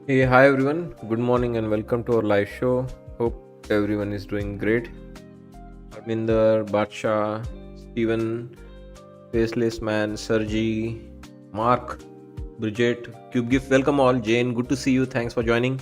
Hey, hi everyone. Good morning and welcome to our live show. Hope everyone is doing great. Arminder, Badsha, Steven, Faceless Man, Sergi, Mark, Bridget, Cube Gift. Welcome all. Jane, good to see you. Thanks for joining.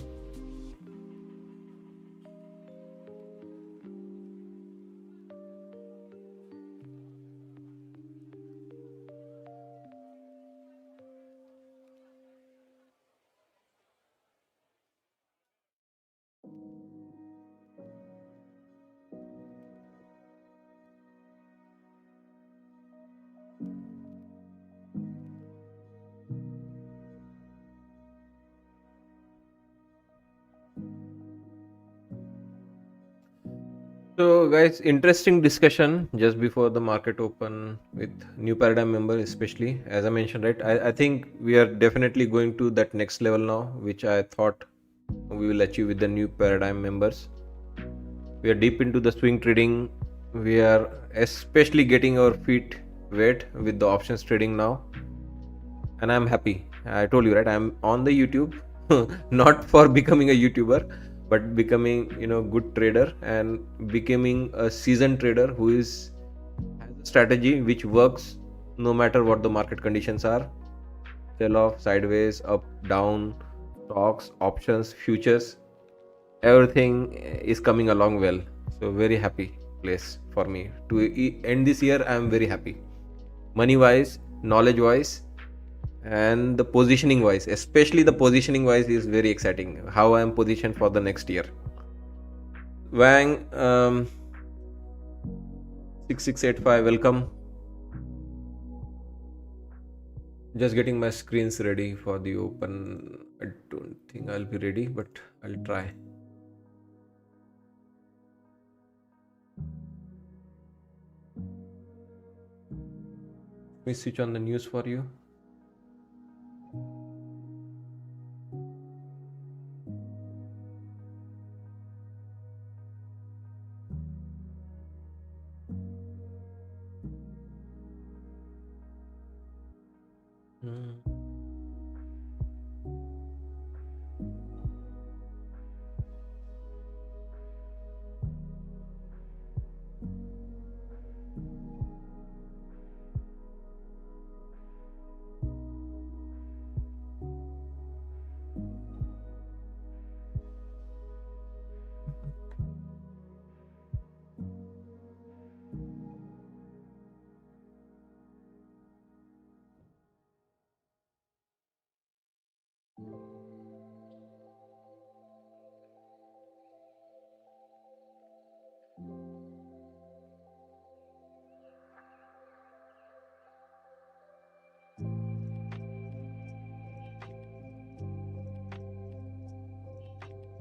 So, guys, interesting discussion just before the market open with new paradigm member, especially as I mentioned, right? I think we are definitely going to that next level now, which I thought we will achieve with the new paradigm members. We are deep into the swing trading. We are especially getting our feet wet with the options trading now, and I'm happy. I told you, right? I'm on the YouTube, not for becoming a YouTuber, but becoming good trader and becoming a seasoned trader who is has a strategy which works no matter what the market conditions are. Sell off, sideways, up, down, stocks, options, futures, everything is coming along well. So very happy place for me to end this year. I am very happy, money wise, knowledge wise, and the positioning wise. Especially the positioning wise is very exciting, how I am positioned for the next year. Wang, 6685, welcome. Just getting my screens ready for the open. I don't think I'll be ready, but I'll try. Let me switch on the news for you.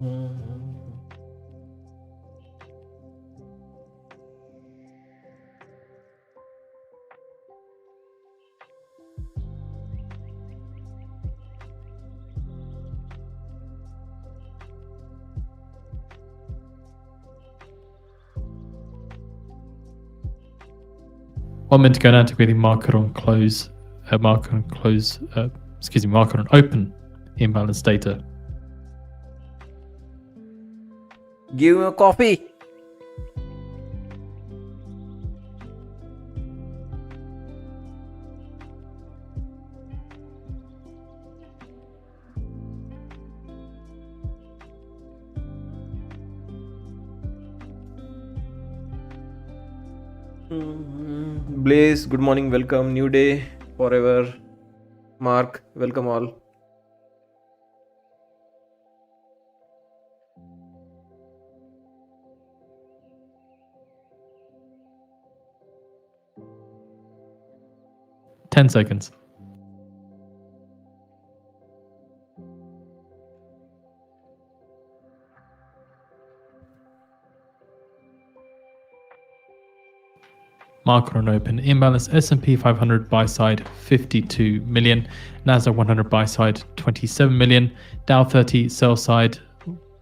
Hmm. One minute to go now to the market on close, market on open imbalance data. Give me a coffee. Blaze, good morning, welcome. New day, forever. Mark, welcome all. Ten seconds. Market on open imbalance. S&P 500 buy side 52 million, Nasdaq 100 buy side 27 million, Dow 30 sell side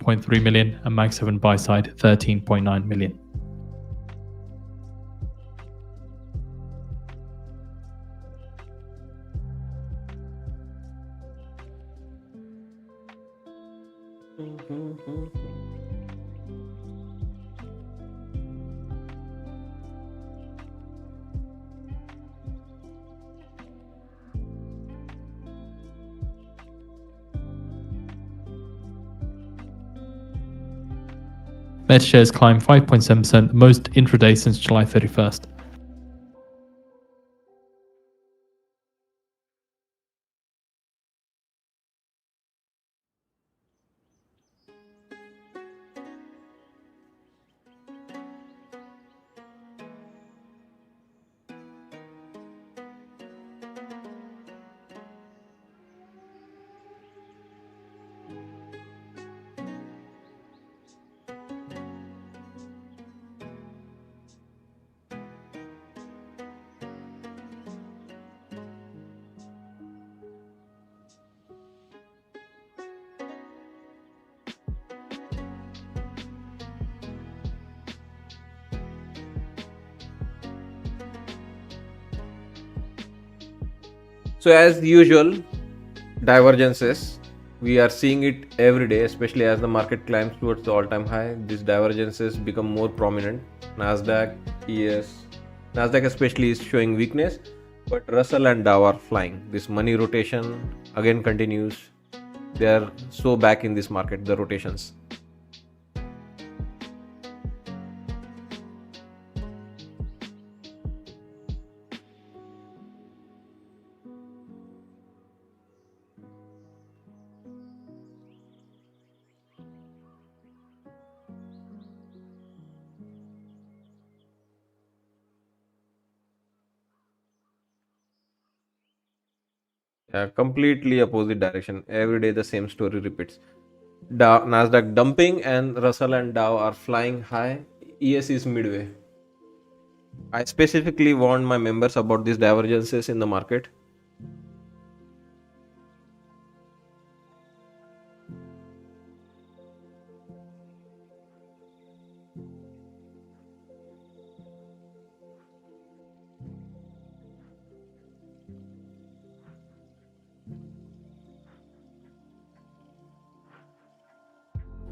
0.3 million, and Mag 7 buy side 13.9 million. Meta shares climbed 5.7%, the most intraday since July 31st. So as usual, divergences, we are seeing it every day, especially as the market climbs towards the all-time high. These divergences become more prominent. Nasdaq, ES, Nasdaq especially is showing weakness, but Russell and Dow are flying. This money rotation again continues. They are so back in this market, the rotations. Yeah, completely opposite direction. Every day the same story repeats. Nasdaq dumping and Russell and Dow are flying high. ES is midway. I specifically warned my members about these divergences in the market.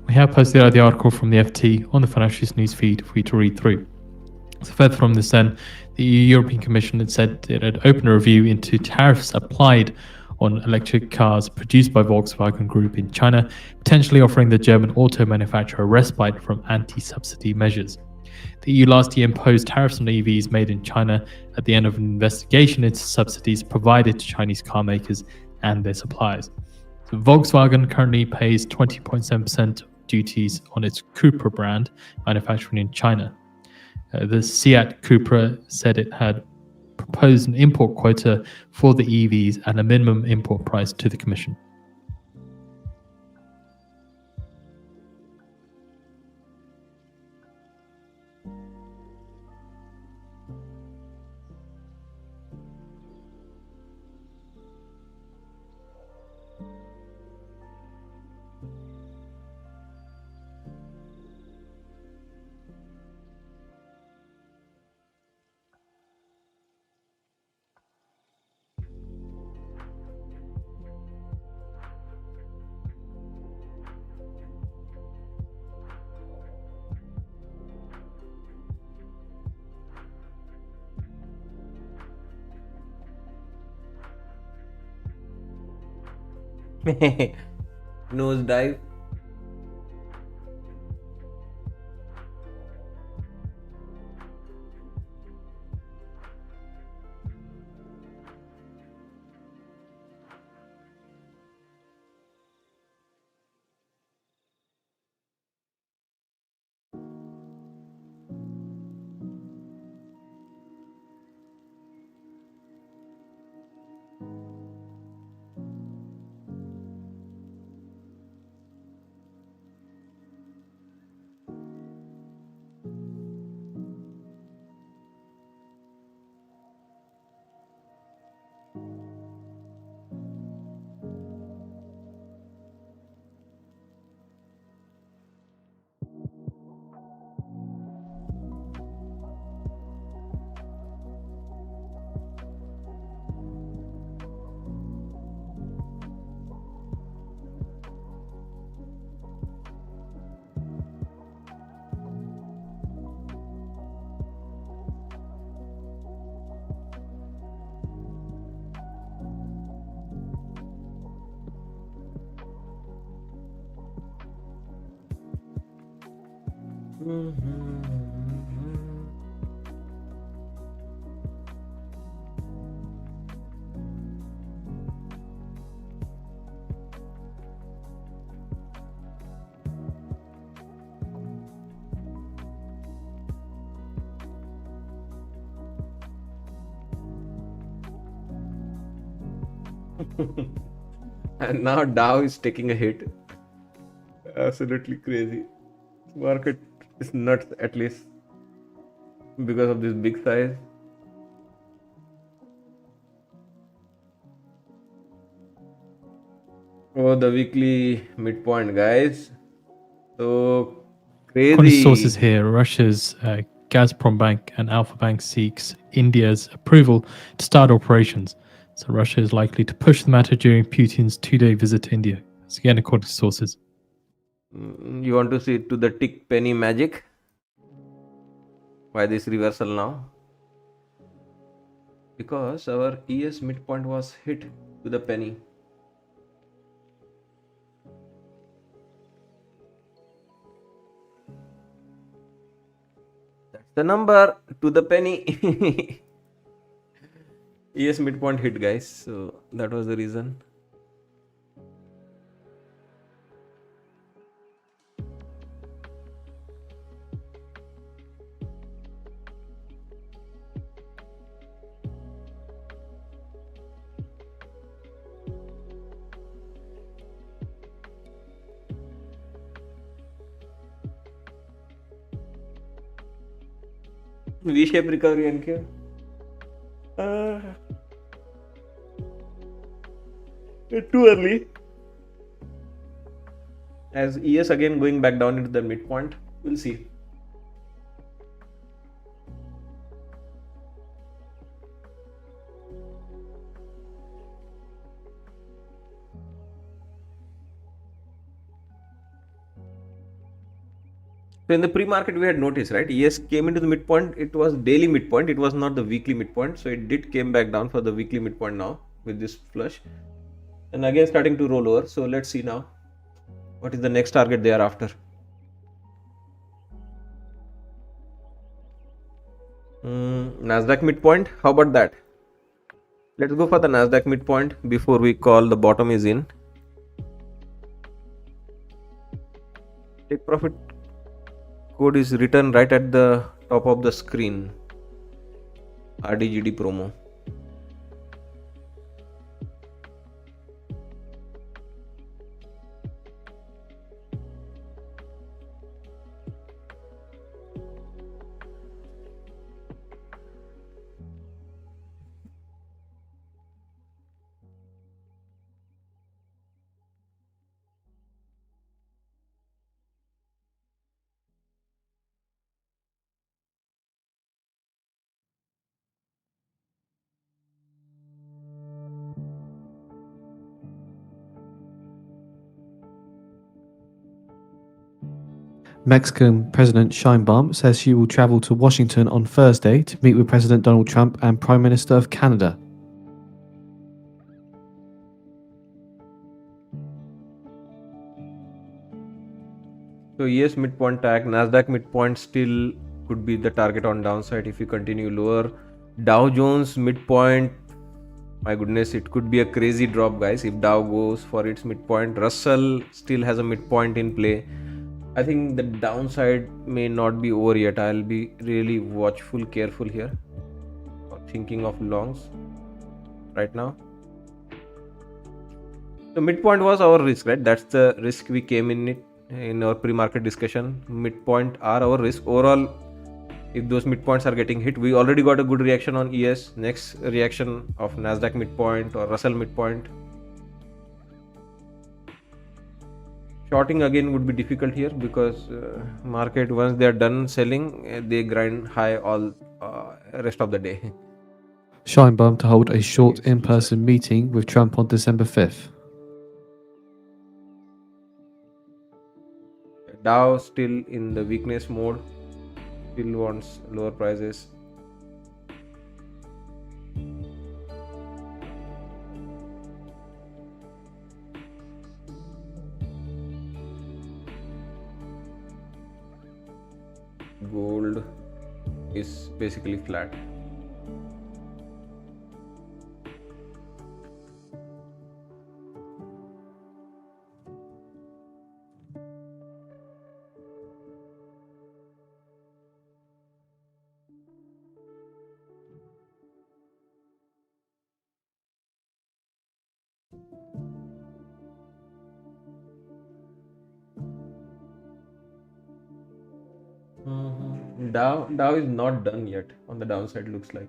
We have posted the article from the FT on the Financial News feed for you to read through. So further from this then, the European Commission had said it had opened a review into tariffs applied on electric cars produced by Volkswagen Group in China, potentially offering the German auto manufacturer a respite from anti-subsidy measures. The EU last year imposed tariffs on EVs made in China at the end of an investigation into subsidies provided to Chinese car makers and their suppliers. So Volkswagen currently pays 20.7% duties on its Cupra brand manufactured in China. The Seat Cupra said it had proposed an import quota for the EVs and a minimum import price to the Commission. Nose dive. And now Dow is taking a hit. Absolutely crazy. Market is nuts, at least because of this big size. Oh, the weekly midpoint, guys. So According to sources crazy. here, Russia's Gazprom Bank and Alpha Bank seeks India's approval to start operations. So Russia is likely to push the matter during Putin's 2-day visit to India. That's again according to sources. You want to see to the tick penny magic? Why this reversal now? Because our ES midpoint was hit to the penny. That's the number to the penny. ES midpoint hit, guys. So that was the reason. V-shape recovery and क्या? Too early. As ES again going back down into the midpoint, we'll see. So in the pre-market, we had noticed, right? ES came into the midpoint. It was daily midpoint. It was not the weekly midpoint. So it did came back down for the weekly midpoint now with this flush, and again starting to roll over. So let's see now what is the next target thereafter. Nasdaq midpoint. How about that? Let's go for the Nasdaq midpoint before we call the bottom is in. Take profit code is written right at the top of the screen. RDGD promo. Mexican President Sheinbaum says she will travel to Washington on Thursday to meet with President Donald Trump and Prime Minister of Canada. So yes, midpoint tag. Nasdaq midpoint still could be the target on downside if you continue lower. Dow Jones midpoint. My goodness, it could be a crazy drop, guys, if Dow goes for its midpoint. Russell still has a midpoint in play. I think the downside may not be over yet. I'll be really watchful, careful here. Thinking of longs right now. The midpoint was our risk, right? That's the risk we came in it in our pre-market discussion. Midpoint are our risk. Overall, if those midpoints are getting hit, we already got a good reaction on ES. Next reaction of Nasdaq midpoint or Russell midpoint. Shorting again would be difficult here because market, once they are done selling, they grind high all rest of the day. Sheinbaum to hold a short in-person meeting with Trump on December 5th. Dow still in the weakness mode, still wants lower prices. gold is basically flat. Dow is not done yet on the downside, looks like.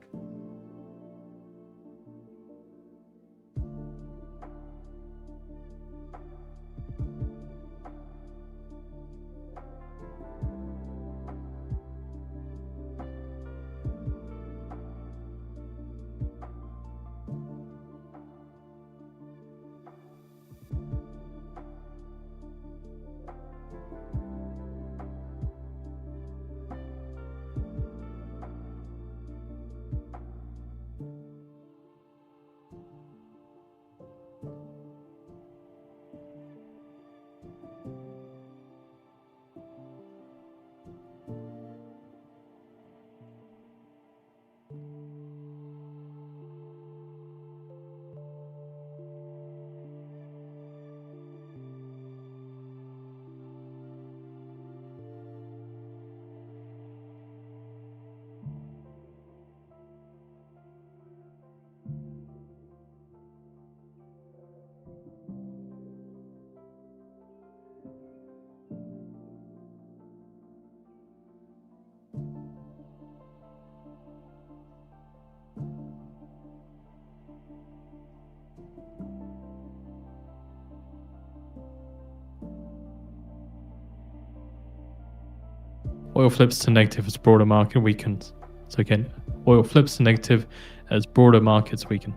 Oil flips to negative as broader market weakens. So again, oil flips to negative as broader markets weaken.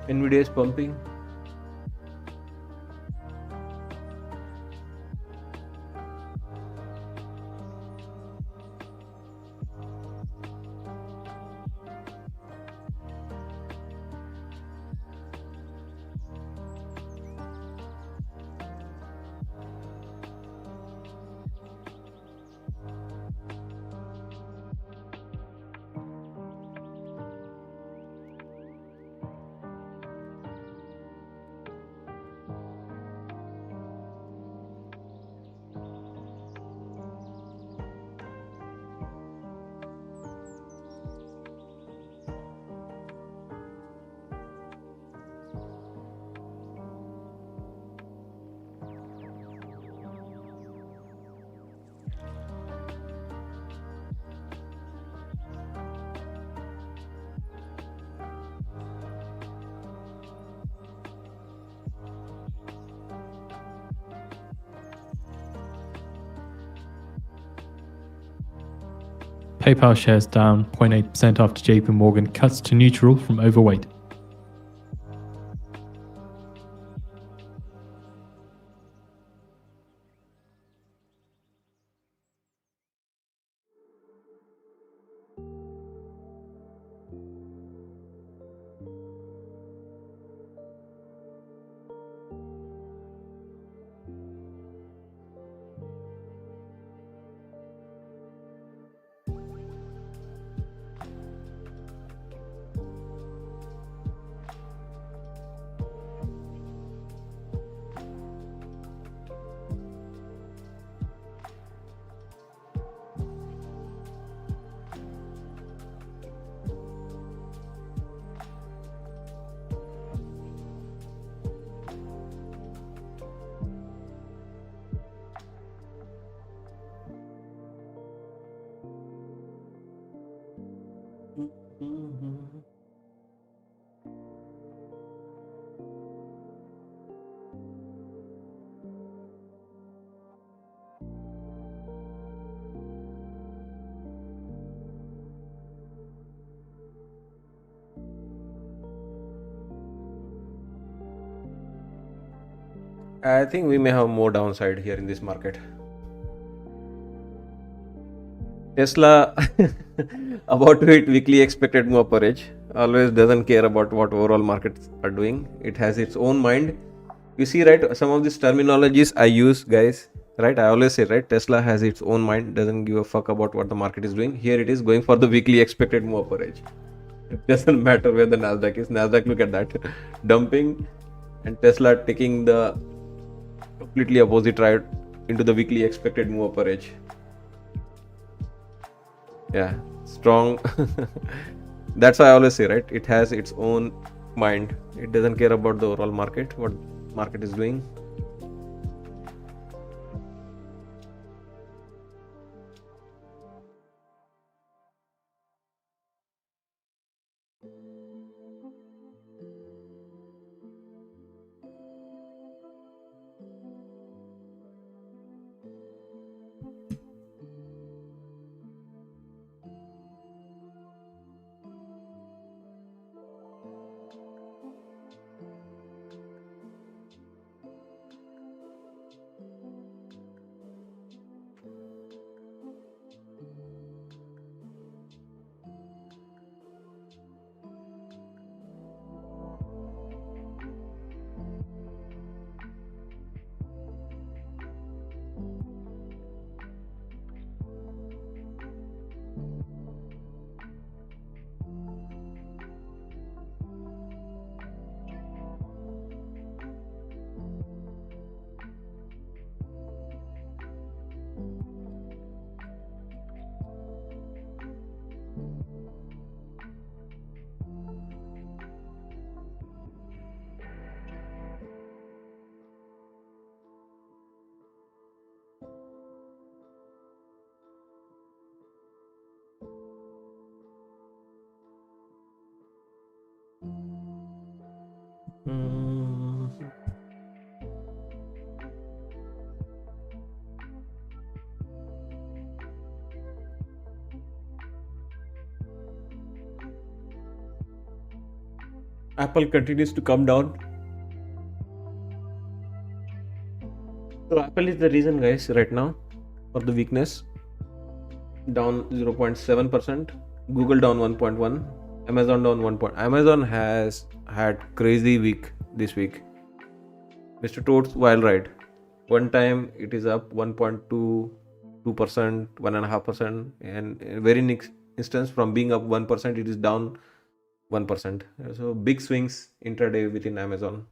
Nvidia is pumping. PayPal shares down 0.8% after JP Morgan cuts to neutral from overweight. I think we may have more downside here in this market. Tesla about to hit weekly expected move upper edge. Always doesn't care about what overall markets are doing. It has its own mind. You see, right? Some of these terminologies I use, guys. Right? I always say, right? Tesla has its own mind. Doesn't give a fuck about what the market is doing. Here it is going for the weekly expected move upper edge. It doesn't matter where the Nasdaq is. Nasdaq, look at that, dumping, and Tesla taking the completely opposite right into the weekly expected move upper edge. Yeah, strong. That's why I always say, right, it has its own mind. It doesn't care about the overall market, what market is doing. Hmm. Apple continues to come down. So Apple is the reason, guys, right now for the weakness. Down 0.7%. Google down 1.1. Amazon down 1. Amazon has had crazy week this week. Mr. Toad's wild ride. One time it is up 1.22%, 1.5%, and in very next instance from being up 1%, it is down 1%. So big swings intraday within Amazon.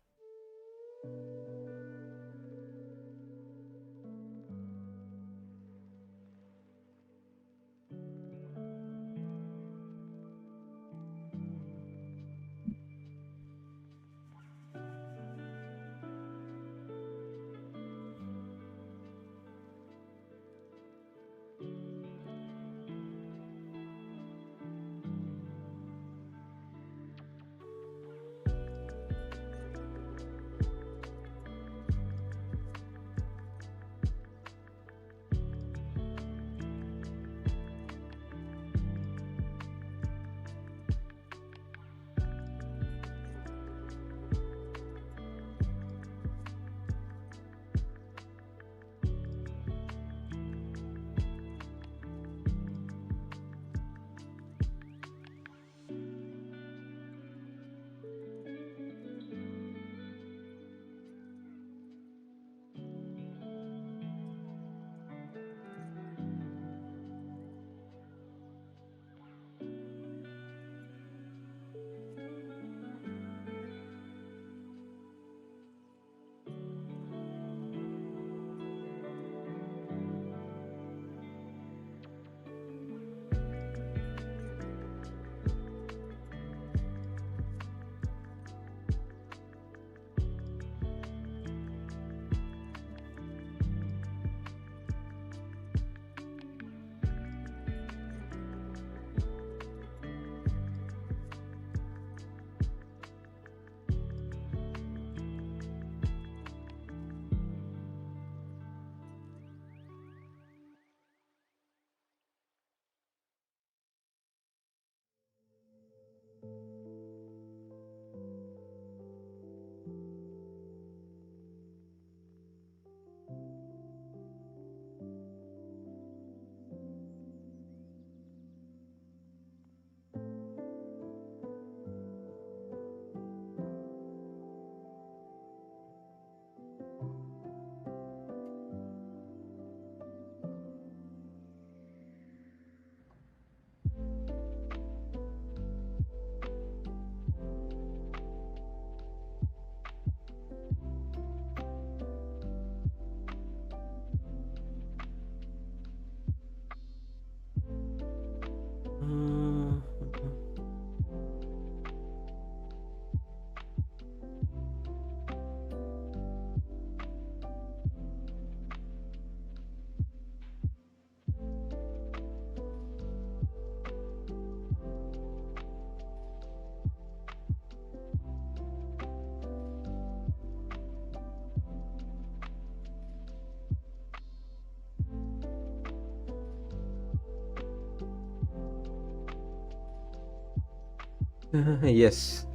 Yes,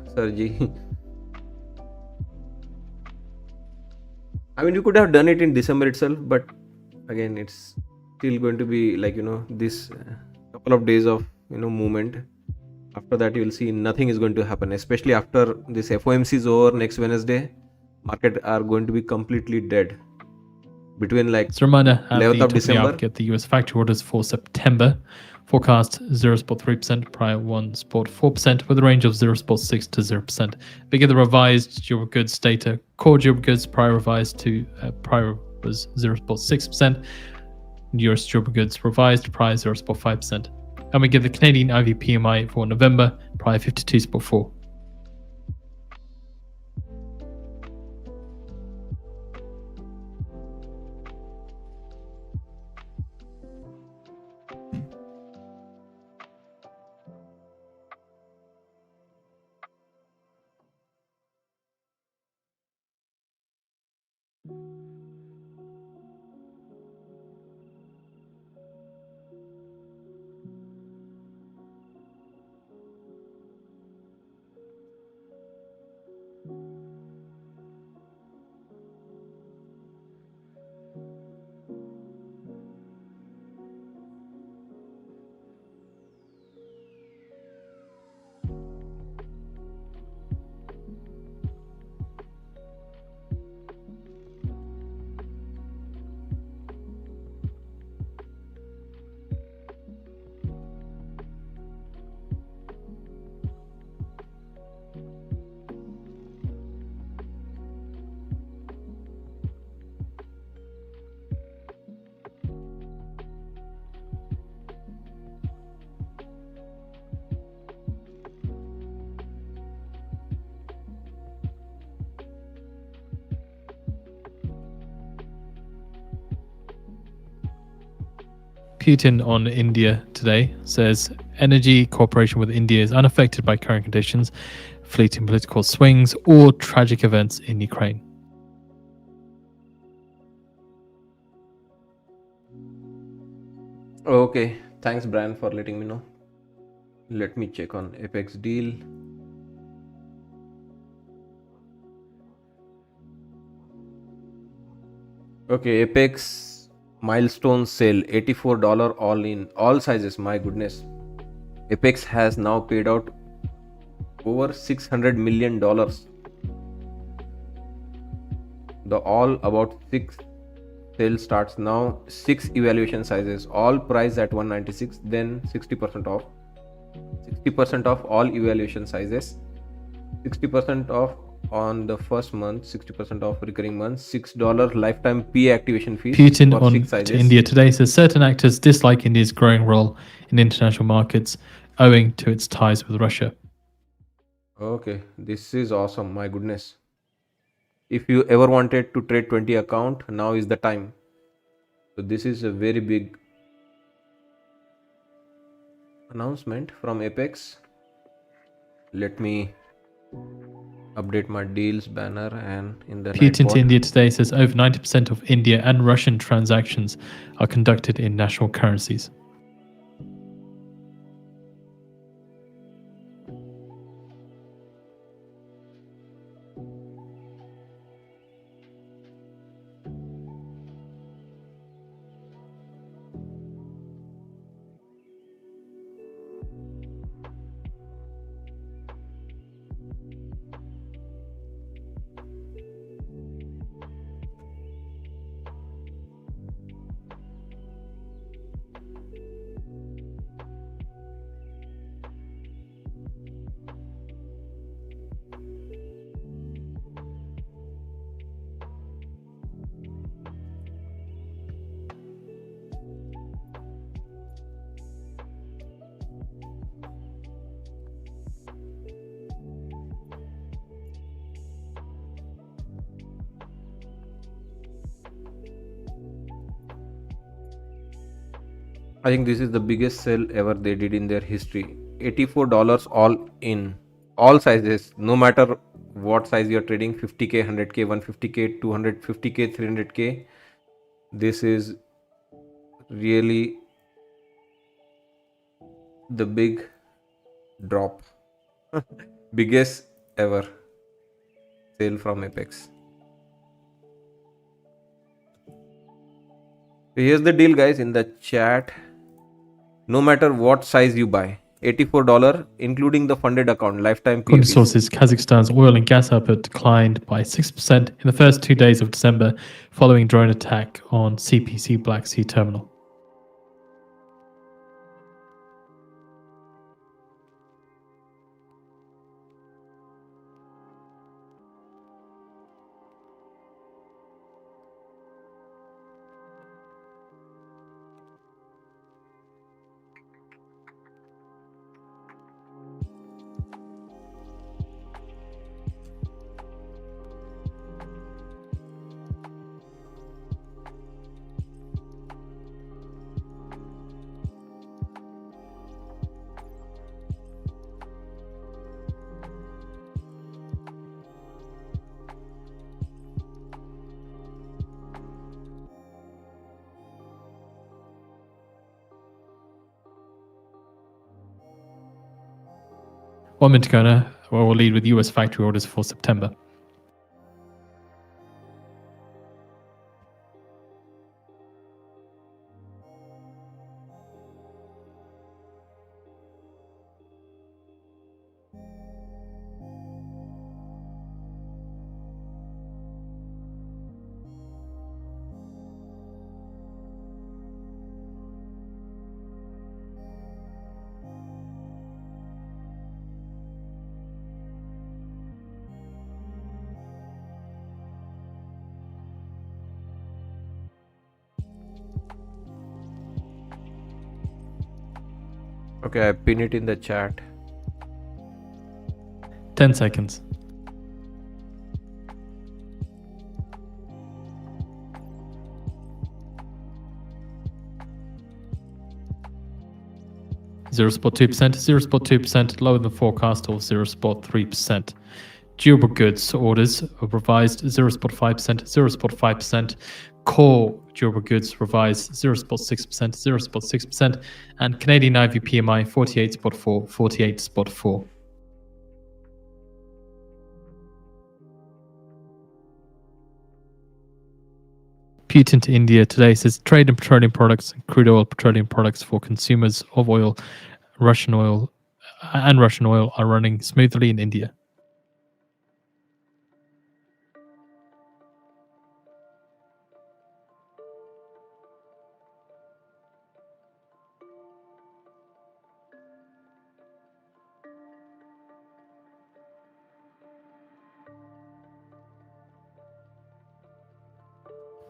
Sarji. I mean, you could have done it in December itself, but again, it's still going to be like, this couple of days of, movement. After that, you will see nothing is going to happen, especially after this FOMC is over next Wednesday. Market are going to be completely dead between like As a reminder, at 11th the of top of the hour, December. we get the US factory orders for September. Forecast 0.3%, prior 1.4%, with a range of 0.6 to 0%. We get the revised durable goods data. Core durable goods prior revised to prior was 0.6%. US durable goods revised prior 0.5%. And we get the Canadian IV PMI for November prior 52.4. Putin on India today says energy cooperation with India is unaffected by current conditions, fleeting political swings, or tragic events in Ukraine. Okay, thanks, Brian, for letting me know. Let me check on Apex deal. Okay, Apex milestone sale, $84 all in, all sizes. My goodness. Apex has now paid out over $600 million. The all about 6 sale starts now. 6 evaluation sizes, all priced at 196, then 60% off. 60% off all evaluation sizes. 60% off on the first month, 60% off recurring months, $6 lifetime PA activation fees Putin for on 6 to sizes. India today says certain actors dislike India's growing role in international markets owing to its ties with Russia. Okay, this is awesome. My goodness. If you ever wanted to trade 20 account, now is the time. So this is a very big announcement from Apex. Let me update my deals banner and in the Putin to Nightbot. India today says over 90% of India and Russian transactions are conducted in national currencies. I think this is the biggest sale ever they did in their history. $84 all in. All sizes, no matter what size you're trading, 50k, 100k, 150k, 250k, 300k. This is really the big drop. Biggest ever sale from Apex. So here's the deal, guys, in the chat. No matter what size you buy, $84, including the funded account, lifetime According to PFEs. sources, Kazakhstan's oil and gas output declined by 6% in the first 2 days of December following drone attack on CPC Black Sea terminal. One minute ago now, we'll lead with US factory orders for September. Okay, I pin it in the chat. 10 seconds. (0.2%), 0.2% lower than forecast, or 0.3%. Durable goods orders are revised 0.5%, 0.5%. Core durable goods revised 0.6%, 0.6%. And Canadian IV PMI 48.4, 48.4. Putin to India today says trade in petroleum products and crude oil petroleum products for consumers of oil, Russian oil are running smoothly in India.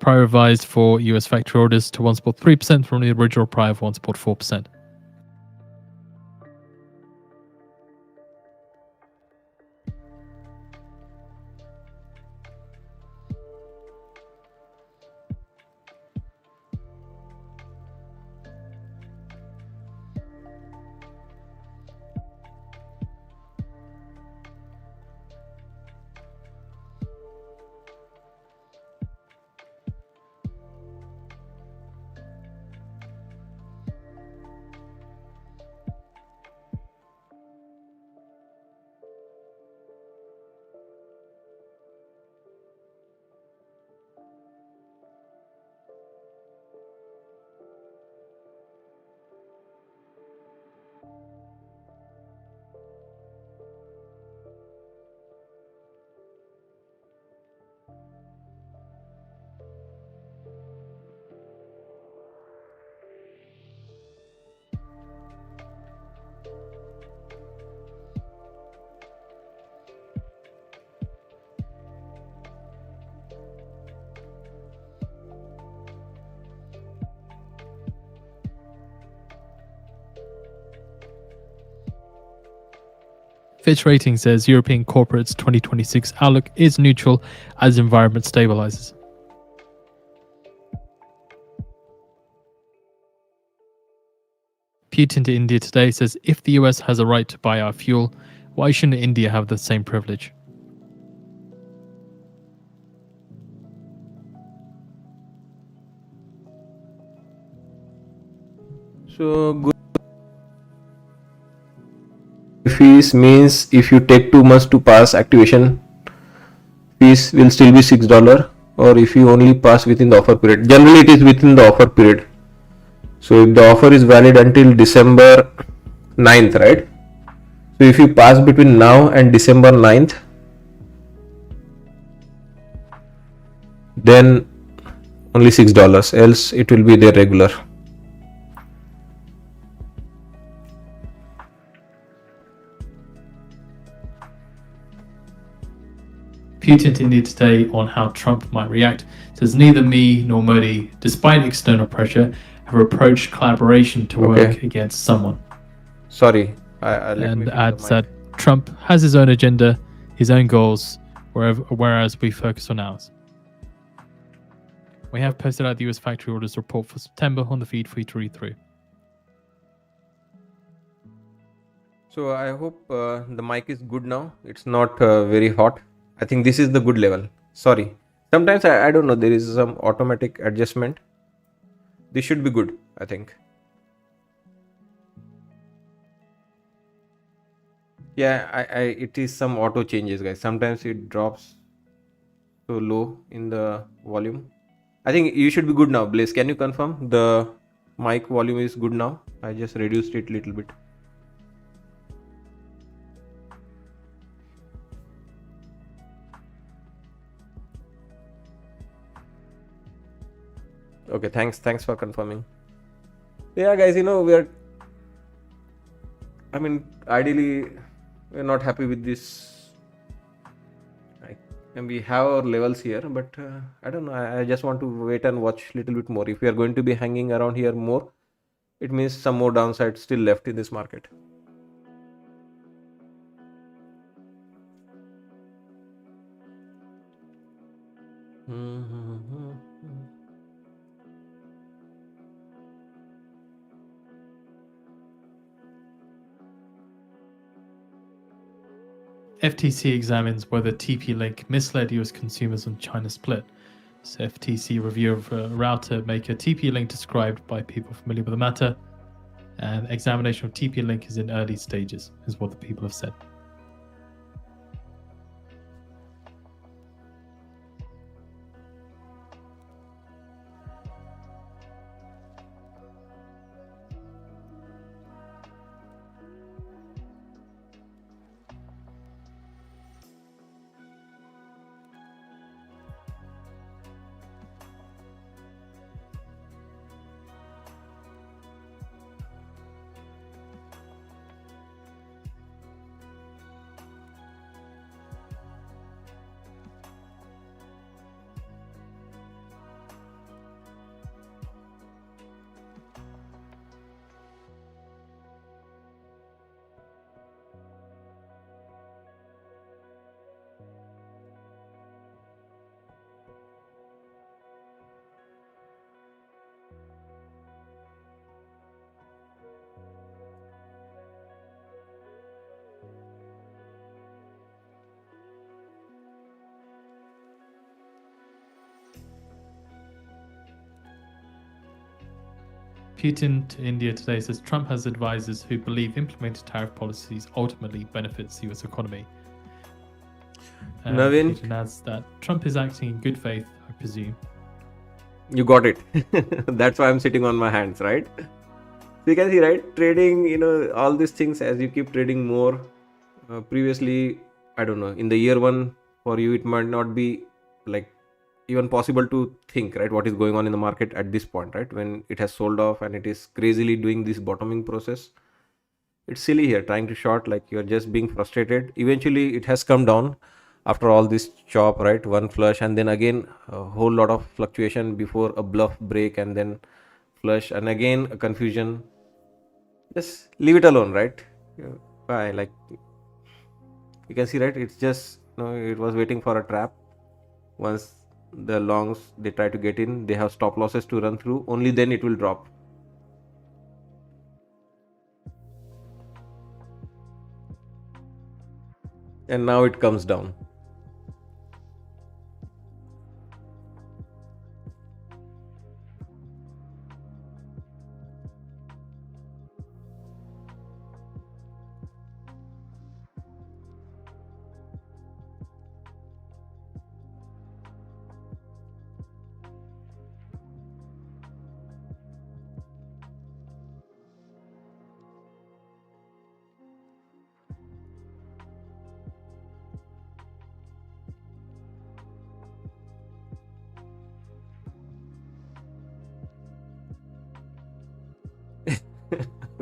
Prior revised for US factory orders to 1.3% from the original prior of 1.4%. Fitch Ratings says European corporates 2026 outlook is neutral as environment stabilizes. Putin to India today says if the US has a right to buy our fuel, why shouldn't India have the same privilege? So good. fees means if you take 2 months to pass activation, fees will still be $6, or if you only pass within the offer period. Generally it is within the offer period. So if the offer is valid until December 9th, right? So if you pass between now and December 9th, then only $6, else it will be their regular. Putin to India today on how Trump might react says neither me nor Modi, despite external pressure, have approached collaboration to work against someone. Sorry, let me And fix the adds mic. that Trump has his own agenda, his own goals, whereas we focus on ours. We have posted out the US factory orders report for September on the feed for you to read through. So I hope the mic is good now. It's not very hot. I think this is the good level. Sorry. Sometimes I don't know. There is some automatic adjustment. This should be good, I think. Yeah, it is some auto changes, guys. Sometimes it drops so low in the volume. I think you should be good now. Blaze, can you confirm the mic volume is good now? I just reduced it a little bit. Okay, thanks for confirming. Yeah, guys, ideally we're not happy with this, and we have our levels here, but I don't know. I just want to wait and watch a little bit more. If we are going to be hanging around here more, it means some more downside still left in this market. FTC examines whether TP-Link misled US consumers on China split. So FTC review of router maker TP-Link described by people familiar with the matter. And examination of TP-Link is in early stages, is what the people have said. Putin to India today says Trump has advisors who believe implemented tariff policies ultimately benefits the US economy. Navin, Putin adds that Trump is acting in good faith, I presume. you got it. That's why I'm sitting on my hands, right? So you can see, right? Trading, all these things, as you keep trading more. Previously, I don't know, in the year one, for you, it might not be like even possible to think, right, what is going on in the market at this point, right, when it has sold off and it is crazily doing this bottoming process. It's silly here trying to short, like you're just being frustrated. Eventually it has come down after all this chop, right, one flush, and then again a whole lot of fluctuation before a bluff break, and then flush, and again a confusion. Just leave it alone, right? Bye. Like you can see, right, it's just it was waiting for a trap. Once the longs they try to get in, they have stop losses to run through, only then it will drop. And now it comes down.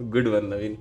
Good one, Naveen.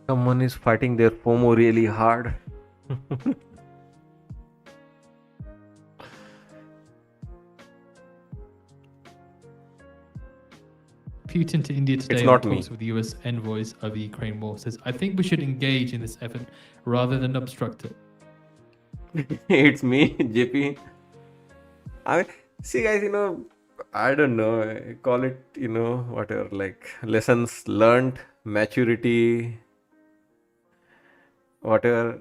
Someone is fighting their FOMO really hard. Putin to India today on not me. talks with US envoys of the Ukraine war says, I think we should engage in this effort rather than obstruct it. It's me, JP. I mean, see, guys, I don't know. I call it, whatever, like lessons learned, maturity, whatever.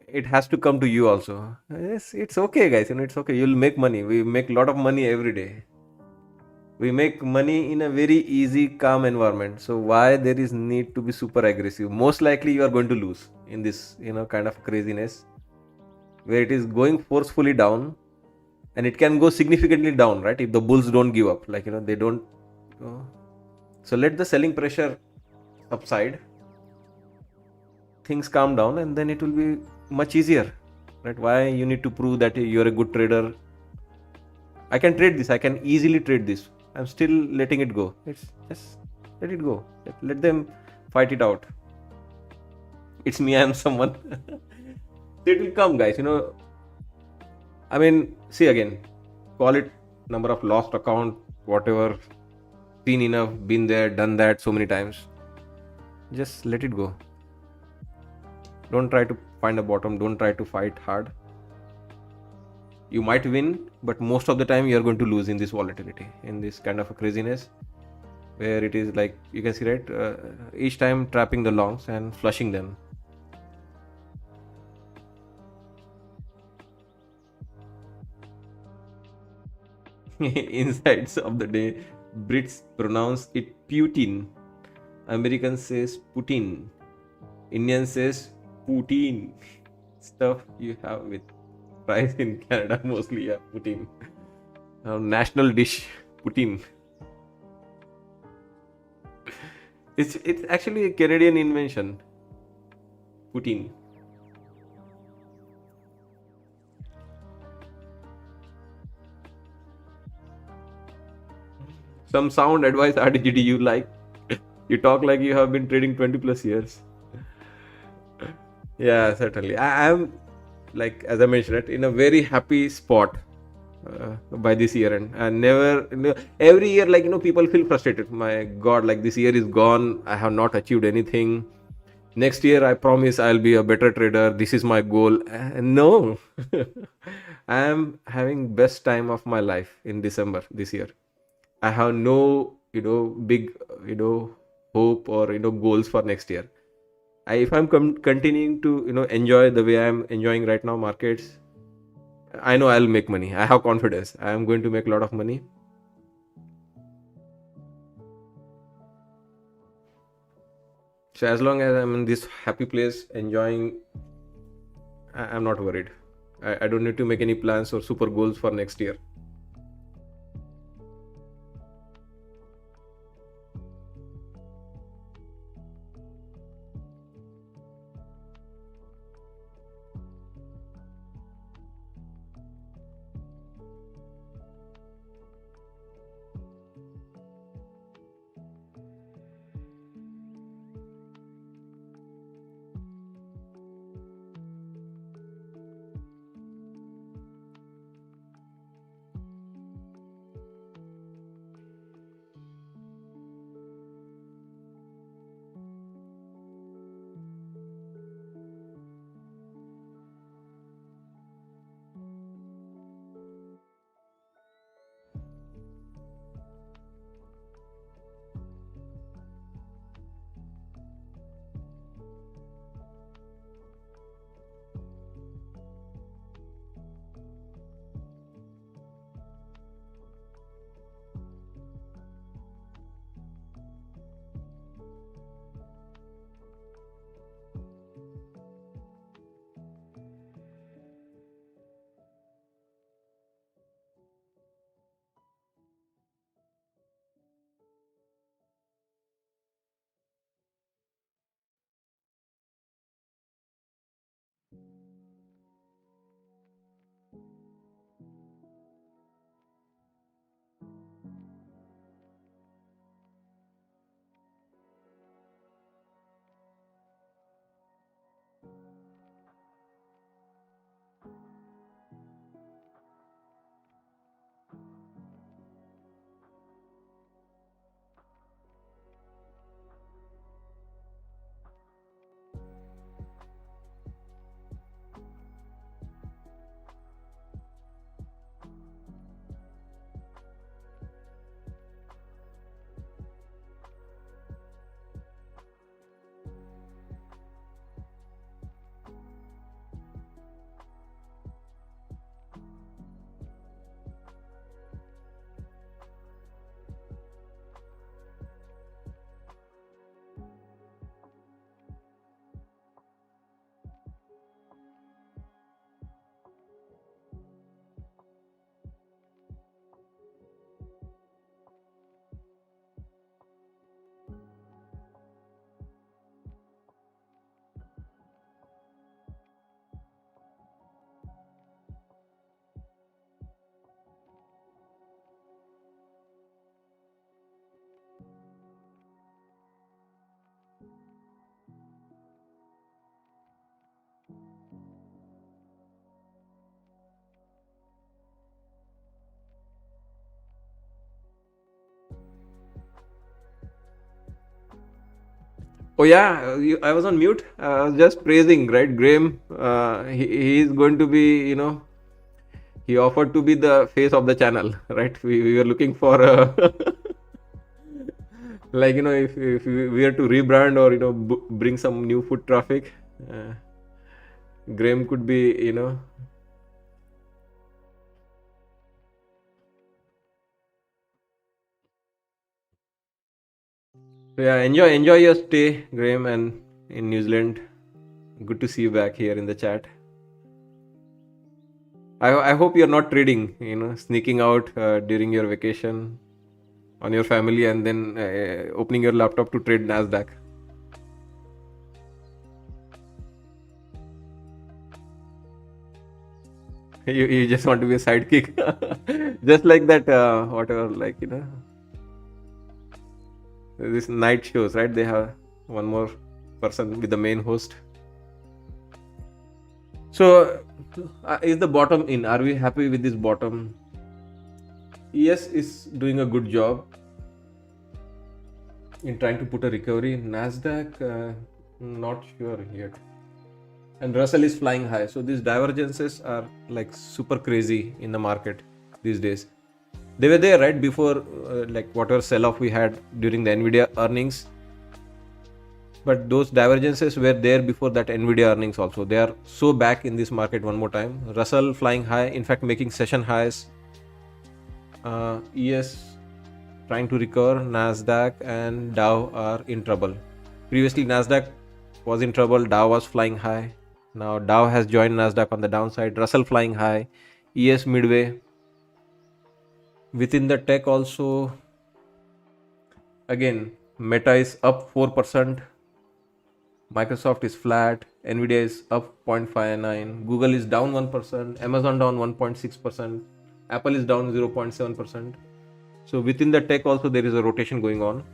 It has to come to you also. Yes, it's okay, guys. It's okay. You'll make money. We make a lot of money every day. We make money in a very easy, calm environment. So why there is need to be super aggressive? Most likely you are going to lose in this, kind of craziness where it is going forcefully down, and it can go significantly down, right? If the bulls don't give up, like, they don't. So let the selling pressure subside, things calm down, and then it will be much easier, right? Why you need to prove that you're a good trader? I can trade this. I can easily trade this. I'm still letting it go. It's just let it go. Let them fight it out. It's me. I'm someone. It will come, guys. I mean, see again. Call it number of lost account, whatever. Seen enough, been there, done that so many times. Just let it go. Don't try to find a bottom. Don't try to fight hard. You might win, but most of the time you are going to lose in this volatility, in this kind of a craziness where it is like, you can see, right? Each time trapping the longs and flushing them. Insights of the day. Brits pronounce it Putin. American says Putin. Indian says Putin. Stuff you have with fries in Canada mostly, yeah, Putin. National dish, Putin. It's actually a Canadian invention, Putin. Some sound advice, RDGD, you like? You talk like you have been trading 20 plus years. Yeah, certainly. I am, like, as I mentioned, right, in a very happy spot by this year end. And never, every year, like, people feel frustrated. My God, like, this year is gone. I have not achieved anything. next year I promise I'll be a better trader, this is my goal. No. I am having best time of my life in December this year. I have no big hope or goals for next year. If I'm continuing to enjoy the way I'm enjoying right now markets, I know I'll make money. I have confidence I am going to make a lot of money. So as long as I'm in this happy place enjoying, I'm not worried. I don't need to make any plans or super goals for next year. Oh yeah, I was on mute. I was just praising, right? Graham, he is going to be, he offered to be the face of the channel, right? We were looking for like if we were to rebrand or bring some new foot traffic, uh, Graham could be So yeah, enjoy your stay, Graham, and in New Zealand. Good to see you back here in the chat. I hope you're not trading, sneaking out during your vacation on your family and then opening your laptop to trade Nasdaq. You just want to be a sidekick, just like that. Whatever, like this night shows, right? They have one more person with the main host. So, is the bottom in? Are we happy with this bottom? Yes, is doing a good job in trying to put a recovery. Nasdaq Not sure yet. And Russell is flying high. So these divergences are like super crazy in the market these days. They were there right before like whatever sell-off we had during the Nvidia earnings. But those divergences were there before that Nvidia earnings also. They are so back in this market one more time. Russell flying high, in fact making session highs. ES trying to recover. Nasdaq and Dow are in trouble. Previously Nasdaq was in trouble, Dow was flying high. Now Dow has joined Nasdaq on the downside. Russell flying high. ES midway. Within the tech also, again Meta is up 4%. Microsoft is flat, Nvidia is up 0.59, Google is down 1%, Amazon down 1.6%, Apple is down 0.7%. So within the tech also there is a rotation going on.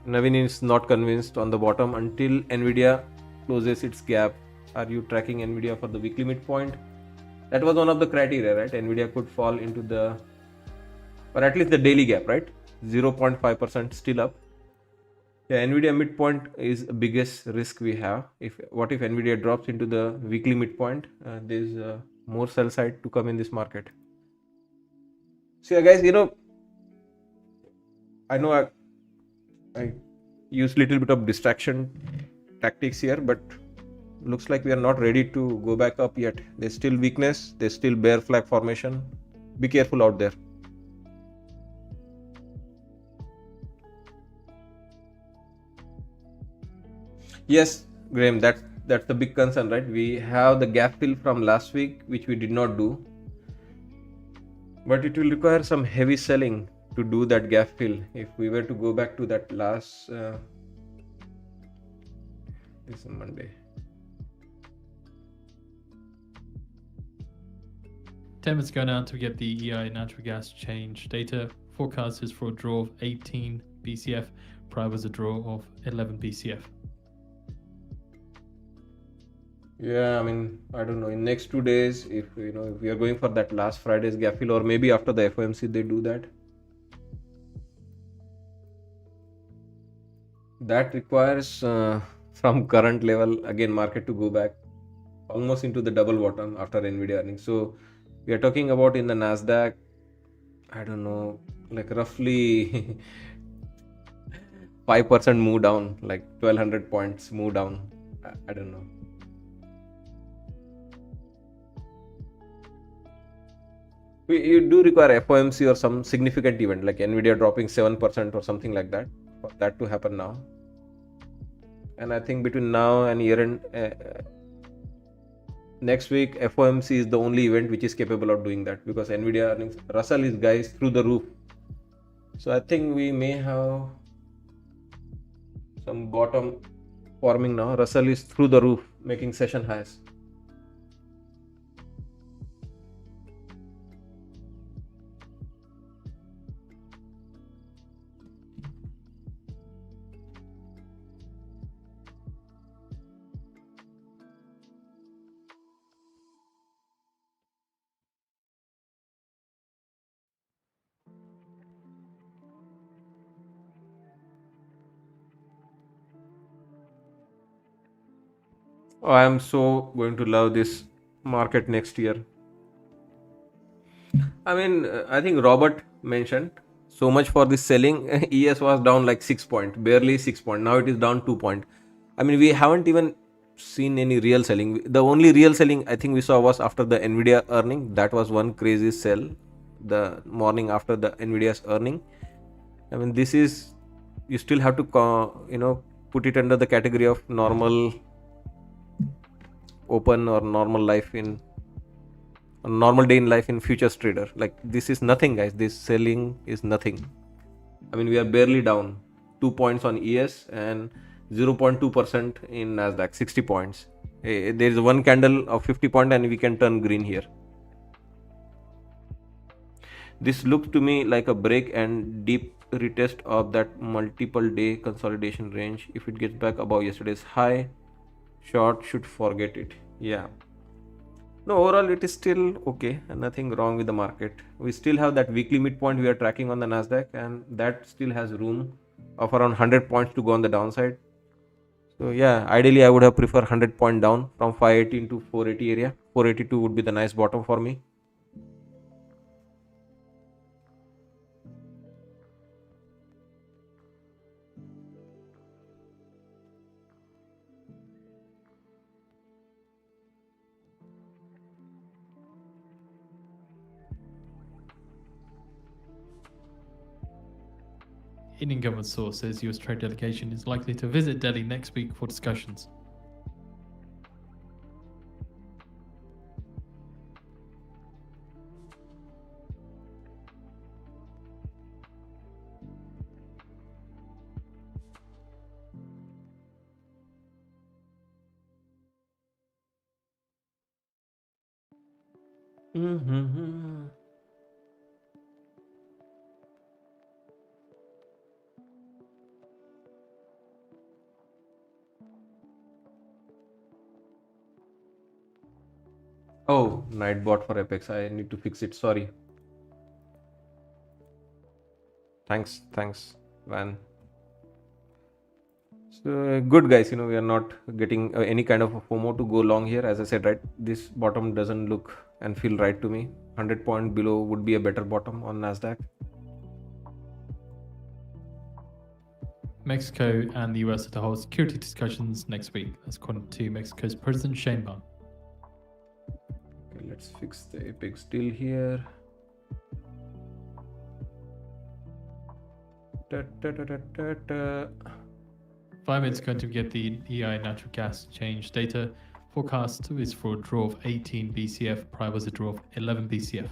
Navin is not convinced on the bottom until Nvidia closes its gap. Are you tracking Nvidia for the weekly midpoint? That was one of the criteria, right? Nvidia could fall into the, or at least the daily gap, right? 0.5% still up. Yeah, Nvidia midpoint is the biggest risk we have. What if Nvidia drops into the weekly midpoint? There's more sell side to come in this market. So yeah, guys, I know I use little bit of distraction tactics here, but looks like we are not ready to go back up yet. There's still weakness. There's still bear flag formation. Be careful out there. Yes, Graham, that's the big concern, right? We have the gap fill from last week, which we did not do, but it will require some heavy selling to do that gap fill. If we were to go back to that last this is Monday. 10 minutes ago now to get the EI natural gas change data. Forecast is for a draw of 18 BCF. Prior was a draw of 11 BCF. Yeah, I mean, I don't know. In next 2 days, if we are going for that last Friday's gap fill, or maybe after the FOMC they do that. That requires from current level again market to go back almost into the double bottom after Nvidia earnings. So we are talking about in the Nasdaq, I don't know, like roughly 5% move down, like 1200 points move down. I don't know. You do require FOMC or some significant event like Nvidia dropping 7% or something like that for that to happen now. And I think between now and year end, next week FOMC is the only event which is capable of doing that, because Nvidia earnings, Russell is guys through the roof. So I think we may have some bottom forming now. Russell is through the roof making session highs. Oh, I am so going to love this market next year. I mean, I think Robert mentioned so much for this selling. ES was down like 6 point, barely 6 point. Now it is down 2 point. I mean, we haven't even seen any real selling. The only real selling I think we saw was after the Nvidia earning. That was one crazy sell the morning after the Nvidia's earning. I mean, this is, you still have to put it under the category of normal open or normal life in a normal day in life in futures trader. Like, this is nothing, guys. This selling is nothing. I mean, we are barely down 2 points on ES and 0.2% in Nasdaq, 60 points. There is one candle of 50 point and we can turn green here. This looks to me like a break and deep retest of that multiple day consolidation range. If it gets back above yesterday's high, short should forget it. Yeah. No, overall it is still okay and nothing wrong with the market. We still have that weekly midpoint we are tracking on the Nasdaq, and that still has room of around 100 points to go on the downside. So yeah, ideally I would have preferred 100 point down from 580 into 480 area. 482 would be the nice bottom for me. Indian government source says US trade delegation is likely to visit Delhi next week for discussions. Mm-hmm. Oh, night bot for Apex. I need to fix it. Sorry. Thanks, Van. So good guys, we are not getting any kind of a FOMO to go long here. As I said, right, this bottom doesn't look and feel right to me. 100 point below would be a better bottom on Nasdaq. Mexico and the US are to hold security discussions next week. That's according to Mexico's President Sheinbaum. Okay, let's fix the Apex deal here. Da, da, da, da, da, da. 5 minutes going to get the EI natural gas change data. Forecast is for a draw of 18 BCF. Prior was a draw of 11 BCF.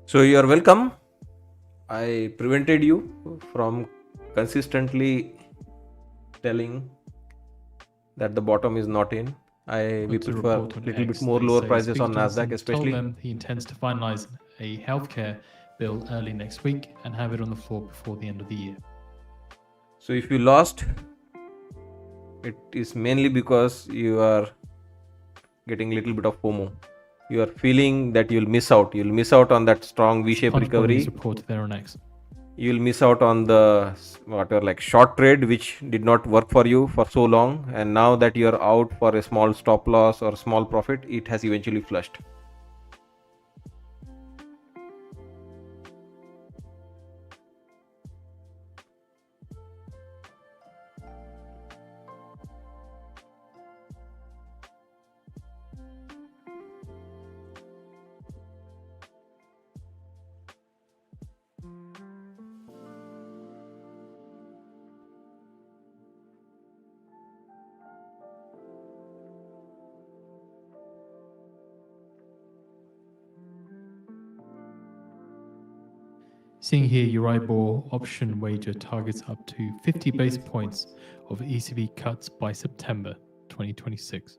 So you are welcome. I prevented you from consistently telling that the bottom is not in. We To prefer report on little bit X, more they lower say prices Speaker on Johnson Nasdaq, especially. told them he intends to finalize a healthcare bill early next week and have it on the floor before the end of the year. So if you lost, it is mainly because you are getting a little bit of FOMO. You are feeling that you'll miss out. You'll miss out on that strong V-shaped Funds bottom news recovery. report there on X. You'll miss out on the whatever like short trade which did not work for you for so long, and now that you're out for a small stop loss or small profit, it has eventually flushed. Seeing here, Euribor option wager targets up to 50 basis points of ECB cuts by September 2026.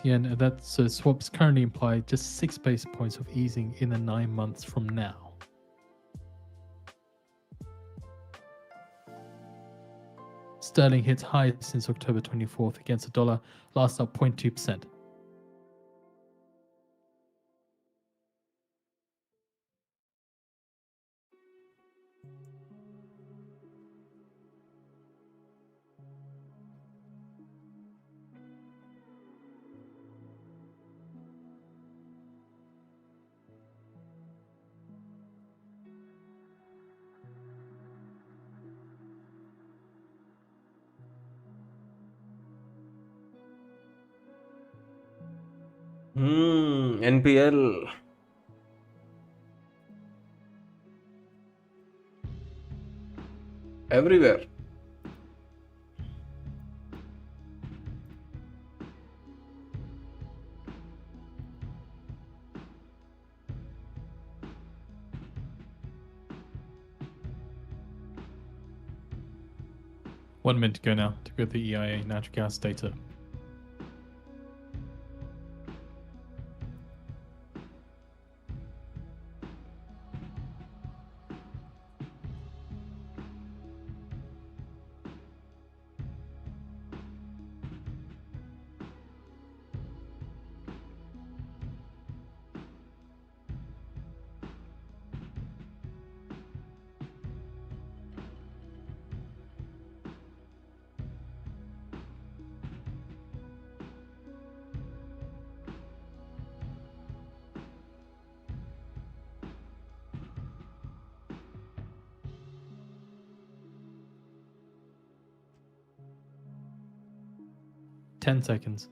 And that swaps currently imply just 6 basis points of easing in the 9 months from now. Sterling hits highs since October 24th against the dollar, last up 0.2%. NPL. Everywhere. One minute to go now to get the EIA natural gas data. Ten seconds.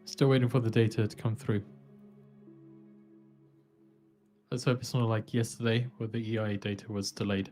Still waiting for the data to come through. Let's hope it's not like yesterday where the EIA data was delayed.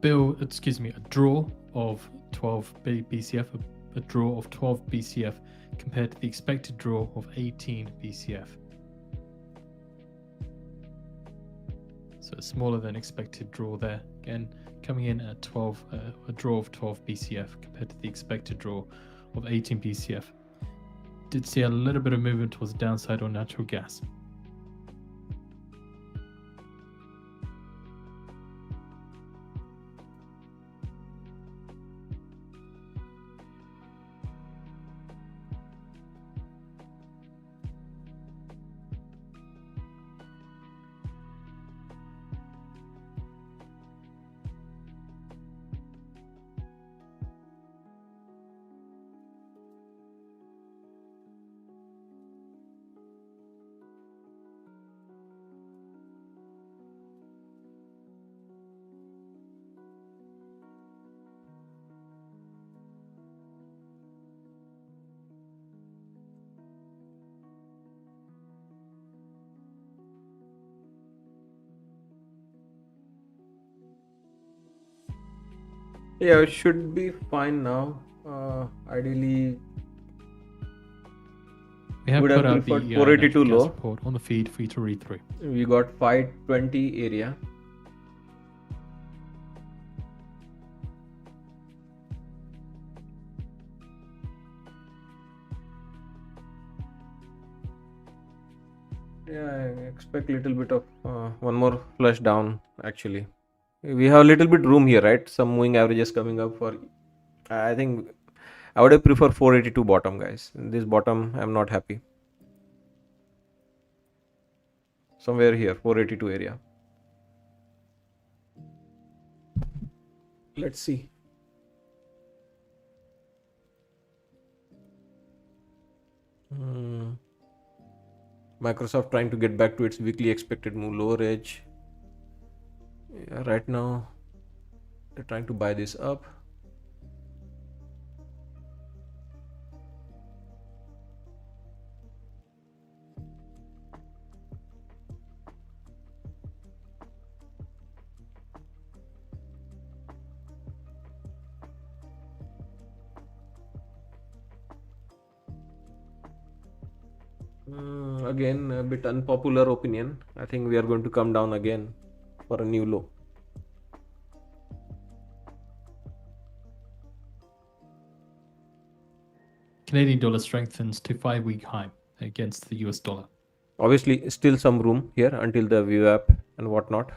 A draw of 12 BCF, a draw of 12 BCF compared to the expected draw of 18 BCF. So a smaller than expected draw there. Again, coming in at 12, a draw of 12 BCF compared to the expected draw of 18 BCF. Did see a little bit of movement towards the downside on natural gas. Yeah, it should be fine now. Ideally, We have would put have out the preferred EIA 482 natural gas low. report on the feed for you to read through. We got 520 area. Yeah, I expect little bit of one more flush down actually. We have a little bit room here, right? Some moving averages coming up for. I think I would have prefer 482 bottom, guys. This bottom, I'm not happy. Somewhere here, 482 area. Let's see. Microsoft trying to get back to its weekly expected move lower edge. Yeah, right now they're trying to buy this up. Again, a bit unpopular opinion. I think we are going to come down again for a new low. Canadian dollar strengthens to 5-week high against the US dollar. Obviously, still some room here until the VWAP and whatnot.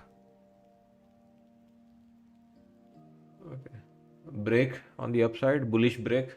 Okay. Break on the upside, bullish break.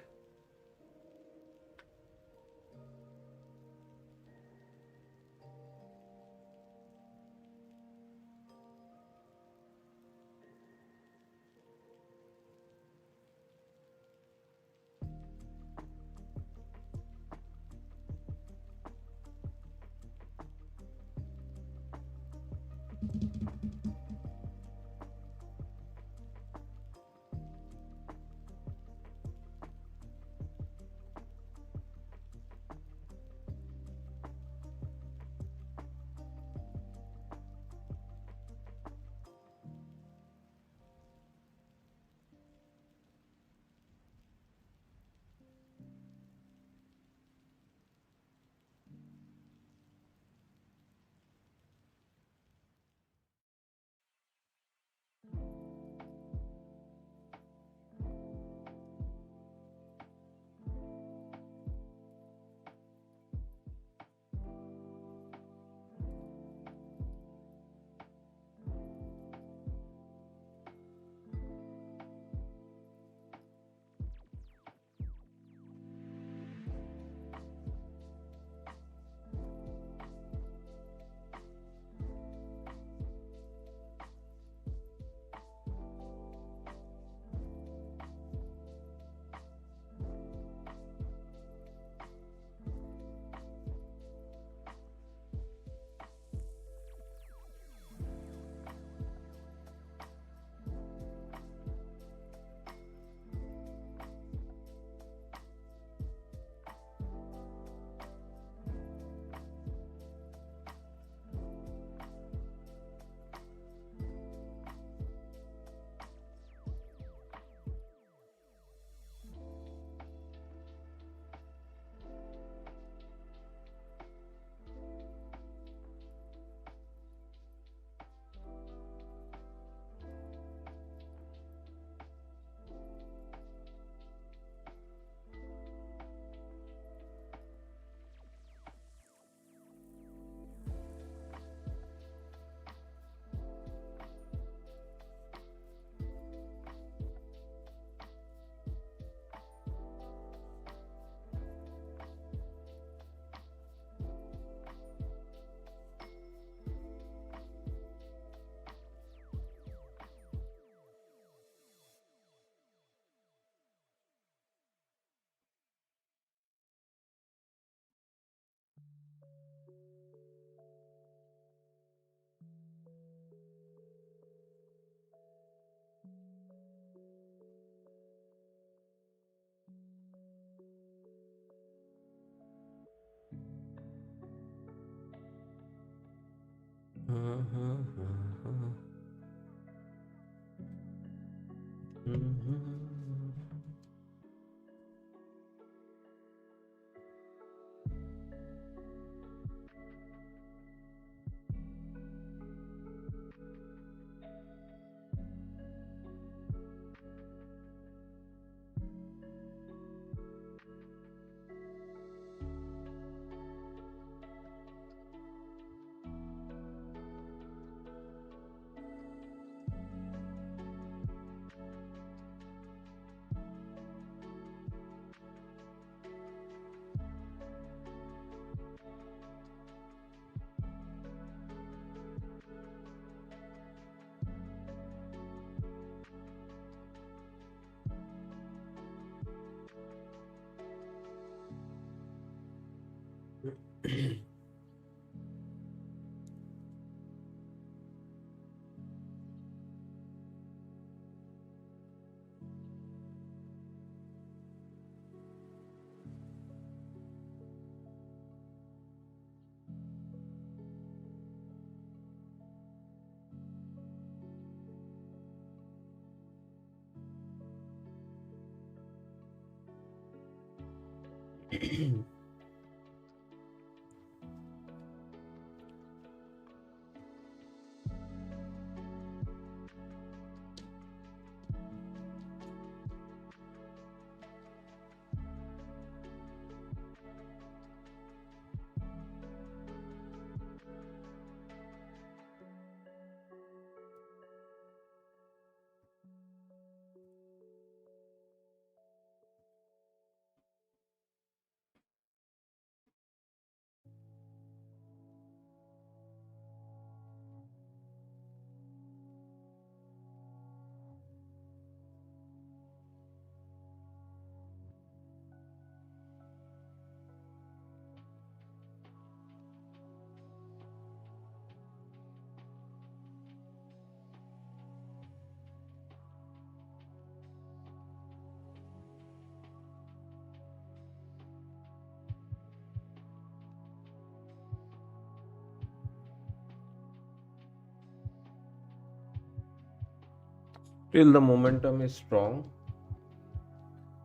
Still the momentum is strong,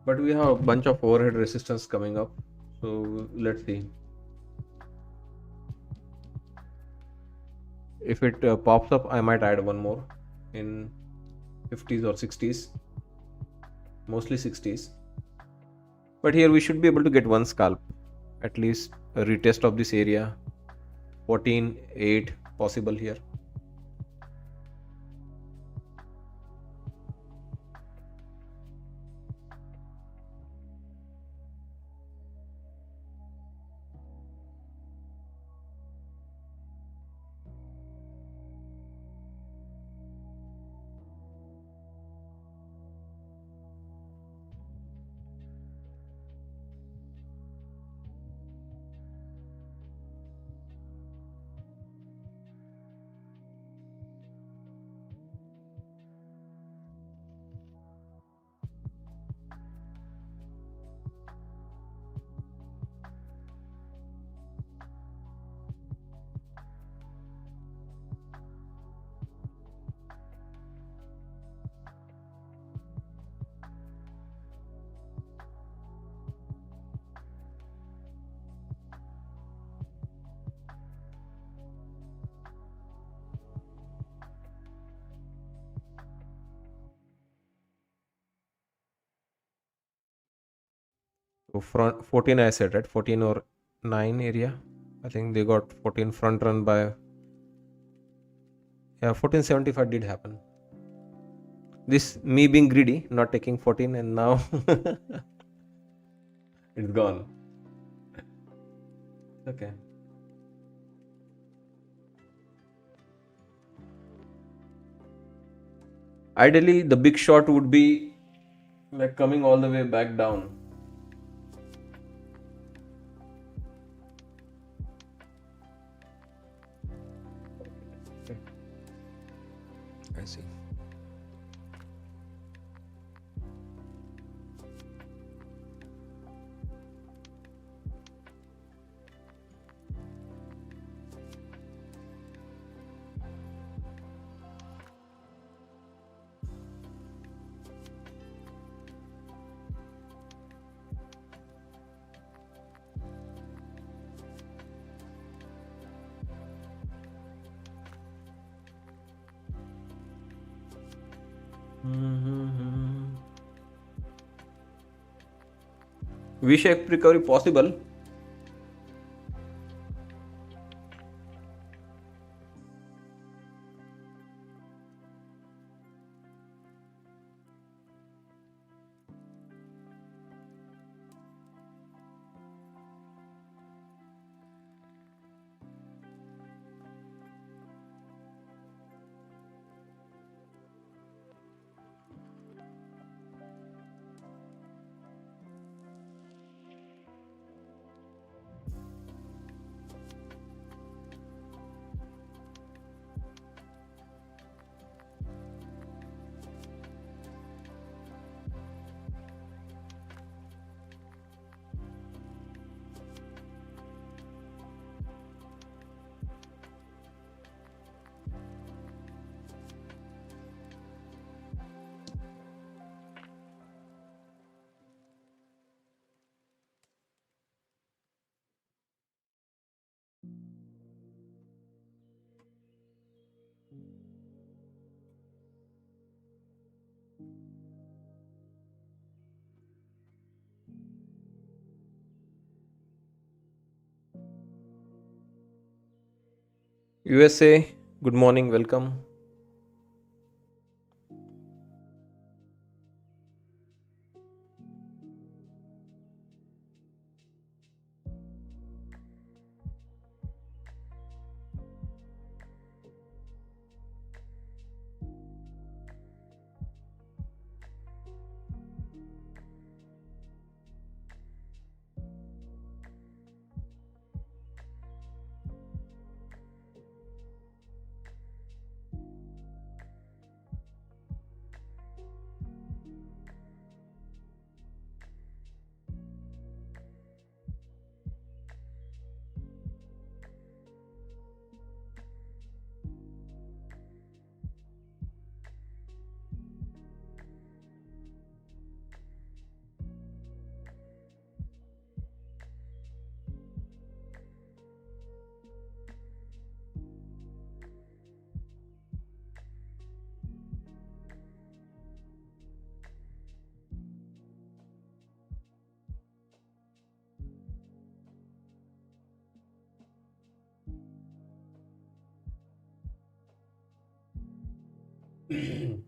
but we have a bunch of overhead resistance coming up. So let's see. If it pops up, I might add one more in 50s or 60s, mostly 60s. But here we should be able to get one scalp, at least a retest of this area. 14.8 possible here. So front 14 I said, right? 14 or 9 area. I think they got 14 front run by, yeah, 1475 did happen. This me being greedy, not taking 14, and now it's gone. Okay. Ideally, the big shot would be like coming all the way back down. Okay. I see. V-shaped recovery possible. USA, good morning, welcome. Mhm.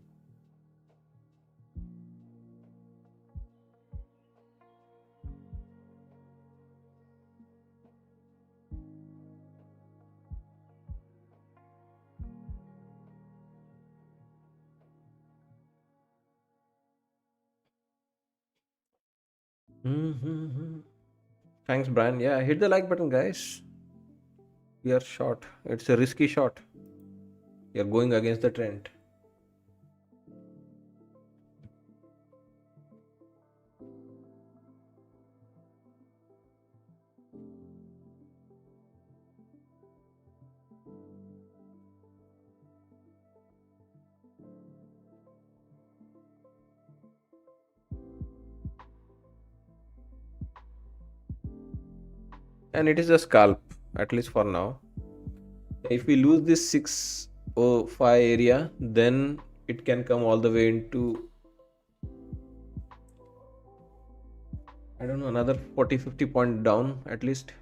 Thanks, Brian. Yeah, hit the like button, guys. We are short. It's a risky shot. You're going against the trend. And it is a scalp, at least for now. If we lose this 605 area, then it can come all the way into, I don't know, another 40-50 point down at least.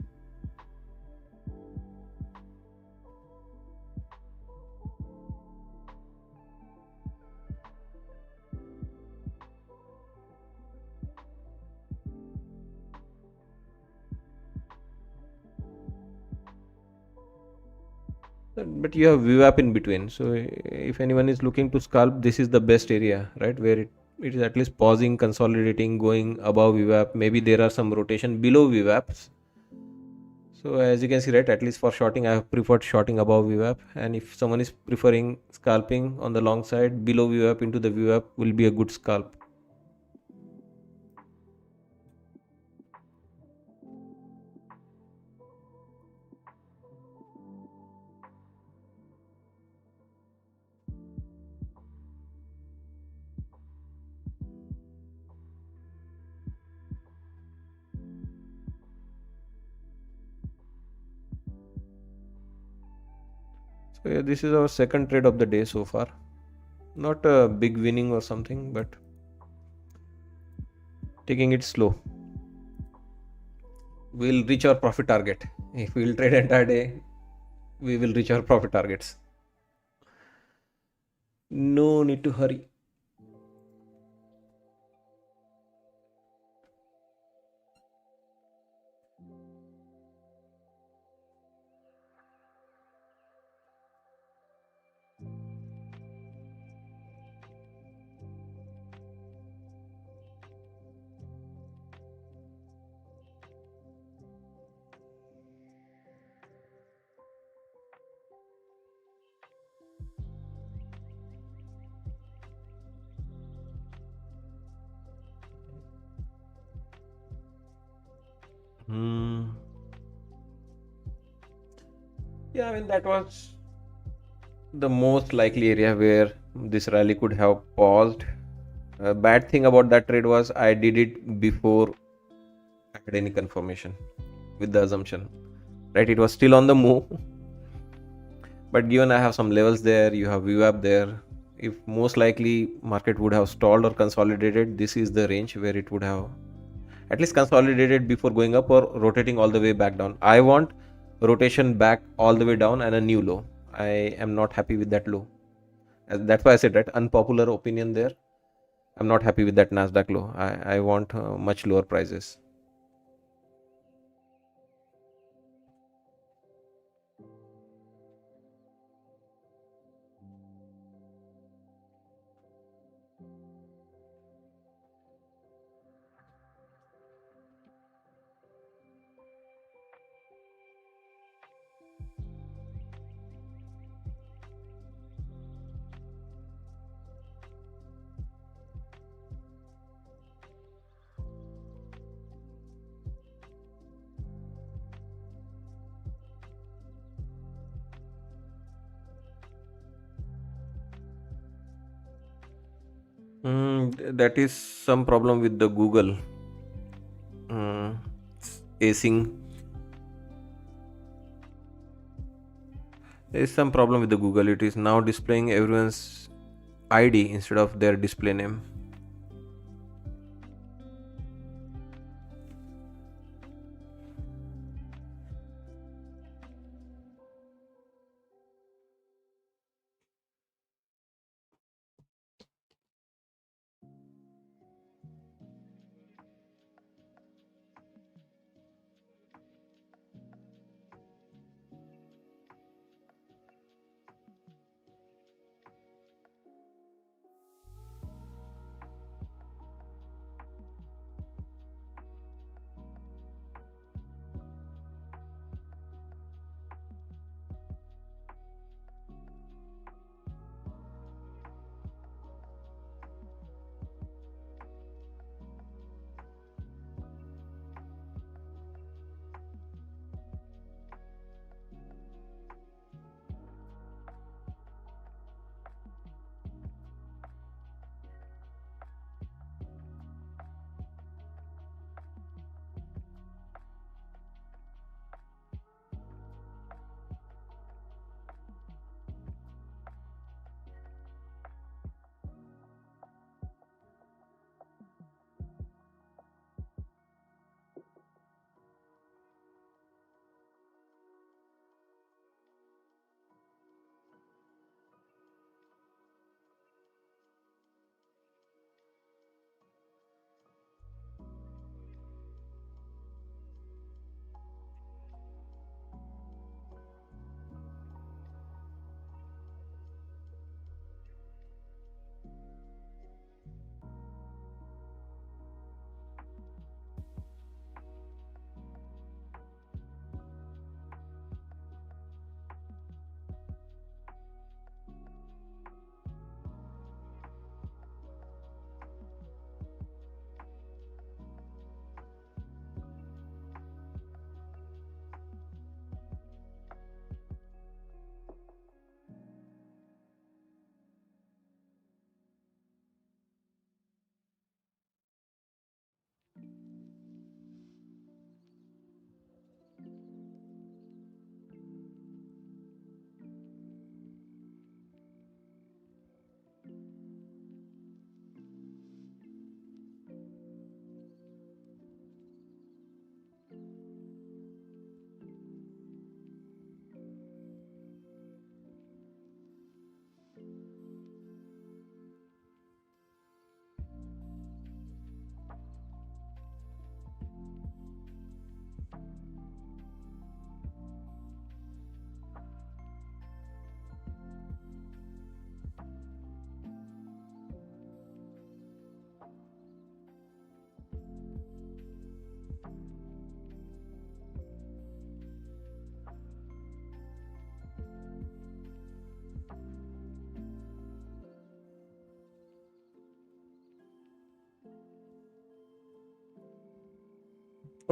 But you have VWAP in between. So if anyone is looking to scalp, this is the best area, right? Where it is at least pausing, consolidating, going above VWAP. Maybe there are some rotation below VWAPs. So as you can see, right, at least for shorting, I have preferred shorting above VWAP. And if someone is preferring scalping on the long side, below VWAP into the VWAP will be a good scalp. So yeah, this is our second trade of the day so far. Not a big winning or something, but taking it slow. We'll reach our profit target. If we'll trade entire day, we will reach our profit targets. No need to hurry. Hmm. Yeah, I mean, that was the most likely area where this rally could have paused. Bad thing about that trade was I did it before I had any confirmation with the assumption, right? It was still on the move, but given I have some levels there, you have VWAP there. If most likely market would have stalled or consolidated, this is the range where it would have at least consolidated before going up or rotating all the way back down. I want rotation back all the way down and a new low. I am not happy with that low. That's why I said, right, unpopular opinion there. I'm not happy with that Nasdaq low. I want much lower prices. That is some problem with the Google mm, acing. There is some problem with the Google. It is now displaying everyone's ID instead of their display name.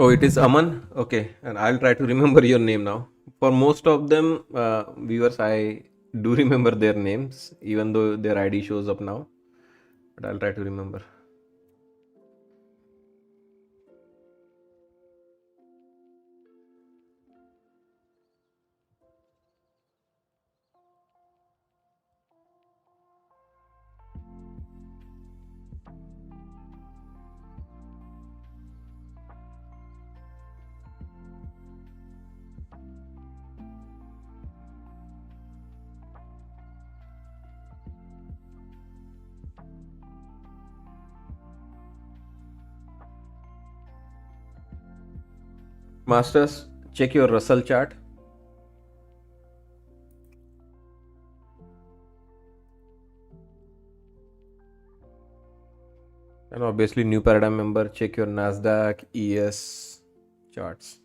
Oh, it is Aman. Okay, and I'll try to remember your name now. For most of them, viewers, I do remember their names, even though their ID shows up now. But I'll try to remember. Masters, check your Russell chart. And obviously, new paradigm member, check your Nasdaq ES charts.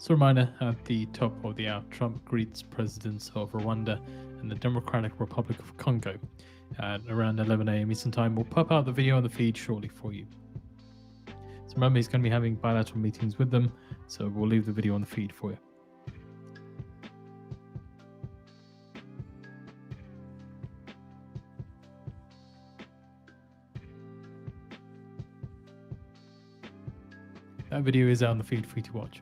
So, reminder at the top of the hour, Trump greets presidents of Rwanda and the Democratic Republic of Congo at around 11 a.m. Eastern Time. We'll pop out the video on the feed shortly for you. So, remember, he's going to be having bilateral meetings with them, so we'll leave the video on the feed for you. That video is out on the feed for you to watch.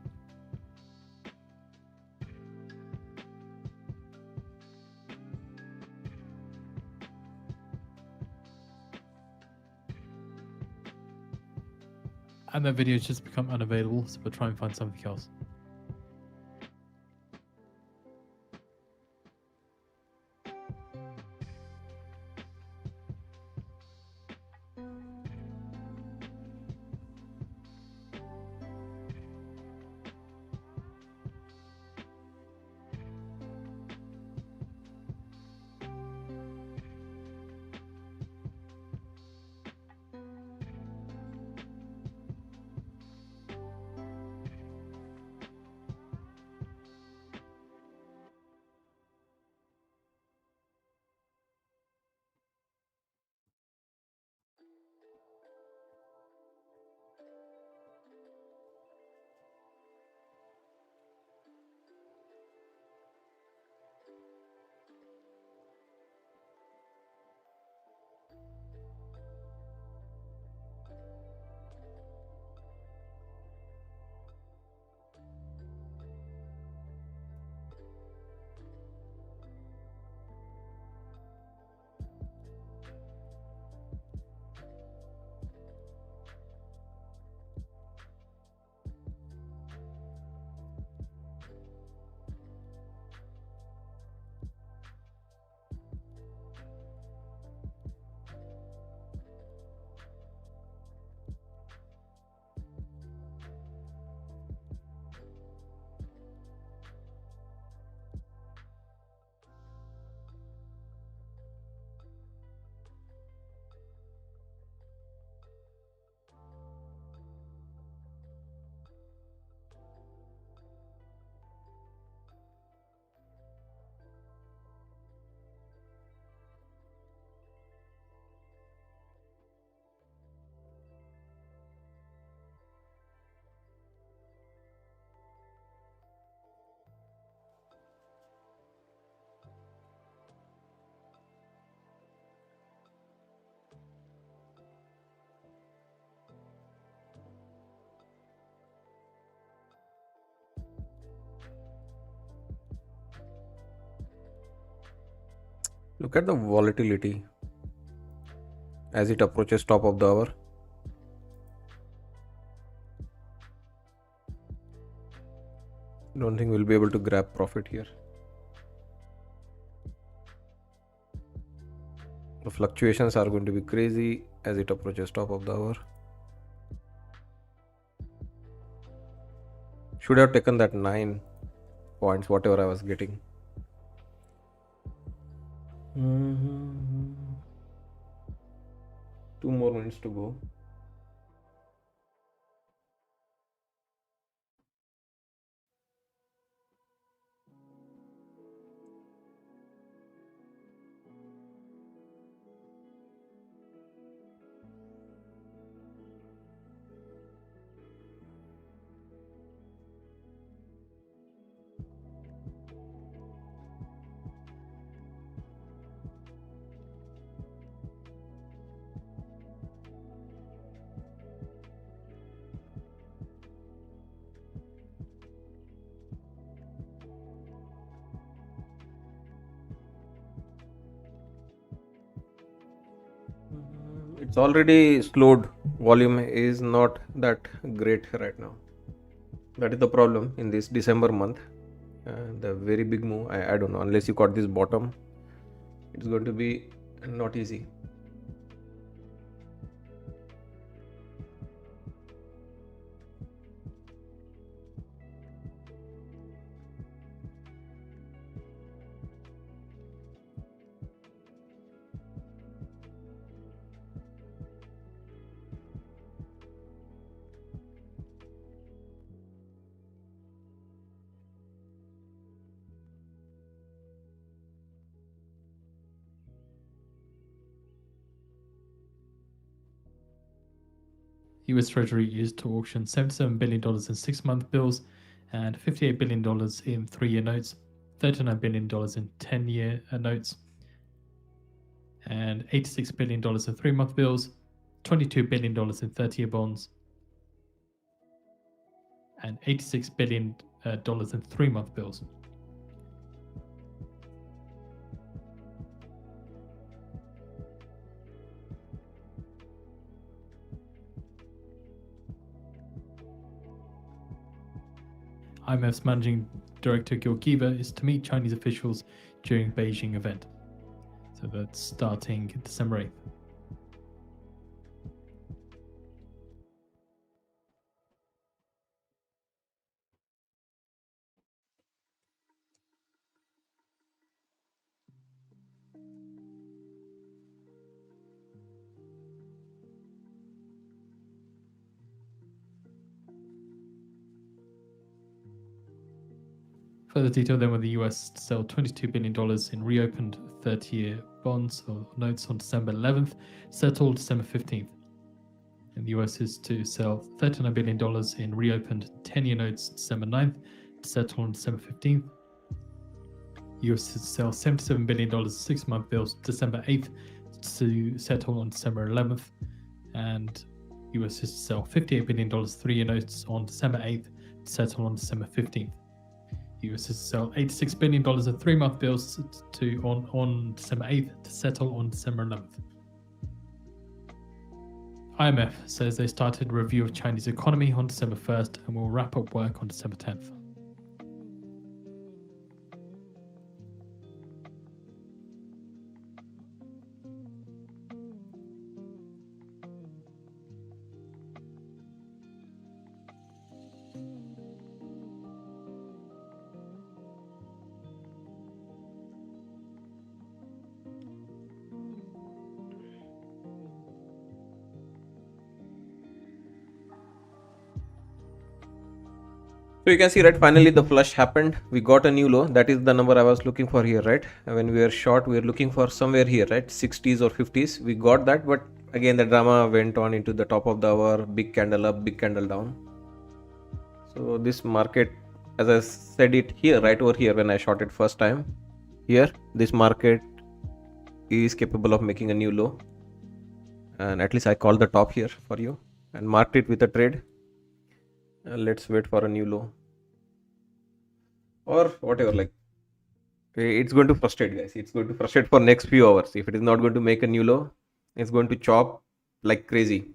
And that video has just become unavailable, so we'll try and find something else. Look at the volatility as it approaches top of the hour. Don't think we'll be able to grab profit here. The fluctuations are going to be crazy. as it approaches top of the hour. Should have taken that 9 points, whatever I was getting. Mhm. 2 more minutes to go. It's already slowed. Volume is not that great right now. That is the problem in this December month. The very big move, I don't know, unless you got this bottom, it's going to be not easy. US Treasury used to auction $77 billion in 6-month bills and $58 billion in 3-year notes, $39 billion in 10-year notes, and $86 billion in 3-month bills, $22 billion in 30-year bonds, and $86 billion in 3-month bills. IMF's managing director Gil Giver is to meet Chinese officials during Beijing event. So that's starting December 8th. Further detail then with the US to sell $22 billion in reopened 30-year bonds or notes on December 11th, settled December 15th. And the US is to sell $39 billion in reopened 10-year notes December 9th, to settle on December 15th. US is to sell $77 billion 6-month bills December 8th, to settle on December 11th. And US is to sell $58 billion 3-year notes on December 8th, to settle on December 15th. US is to sell $86 billion of 3-month bills on December 8th to settle on December 11th. IMF says they started a review of Chinese economy on December 1st and will wrap up work on December 10th. So you can see, right, finally the flush happened. We got a new low. That is the number I was looking for here, right? When we were short, we were looking for somewhere here, right? 60s or 50s. We got that, but again the drama went on into the top of the hour. Big candle up, big candle down. So this market, as I said it here, right over here when I shot it first time, here this market is capable of making a new low, and at least I called the top here for you and marked it with a trade. Let's wait for a new low or whatever. Like, it's going to frustrate, guys. It's going to frustrate for next few hours. If it is not going to make a new low, it's going to chop like crazy.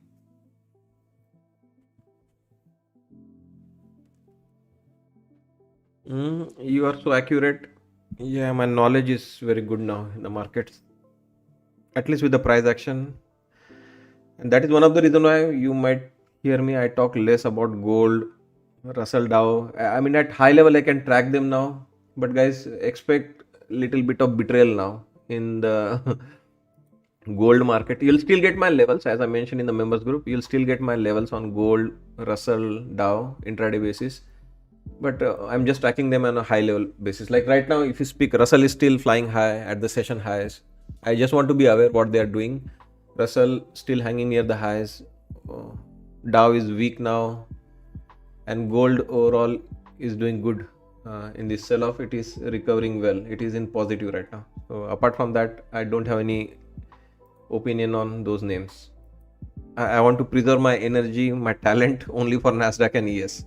You are so accurate. Yeah, my knowledge is very good now in the markets, at least with the price action. And that is one of the reason why you might hear me. I talk less about gold, Russell Dow. I mean, at high level, I can track them now. But guys, expect little bit of betrayal now in the gold market. You'll still get my levels, as I mentioned in the members group. You'll still get my levels on gold, Russell, Dow, intraday basis. But I'm just tracking them on a high level basis. Like right now, if you speak, Russell is still flying high at the session highs. I just want to be aware what they are doing. Russell still hanging near the highs. Uh, Dow is weak now, and gold overall is doing good in this sell-off. It is recovering well. It is in positive right now. So apart from that, I don't have any opinion on those names. I want to preserve my energy, my talent only for Nasdaq and ES.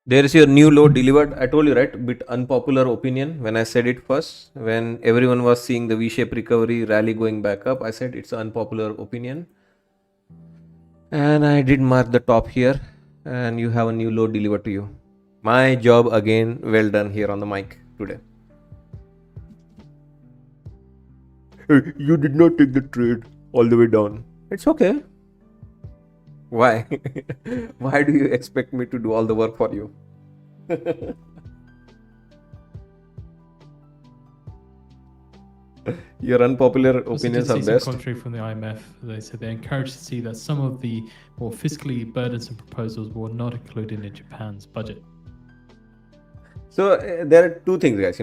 There is your new low delivered. I told you, right? Bit unpopular opinion when I said it first. When everyone was seeing the V-shaped recovery rally going back up, I said it's an unpopular opinion. And I did mark the top here, and you have a new low delivered to you. My job again, well done here on the mic today. You did not take the trade all the way down. It's okay. Why? Why do you expect me to do all the work for you? Your unpopular Also did opinions are see some best. commentary from the IMF. They said they're encouraged to see that some of the more fiscally burdensome proposals were not included in Japan's budget. So there are two things, guys.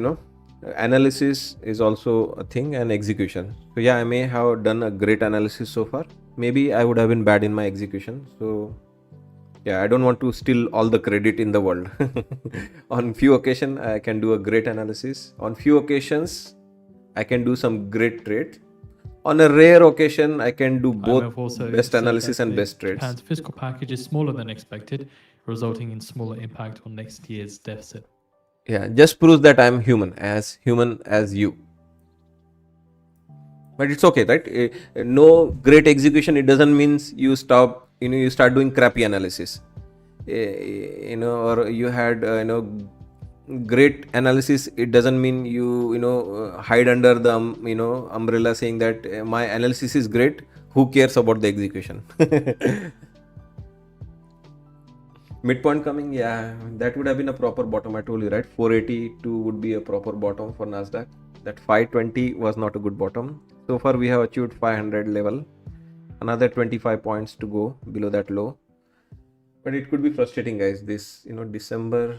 Analysis is also a thing, and execution. So yeah, I may have done a great analysis so far. Maybe I would have been bad in my execution. So yeah, I don't want to steal all the credit in the world. On few occasions, I can do a great analysis. On few occasions, I can do some great trades. On a rare occasion, I can do both IMF also best said analysis that and best trades. Japan's fiscal package is smaller than expected, resulting in smaller impact on next year's deficit. Yeah, just proves that I'm human as you. But it's okay, right? No great execution, it doesn't mean you stop, you start doing crappy analysis. Or you had, great analysis, it doesn't mean you hide under the umbrella saying that my analysis is great, who cares about the execution. Midpoint coming, yeah, that would have been a proper bottom. I told you, right? 482 would be a proper bottom for Nasdaq. That 520 was not a good bottom. So far we have achieved 500 level, another 25 points to go below that low. But it could be frustrating, guys. This December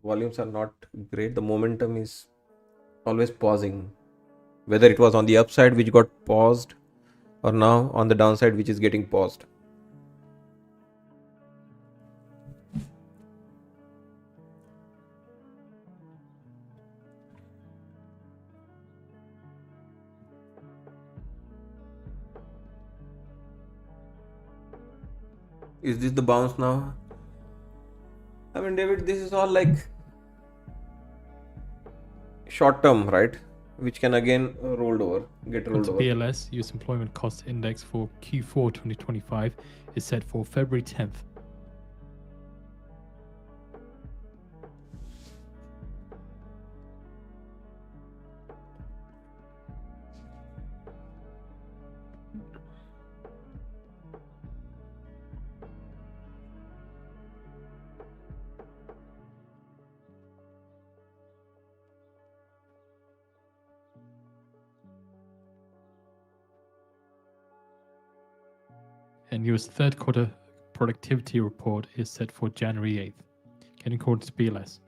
volumes are not great. The momentum is always pausing, whether it was on the upside which got paused, or now on the downside which is getting paused. Is this the bounce now? I mean, David, this is all like short term, right? Which can again get rolled over. BLS, US Employment Cost Index for Q4 2025, is set for February 10th. and US third quarter productivity report is set for January 8th. Can you call it to BLS?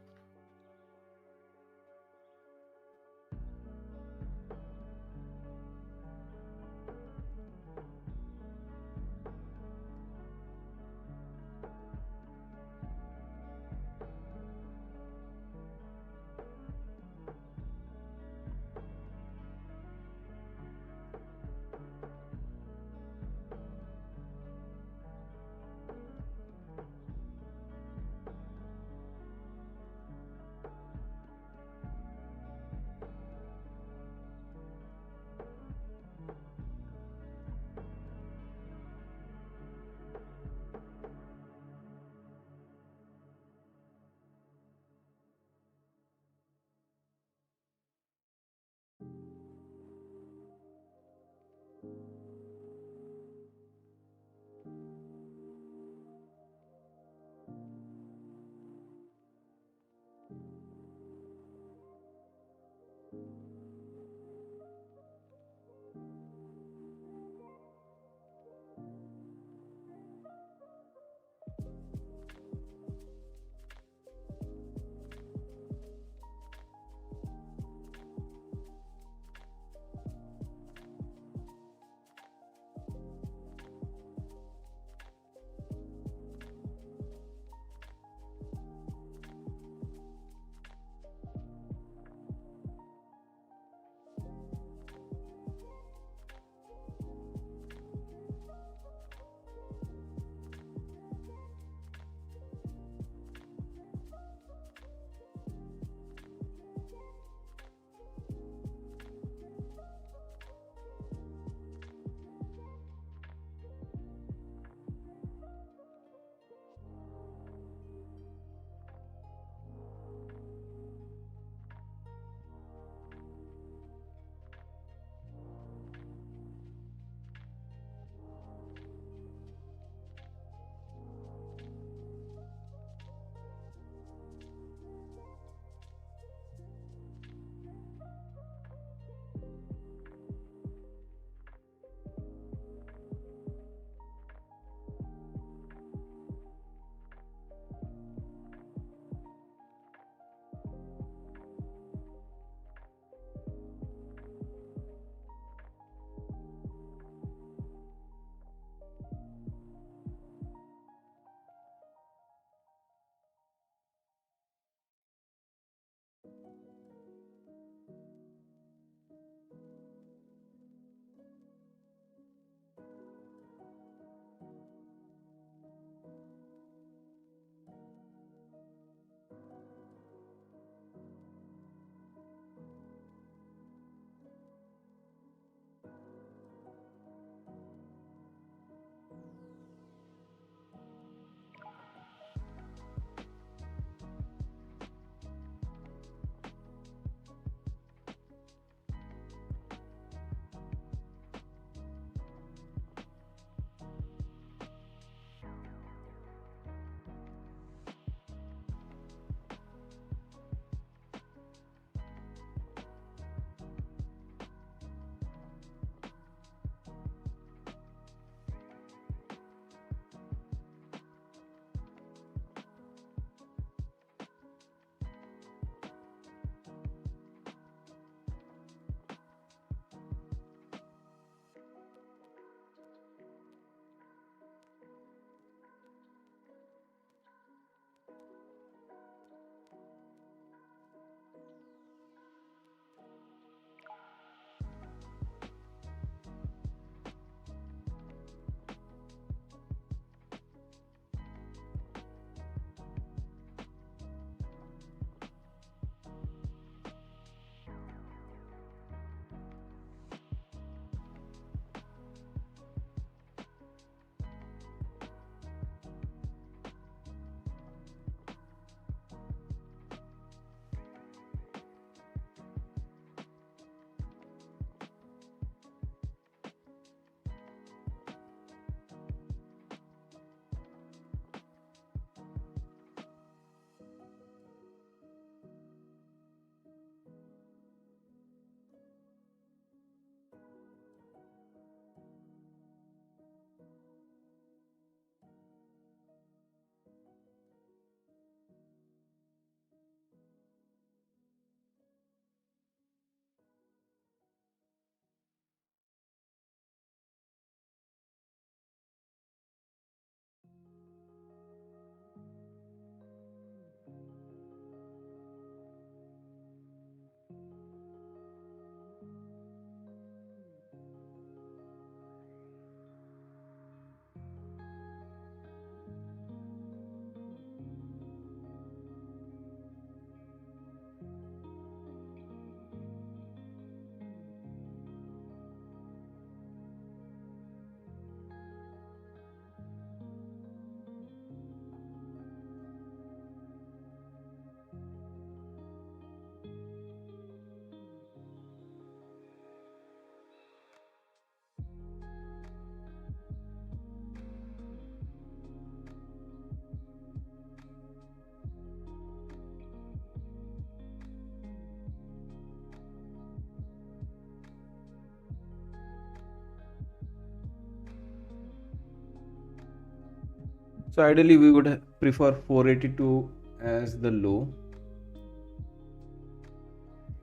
So ideally we would prefer 482 as the low.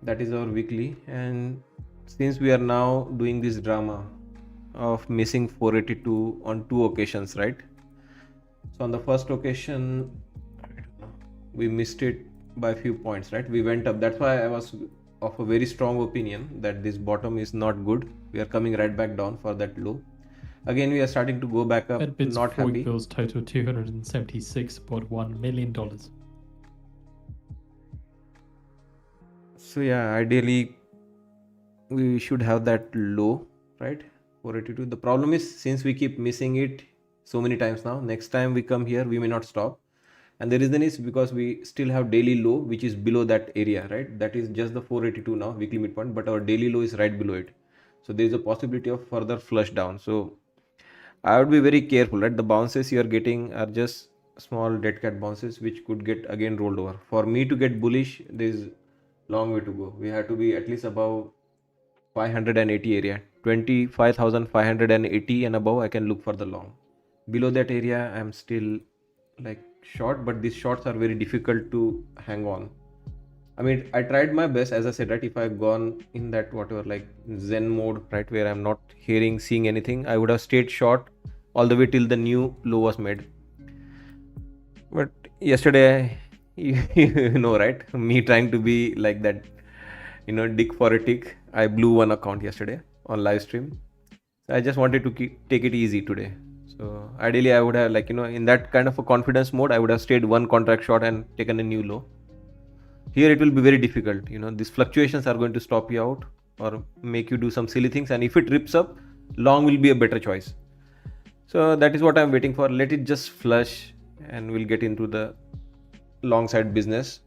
That is our weekly, and since we are now doing this drama of missing 482 on two occasions, right? So on the first occasion, I don't know, we missed it by a few points, right? We went up. That's why I was of a very strong opinion that this bottom is not good. We are coming right back down for that low. Again, we are starting to go back up. Fed Not four-week happy. bills total $276.1 million. So yeah, ideally we should have that low, right? 482. The problem is, since we keep missing it so many times now, next time we come here we may not stop, and the reason is because we still have daily low which is below that area, right? That is just the 482 now, weekly midpoint, but our daily low is right below it. So there is a possibility of further flush down. So I would be very careful, right? The bounces you are getting are just small dead cat bounces which could get again rolled over. For me to get bullish, there is long way to go. We have to be at least above 580 area, 25,580 and above. I can look for the long. Below that area I'm still like short, but these shorts are very difficult to hang on. I mean, I tried my best, as I said, right? If I've gone in that whatever like Zen mode, right, where I'm not hearing, seeing anything, I would have stayed short all the way till the new low was made. But yesterday, you know, right? Me trying to be like that, dick for a tick. I blew one account yesterday on live stream. So I just wanted to take it easy today. So ideally, I would have like in that kind of a confidence mode, I would have stayed one contract short and taken a new low. Here it will be very difficult. These fluctuations are going to stop you out or make you do some silly things, and if it rips up, long will be a better choice. So that is what I'm waiting for. Let it just flush and we'll get into the long side business.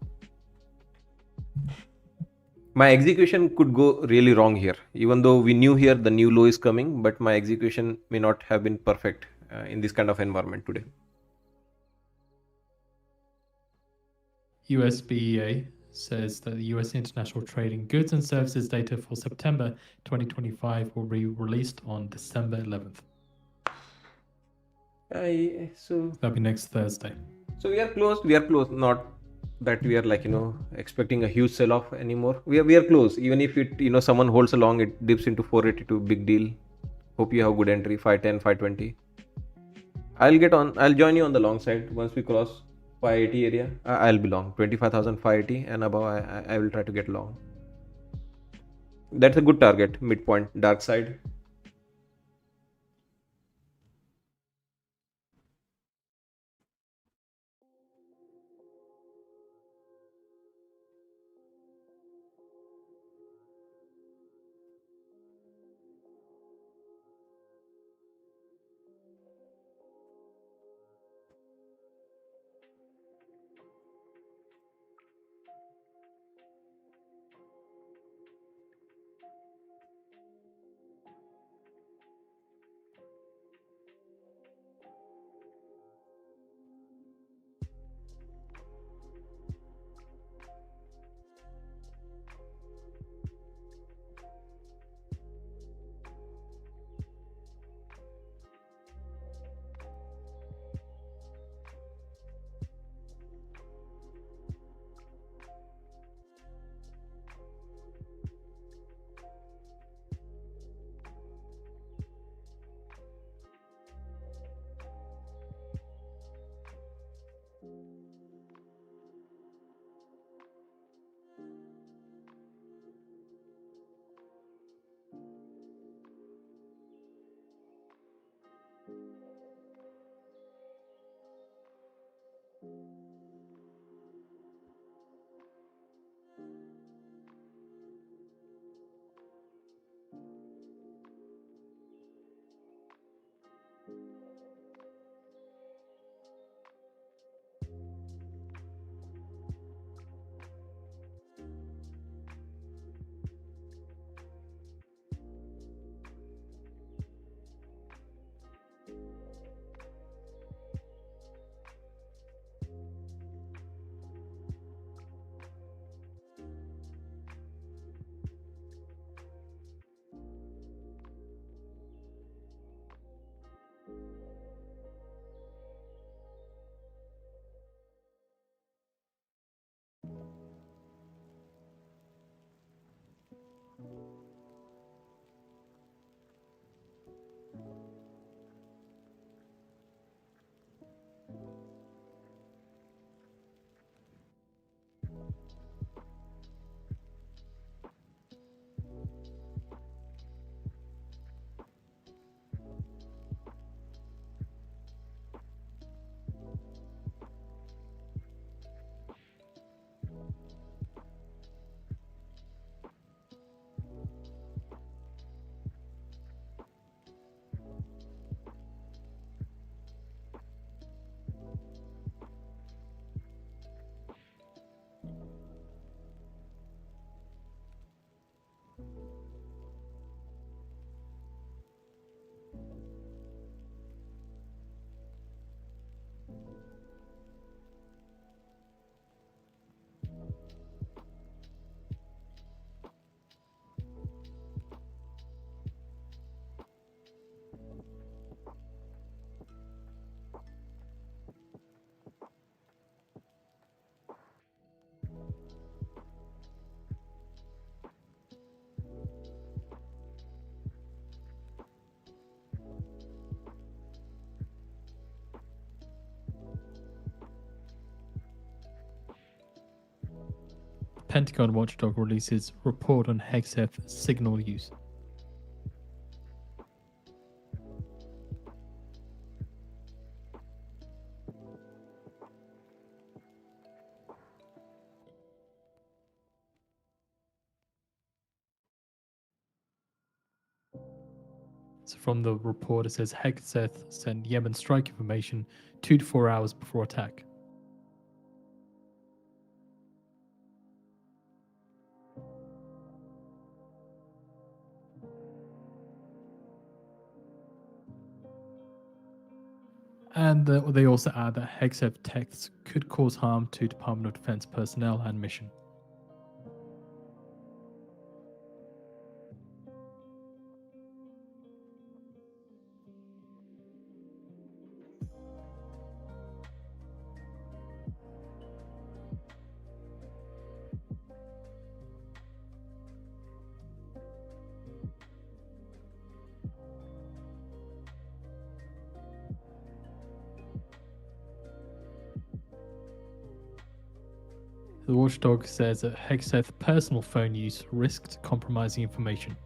My execution could go really wrong here, even though we knew here the new low is coming, but my execution may not have been perfect in this kind of environment today. USBEA says that the US international trade in goods and services data for September 2025 will be released on December 11th. So that'll be next Thursday. So we are close. We are close. Not that we are like expecting a huge sell off anymore. We are close. Even if it someone holds along, it dips into 482. Big deal. Hope you have good entry. 510, 520. I'll get on. I'll join you on the long side once we cross 580 area. I'll be long. 25,580 and above. I will try to get long. That's a good target. Midpoint. Dark side. Pentagon watchdog releases report on Hegseth signal use. So from the report, it says Hegseth sent Yemen strike information 2 to 4 hours before attack. And they also add that Hegseth texts could cause harm to Department of Defense personnel and mission. The watchdog says that Hegseth's personal phone use risked compromising information.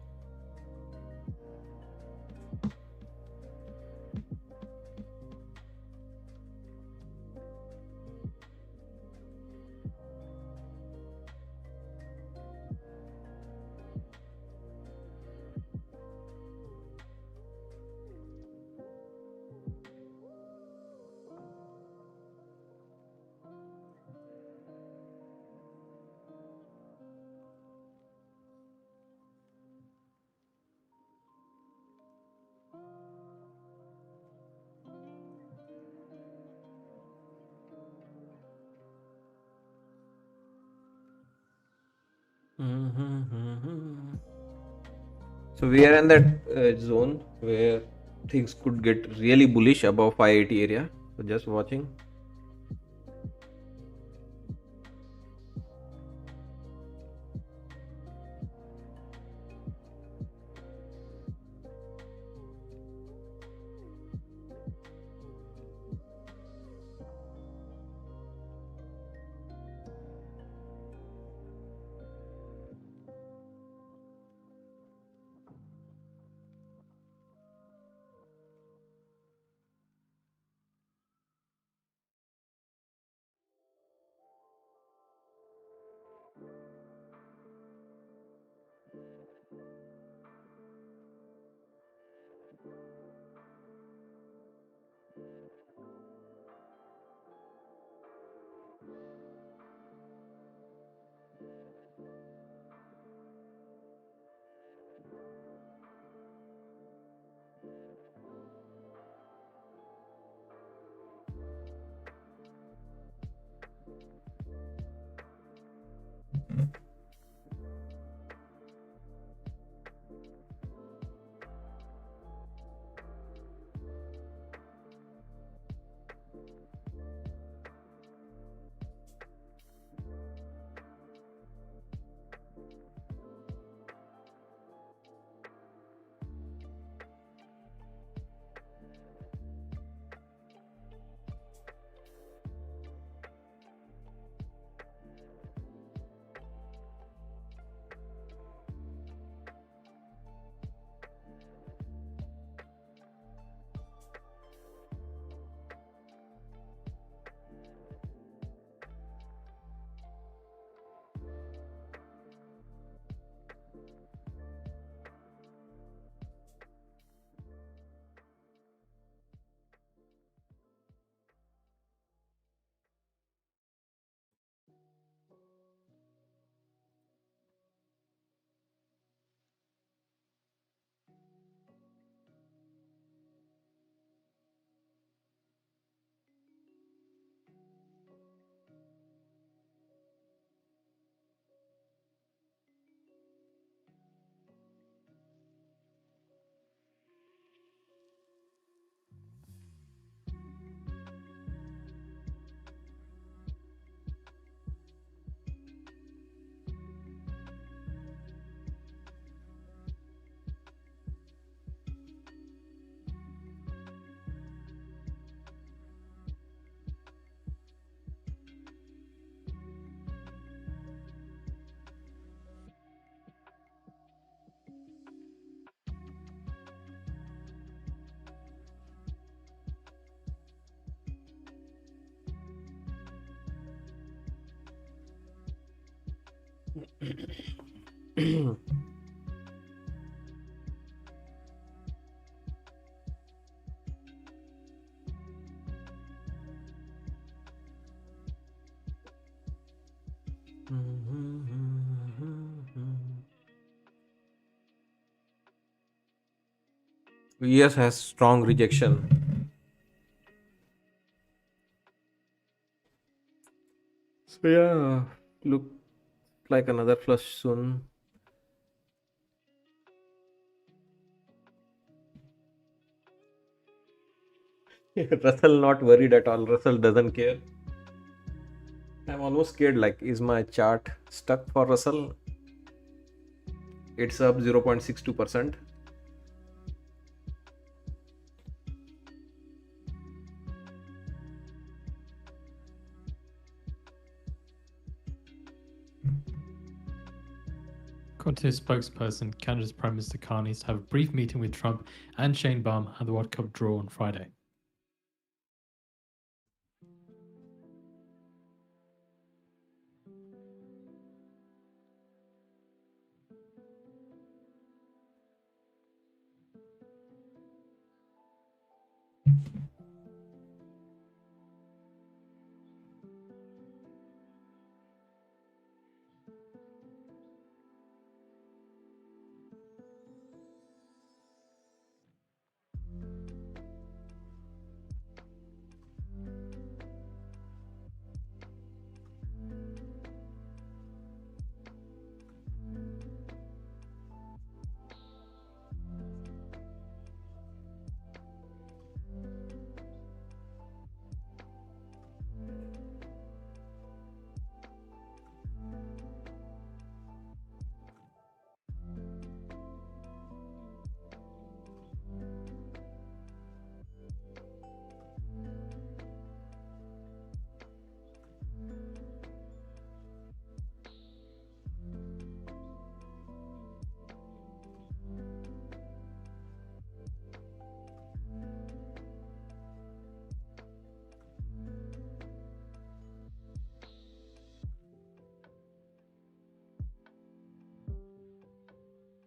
So we are in that zone where things could get really bullish above 580 area. So just watching. US has strong rejection. So yeah, look like another flush soon. Russell not worried at all. Russell doesn't care. I'm almost scared. Like, is my chart stuck for Russell? It's up 0.62%. According to his spokesperson, Canada's Prime Minister Carney is to have a brief meeting with Trump and Shane Baum at the World Cup draw on Friday.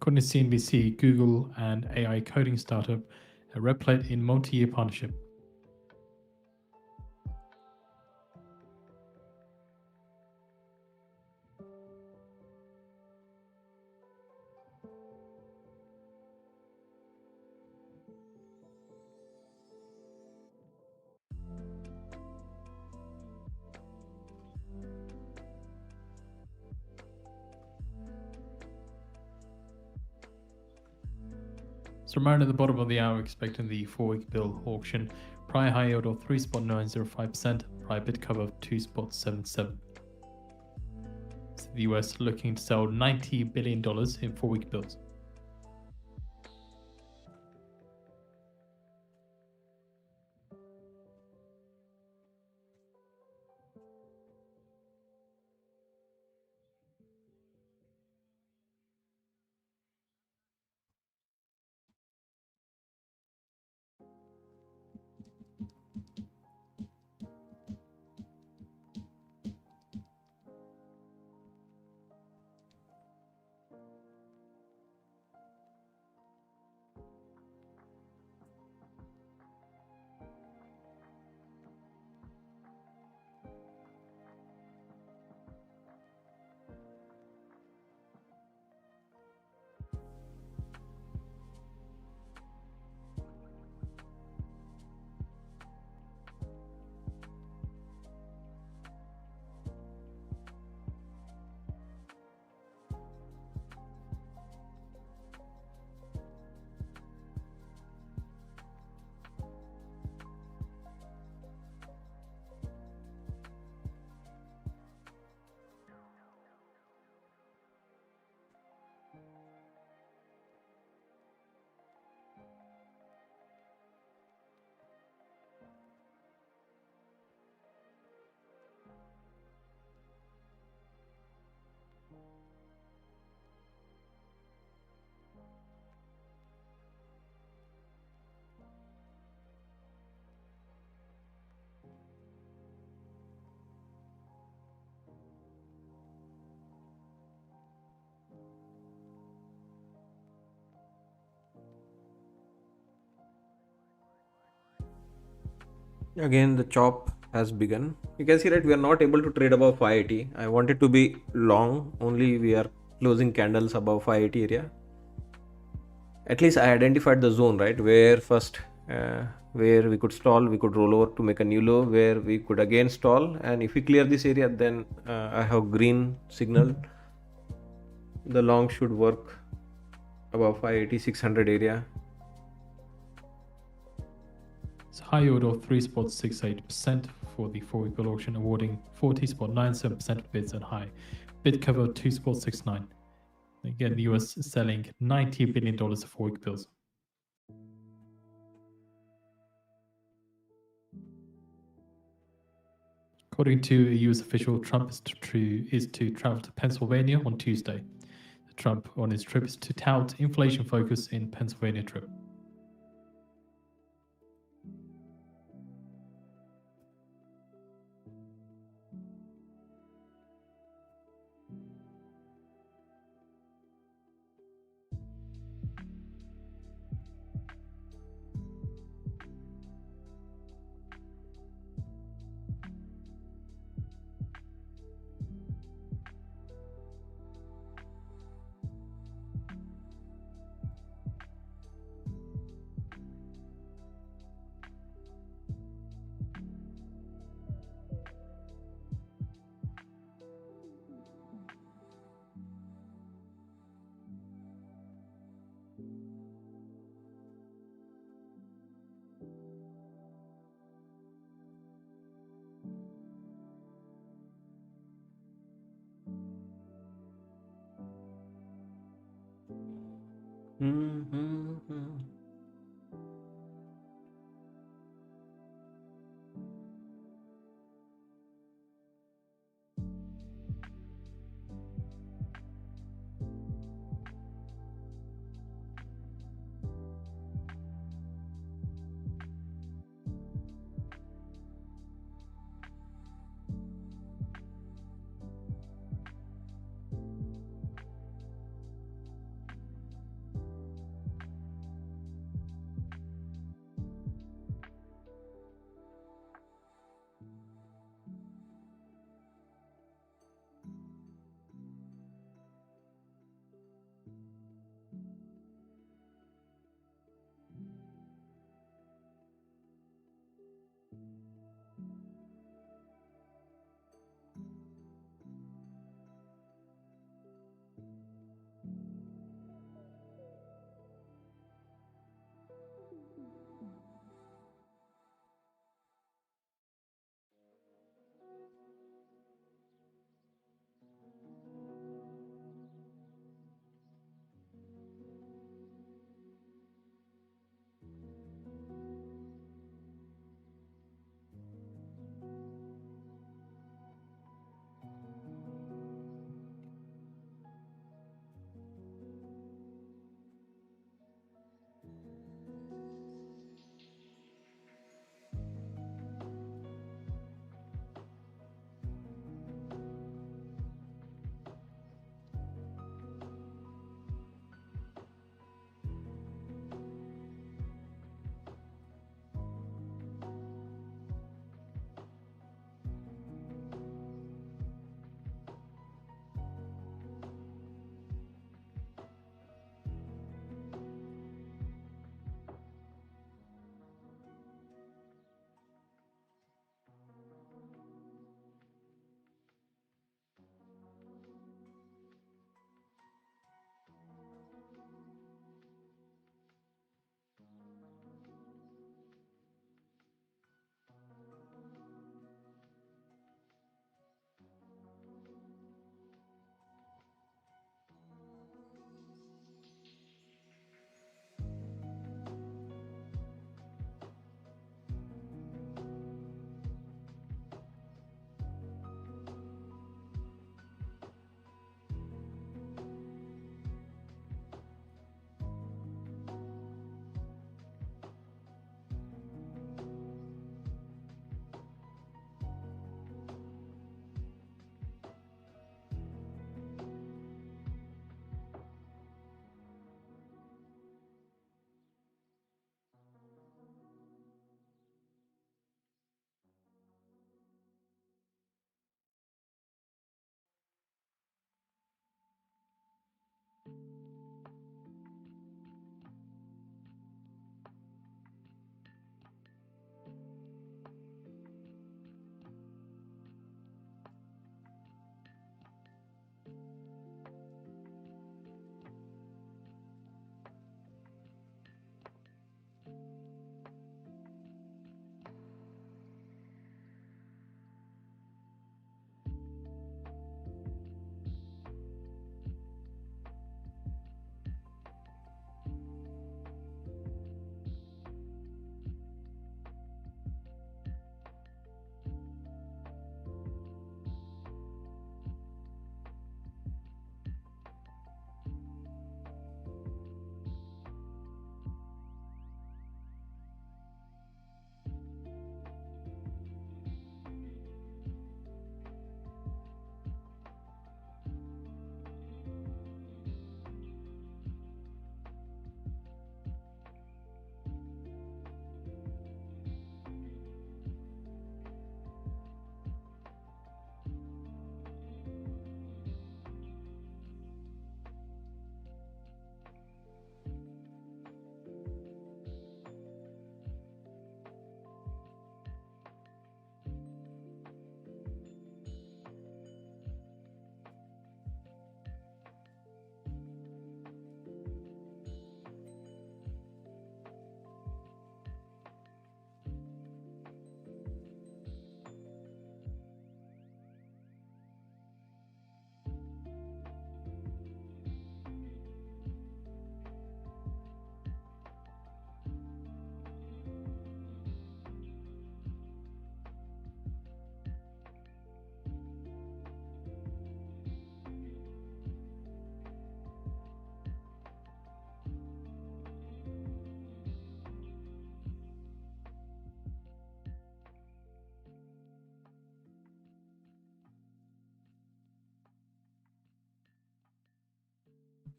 According to CNBC, Google and AI coding startup Replit in multi-year partnership. So right at the bottom of the hour, expecting the 4-week bill auction. Prior high yield of 3.905%, prior bid cover of 2.77. So the US looking to sell $90 billion in 4-week bills. Again, the chop has begun. You can see that we are not able to trade above 580. I wanted to be long, only we are closing candles above 580 area. At least I identified the zone, right, where first where we could stall, we could roll over to make a new low, where we could again stall, and if we clear this area, then I have green signal. The long should work above 580 600 area. It's high yield of 3.68% for the 4-week bill auction, awarding 40.97% of bids and high. Bid cover 2.69. Again, the US is selling $90 billion of 4-week bills. According to a US official, Trump is to travel to Pennsylvania on Tuesday. Trump on his trip is to tout inflation focus in Pennsylvania trip.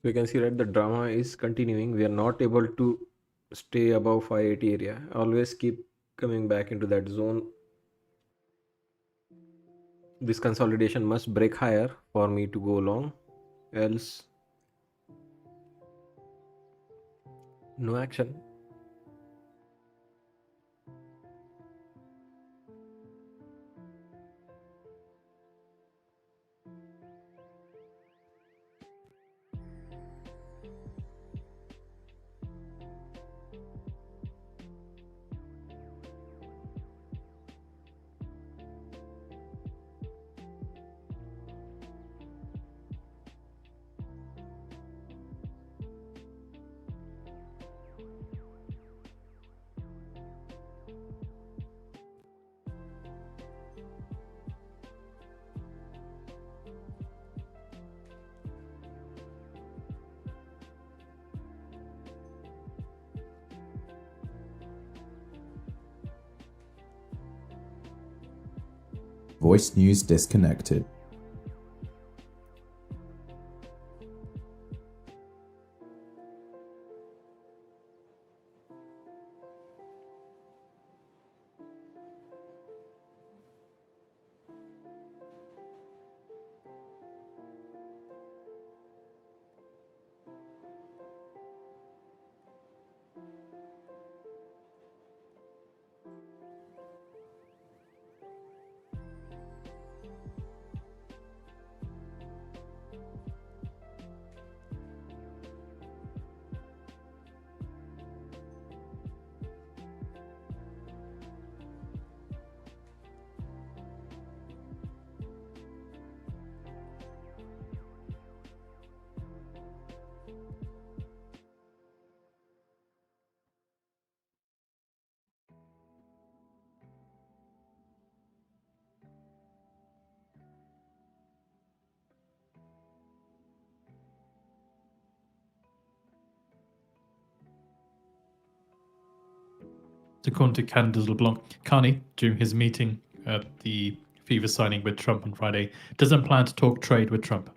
We can see that the drama is continuing. We are not able to stay above 580 area. Always keep coming back into that zone. This consolidation must break higher for me to go long, else no action. Voice news disconnected. According to Candace LeBlanc, Carney, during his meeting at the FIFA signing with Trump on Friday, doesn't plan to talk trade with Trump.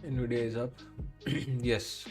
Nvidia is up. Yes.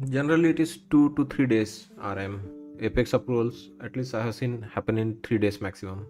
Generally, it is 2 to 3 days RM. Apex approvals, at least I have seen happen in 3 days maximum.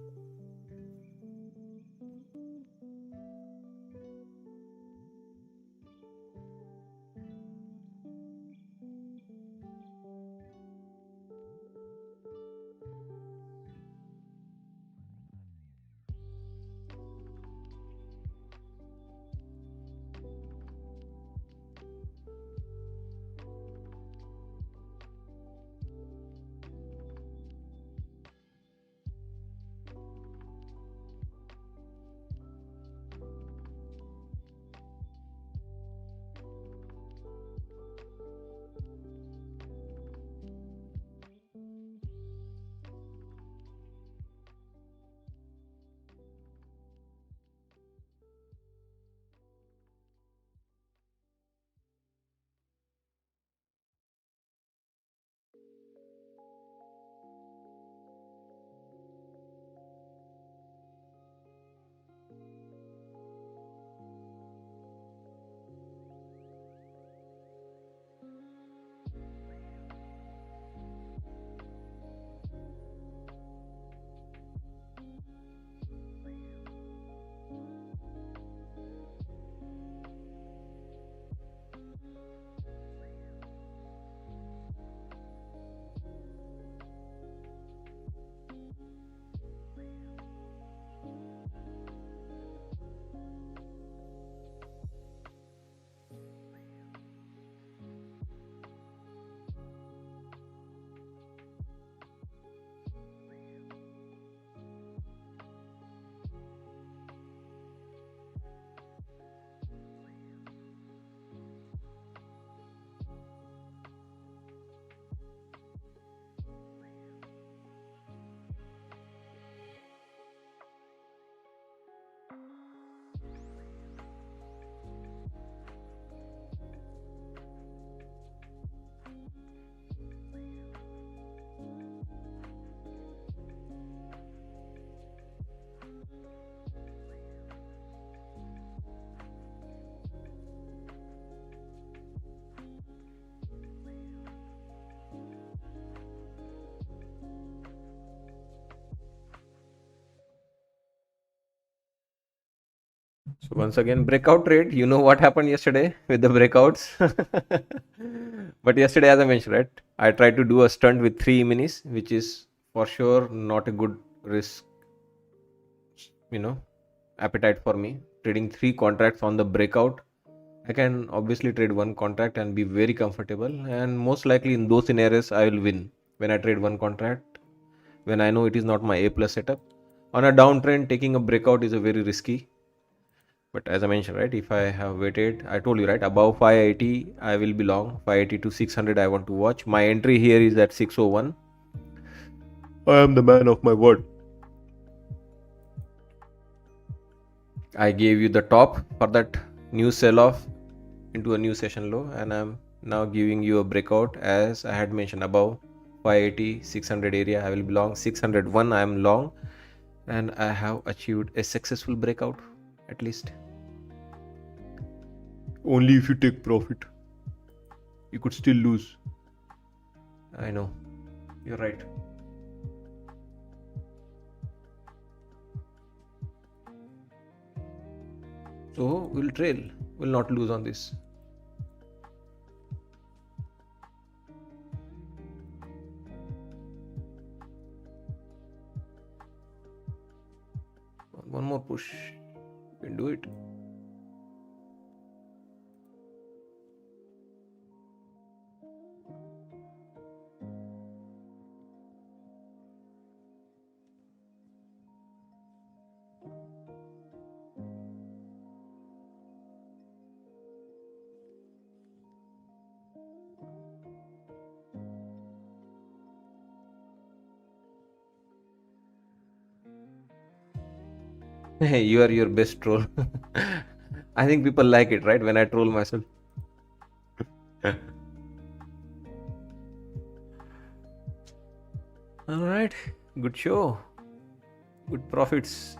So once again, breakout trade. You know what happened yesterday with the breakouts. But yesterday, as I mentioned, right, I tried to do a stunt with 3 minis, which is for sure not a good risk, you know, appetite for me. Trading 3 contracts on the breakout, I can obviously trade 1 contract and be very comfortable. And most likely in those scenarios, I will win when I trade 1 contract, when I know it is not my A plus setup. On a downtrend, taking a breakout is a very risky. But as I mentioned, right, if I have waited, I told you, right, above 580, I will be long. 580 to 600, I want to watch. My entry here is at 601. I am the man of my word. I gave you the top for that new sell off into a new session low, and I'm now giving you a breakout as I had mentioned above 580, 600 area. I will be long. 601, I am long, and I have achieved a successful breakout at least. Only if you take profit. You could still lose. I know. You're right. So we'll trail. We'll not lose on this. One more push. You can do it. Hey, you are your best troll. I think people like it, right? When I troll myself. All right. Good show. Good profits.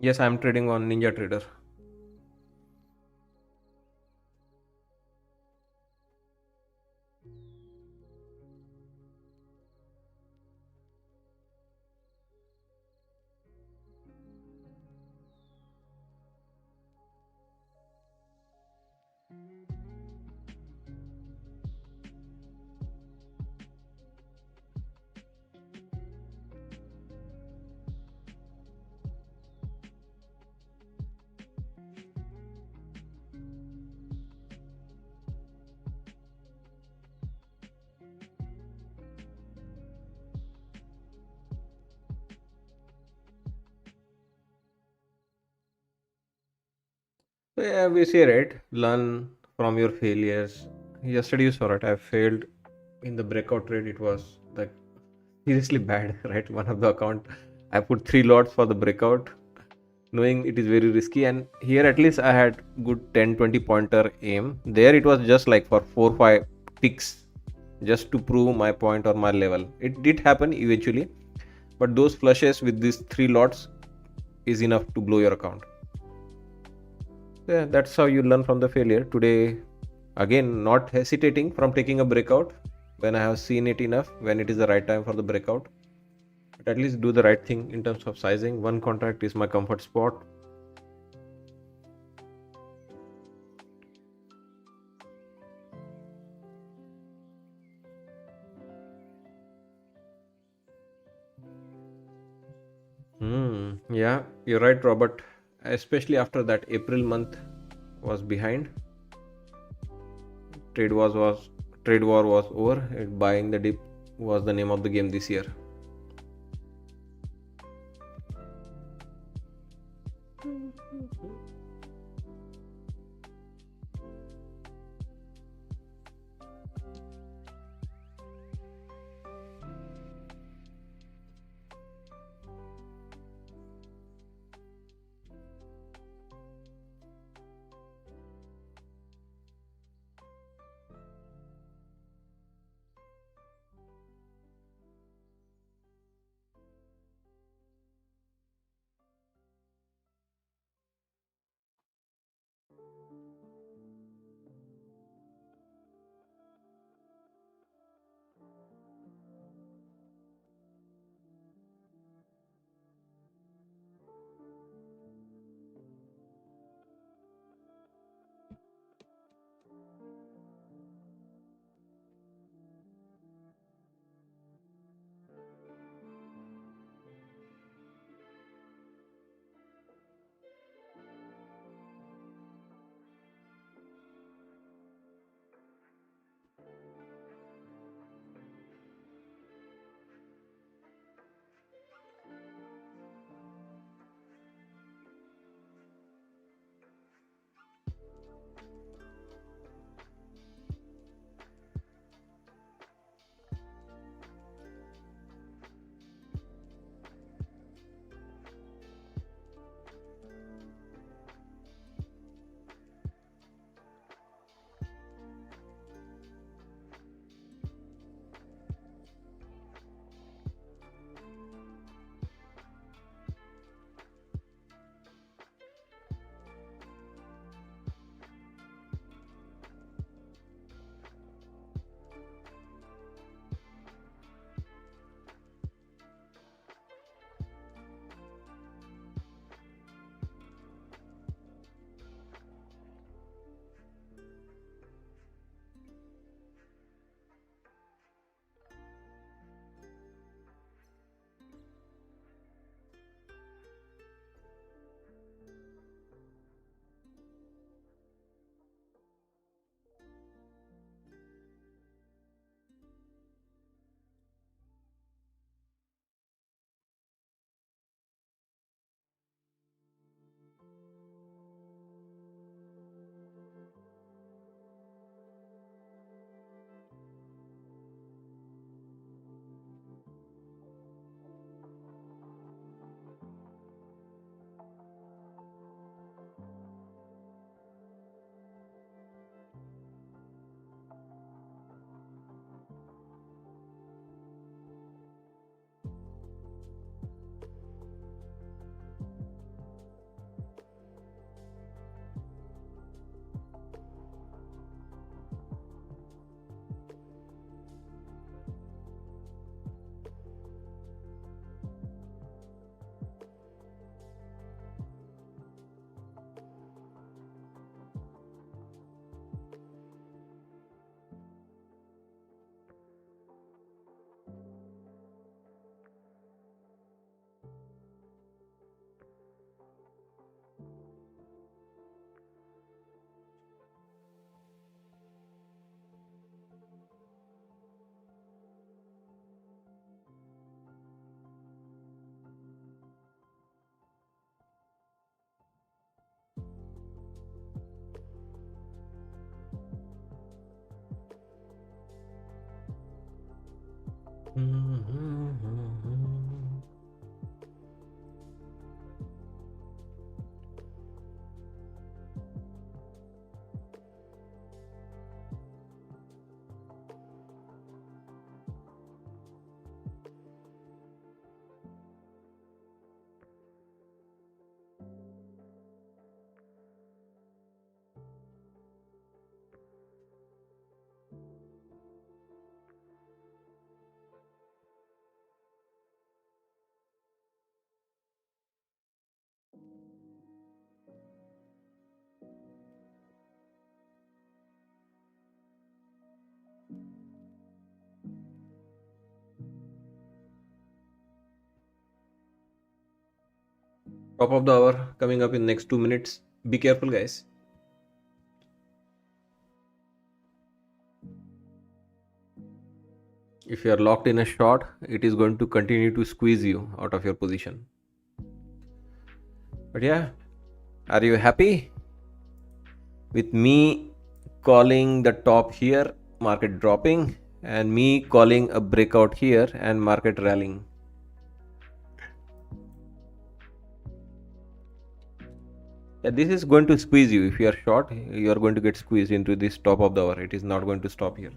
Yes, I'm trading on Ninja Trader. So yeah, we say right, learn from your failures. Yesterday you saw it. I failed in the breakout trade. It was like seriously bad, right? One of the account, I put three lots for the breakout, knowing it is very risky. And here at least I had good 10-20 pointer aim. There it was just like for 4-5 ticks, just to prove my point or my level. It did happen eventually, but those flushes with these three lots is enough to blow your account. Yeah, that's how you learn from the failure. Today, again, not hesitating from taking a breakout when I have seen it enough, when it is the right time for the breakout. But at least do the right thing in terms of sizing. One contract is my comfort spot. Yeah, you're right, Robert. Especially after that April month was behind, trade was trade war was over. Buying the dip was the name of the game this year. Top of the hour coming up in next 2 minutes. Be careful, guys. If you are locked in a short, it is going to continue to squeeze you out of your position. But yeah, are you happy with me calling the top here, market dropping, and me calling a breakout here and market rallying? Yeah, this is going to squeeze you. If you are short, you are going to get squeezed into this top of the hour. It is not going to stop here.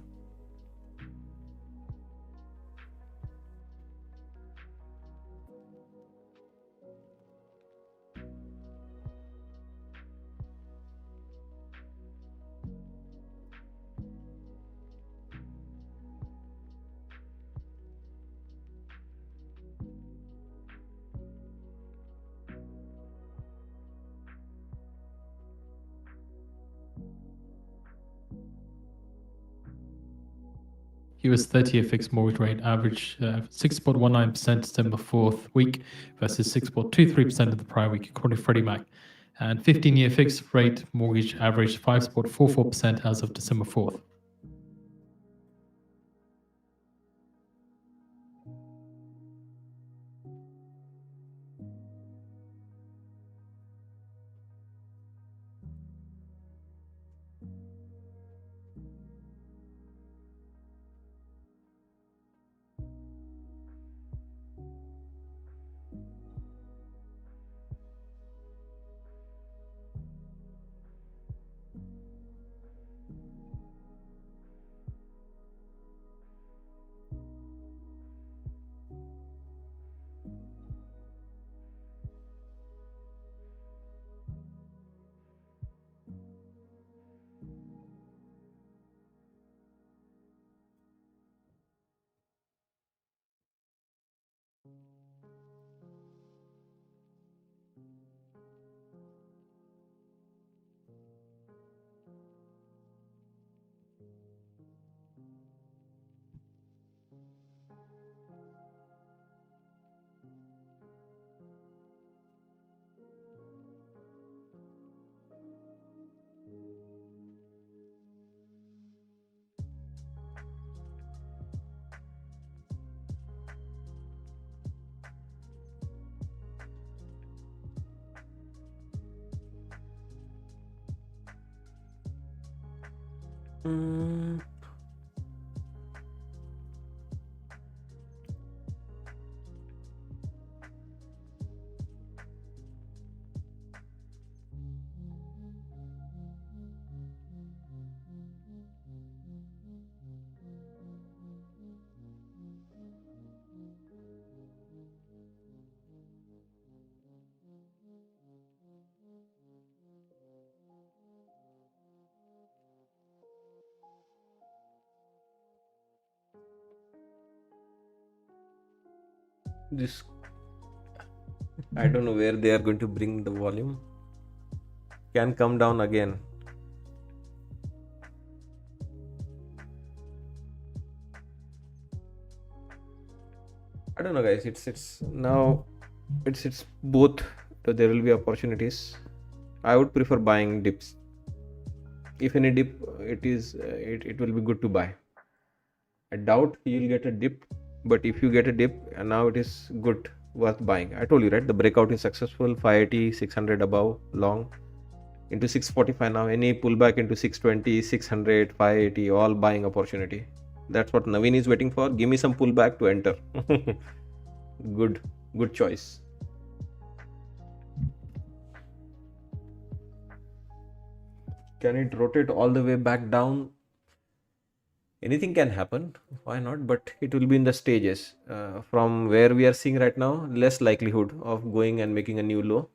US 30-year fixed mortgage rate average 6.19% December 4th week versus 6.23% of the prior week, according to Freddie Mac. And 15-year fixed rate mortgage averaged 5.44% as of December 4th. This, I don't know where they are going to bring the volume. Can come down again. I don't know, guys. It's now it's both. So there will be opportunities. I would prefer buying dips. If any dip, it will be good to buy. I doubt you'll get a dip, but if you get a dip, and now it is good, worth buying. I told you, right? The breakout is successful. 580, 600 above, long into 645 now. Any pullback into 620, 600, 580, all buying opportunity. That's what Naveen is waiting for. Give me some pullback to enter. Good choice. Can it rotate all the way back down? Anything can happen. Why not? But it will be in the stages. From where we are seeing right now, less likelihood of going and making a new low.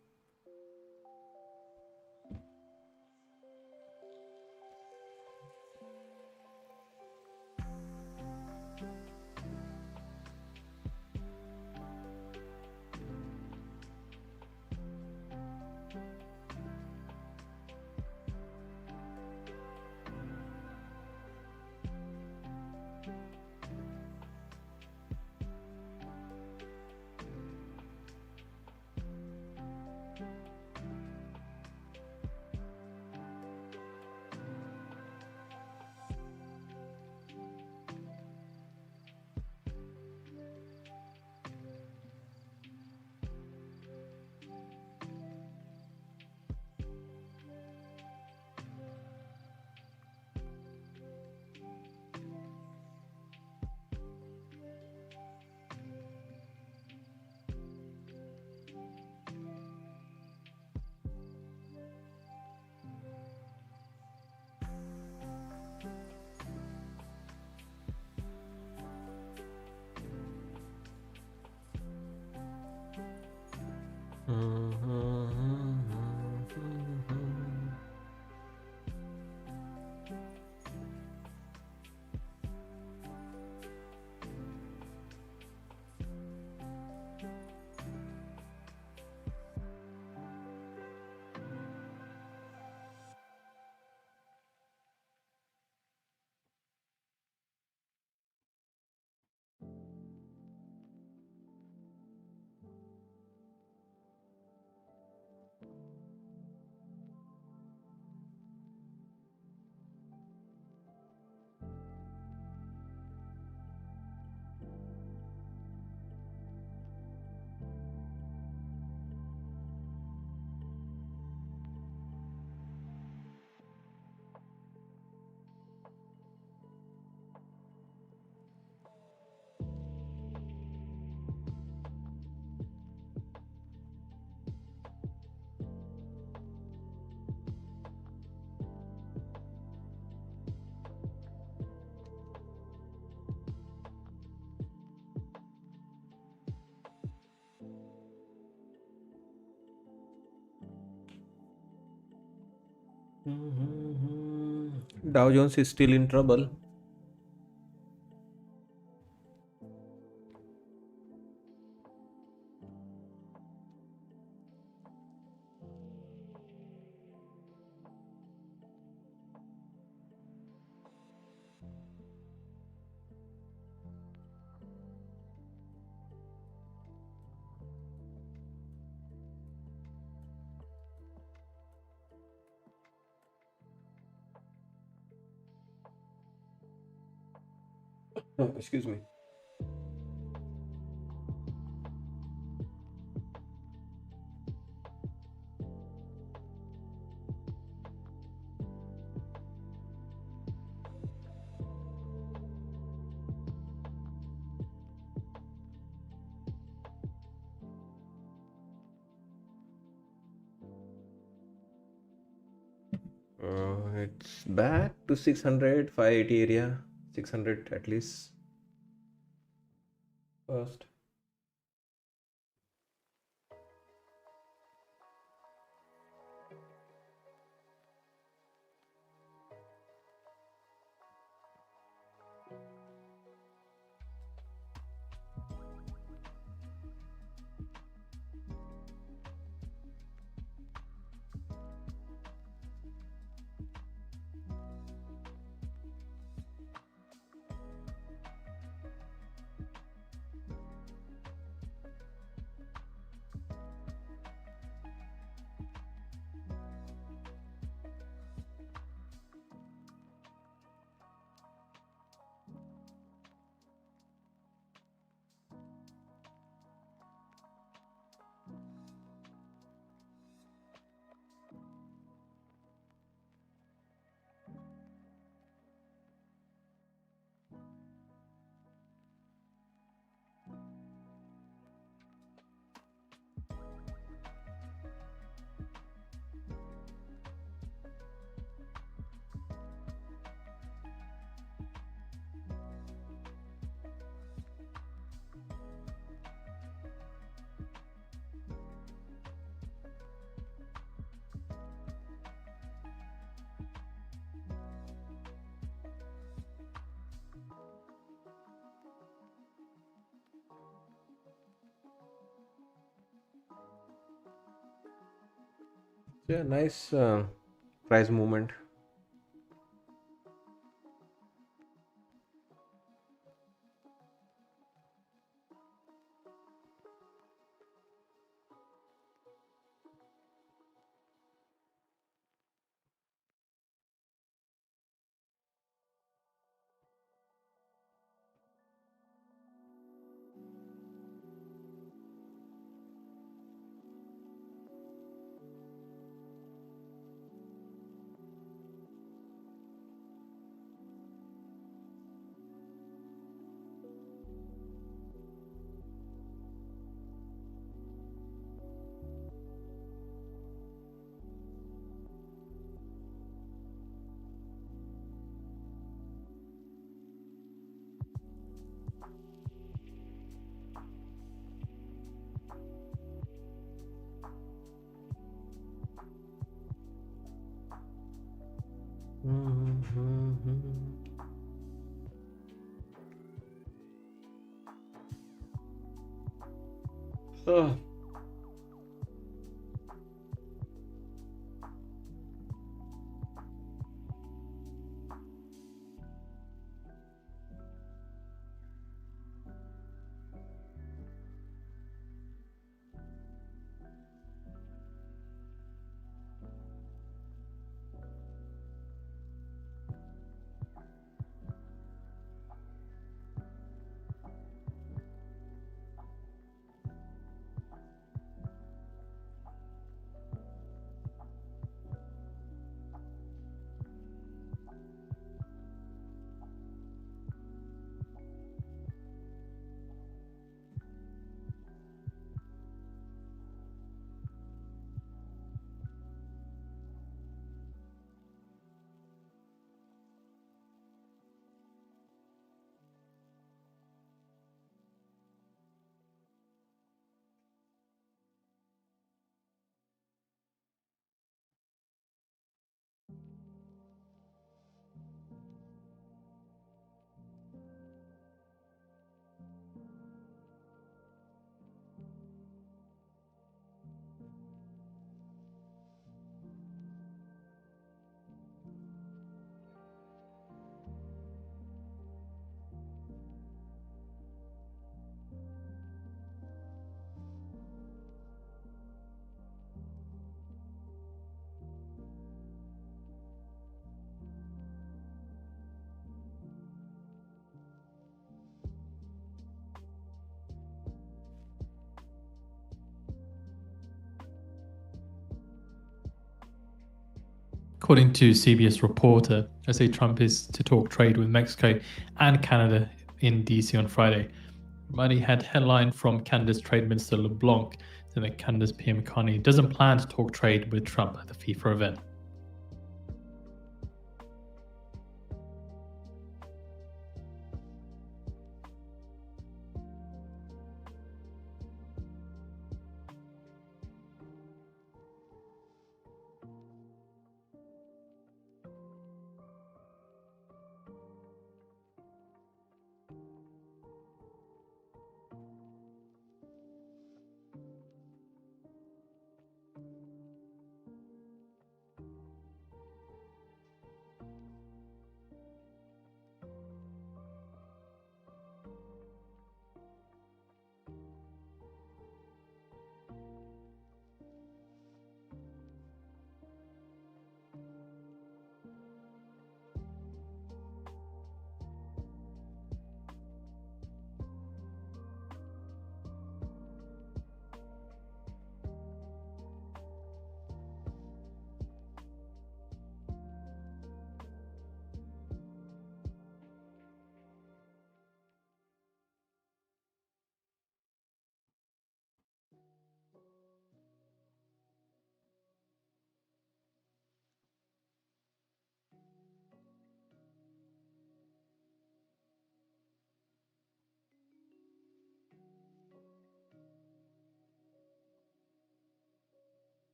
Dow Jones is still in trouble. Excuse me. It's back to 600, 580 area. 600 at least first. Yeah, nice price movement. Oh, According to CBS reporter, they say Trump is to talk trade with Mexico and Canada in DC on Friday. Money had headline from Canada's Trade Minister LeBlanc saying that Canada's PM Carney doesn't plan to talk trade with Trump at the FIFA event.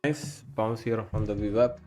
Nice bounce here on the VWAP.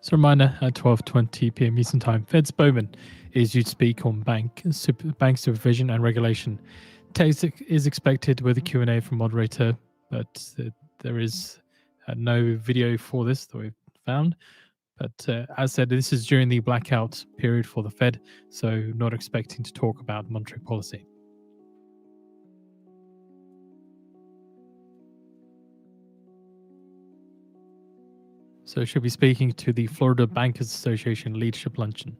So reminder, at 12:20 p.m. Eastern Time, Fed spokesman is due to speak on bank supervision and regulation. Text is expected with a Q&A from moderator, but there is no video for this that we've found. But as said, this is during the blackout period for the Fed, so not expecting to talk about monetary policy. So she'll be speaking to the Florida Bankers Association Leadership Luncheon.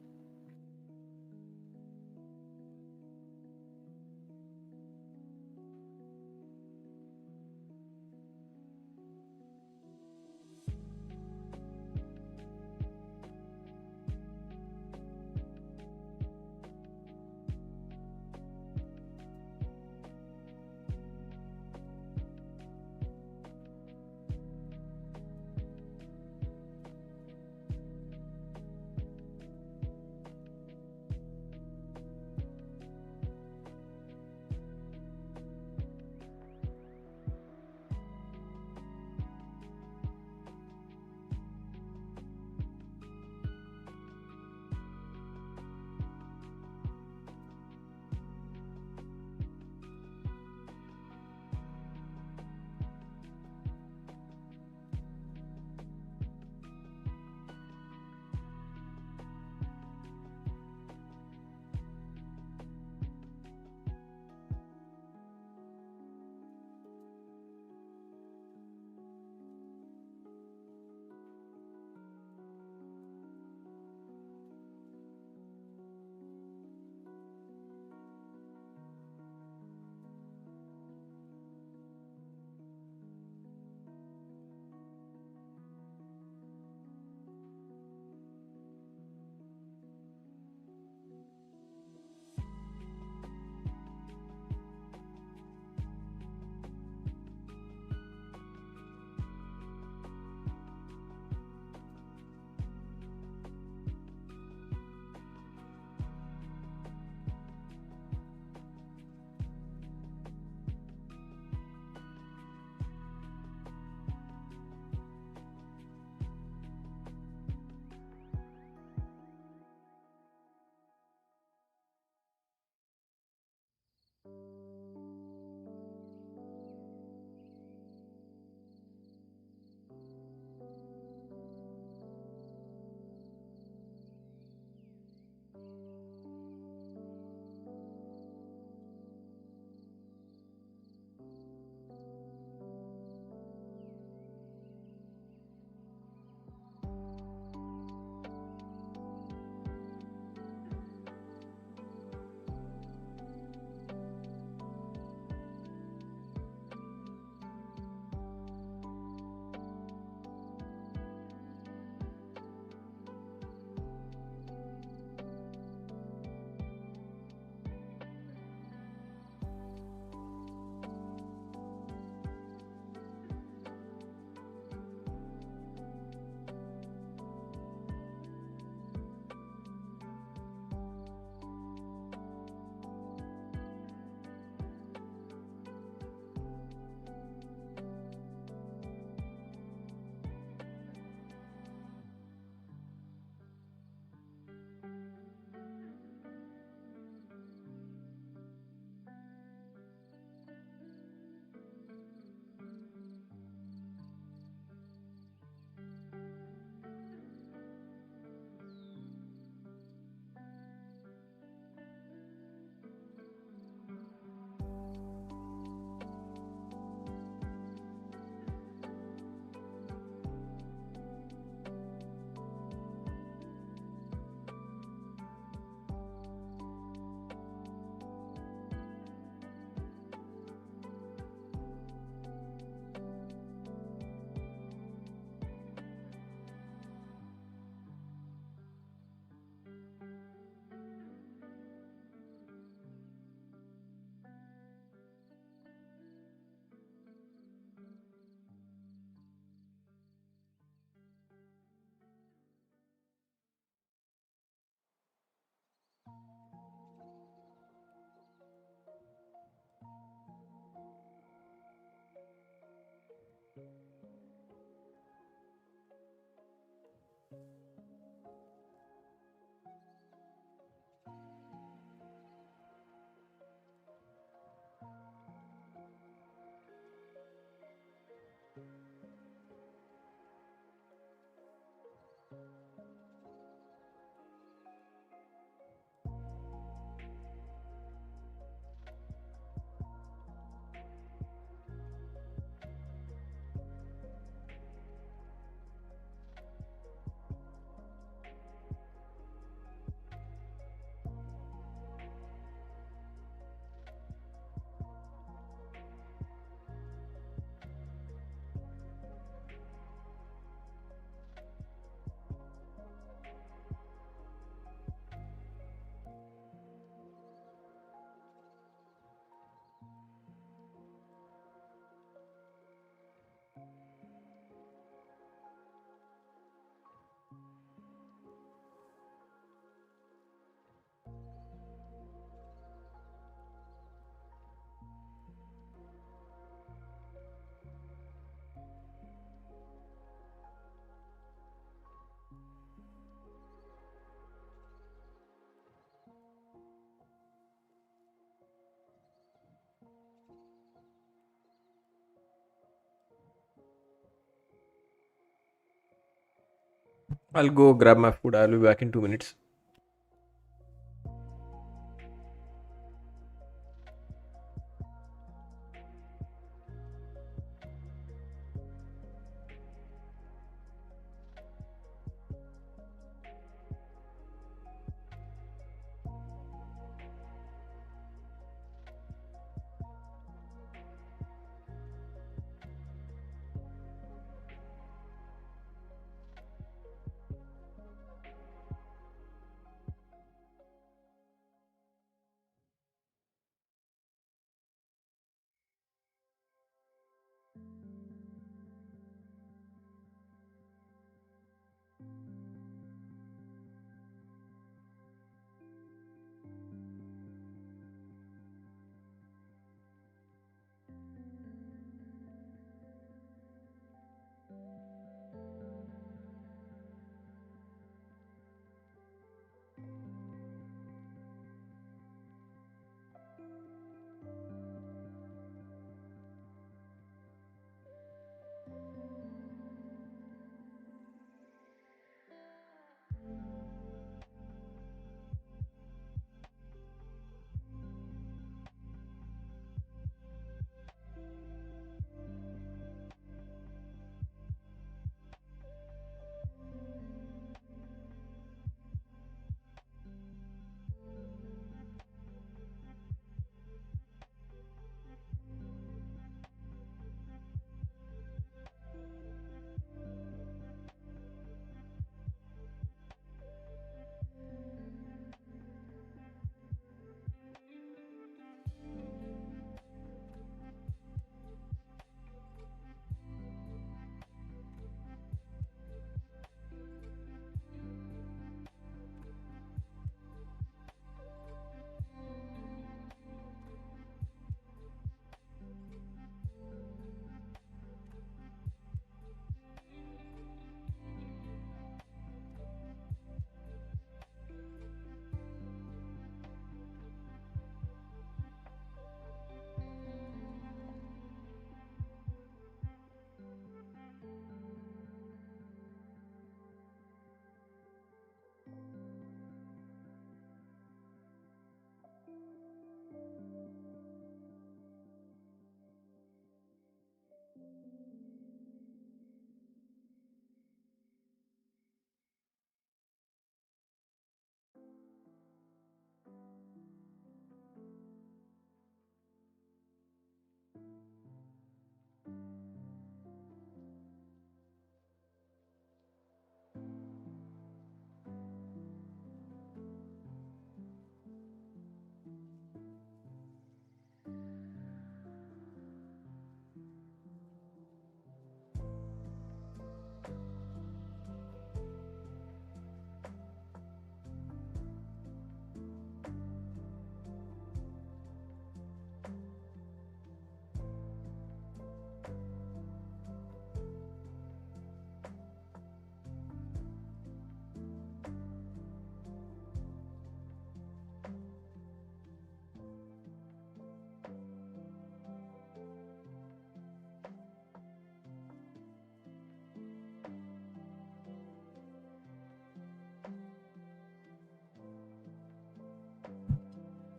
I'll go grab my food. I'll be back in 2 minutes.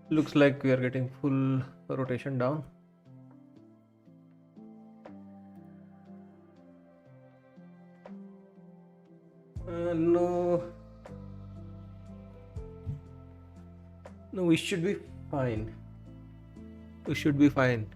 Looks like we are getting full rotation down. No, no, we should be fine. We should be fine.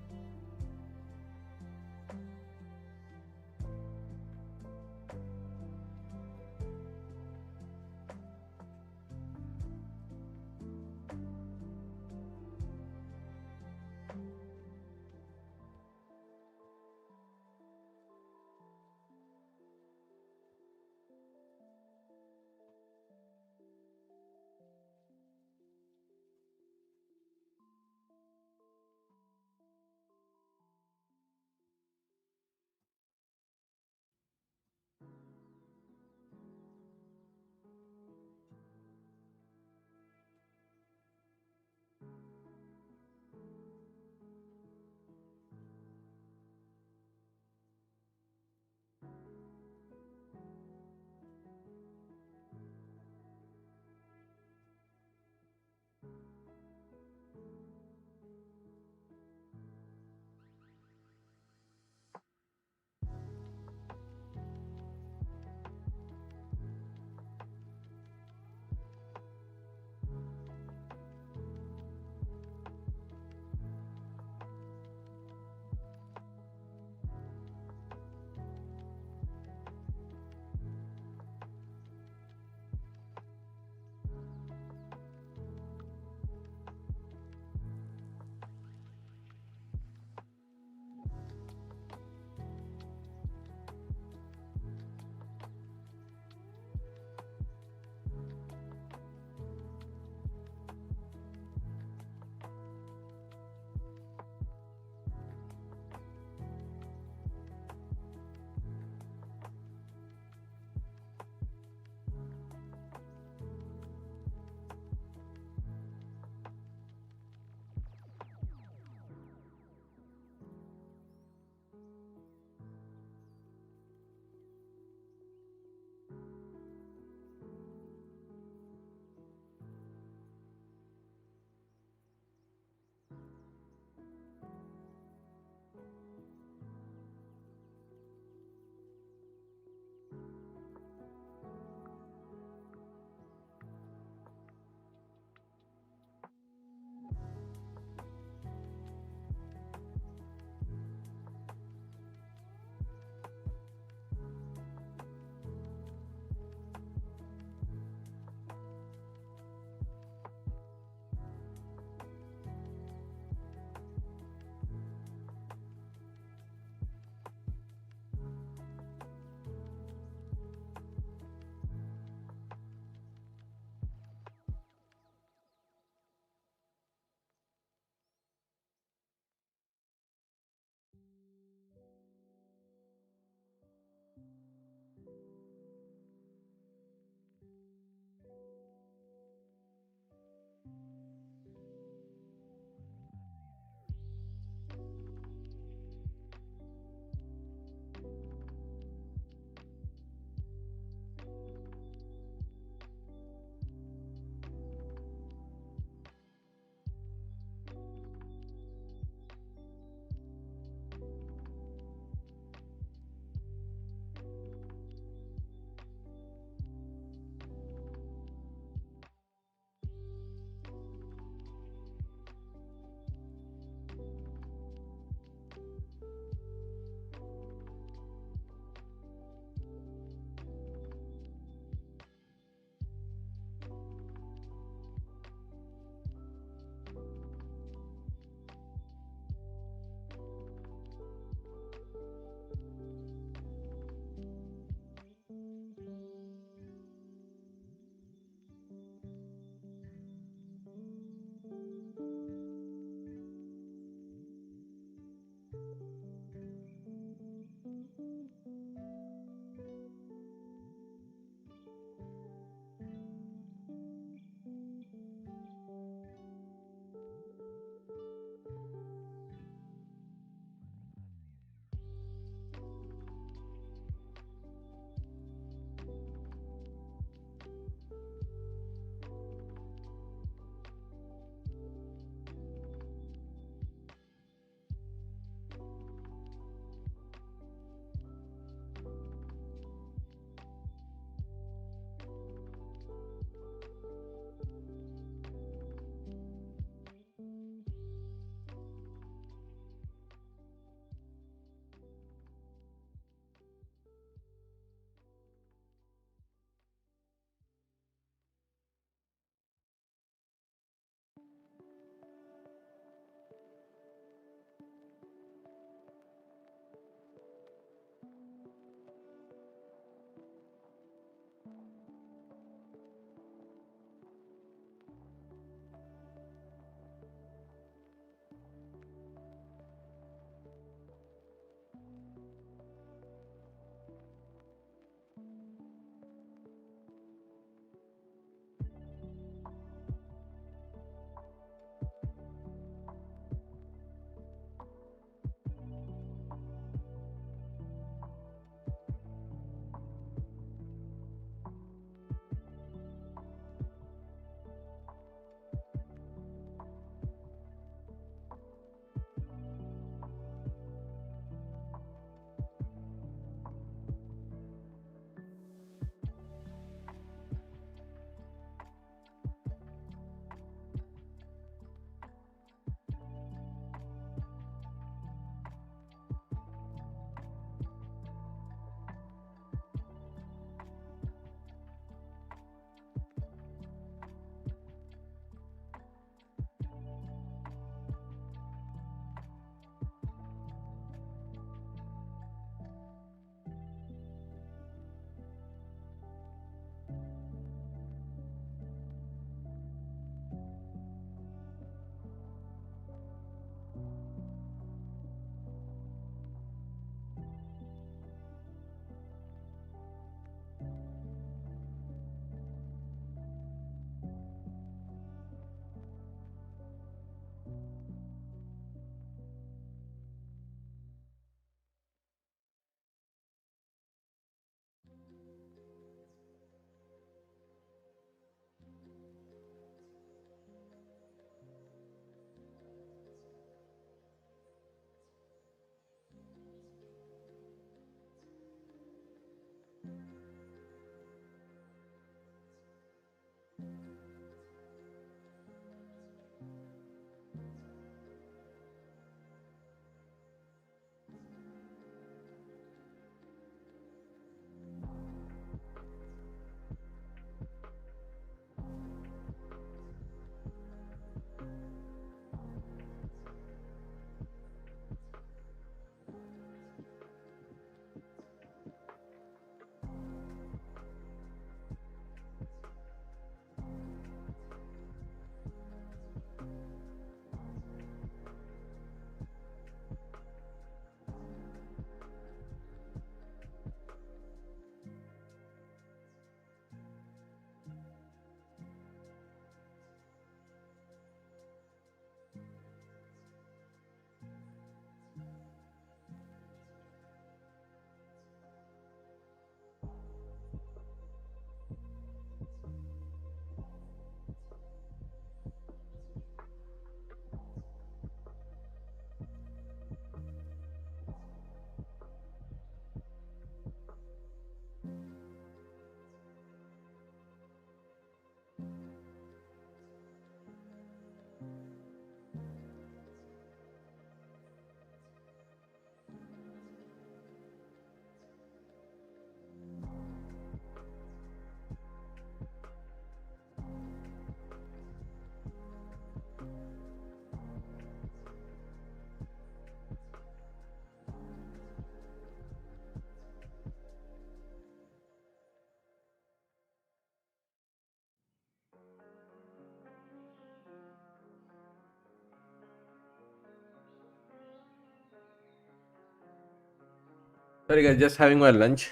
Sorry guys, just having my lunch.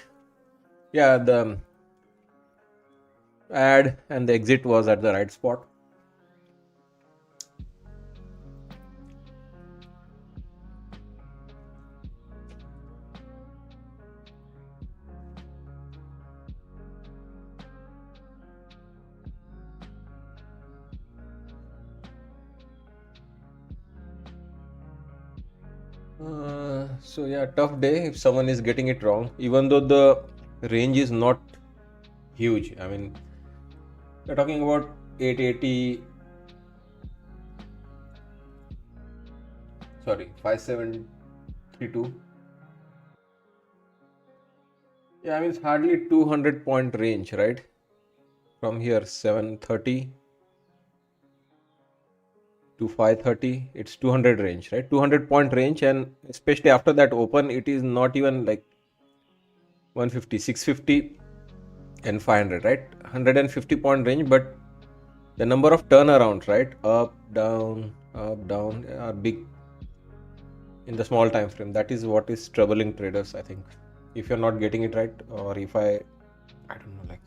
Yeah, the ad and the exit was at the right spot. So yeah, tough day if someone is getting it wrong, even though the range is not huge. I mean, we're talking about 880, sorry, 5732. Yeah, I mean, it's hardly 200 point range, right? From here, 730 to 530, it's 200 range, right? 200 point range, and especially after that open, it is not even like 150, 650 and 500, right? 150 point range, but the number of turnarounds, right? Up, down are big in the small time frame. That is what is troubling traders, I think. If you're not getting it right, or if I don't know, like.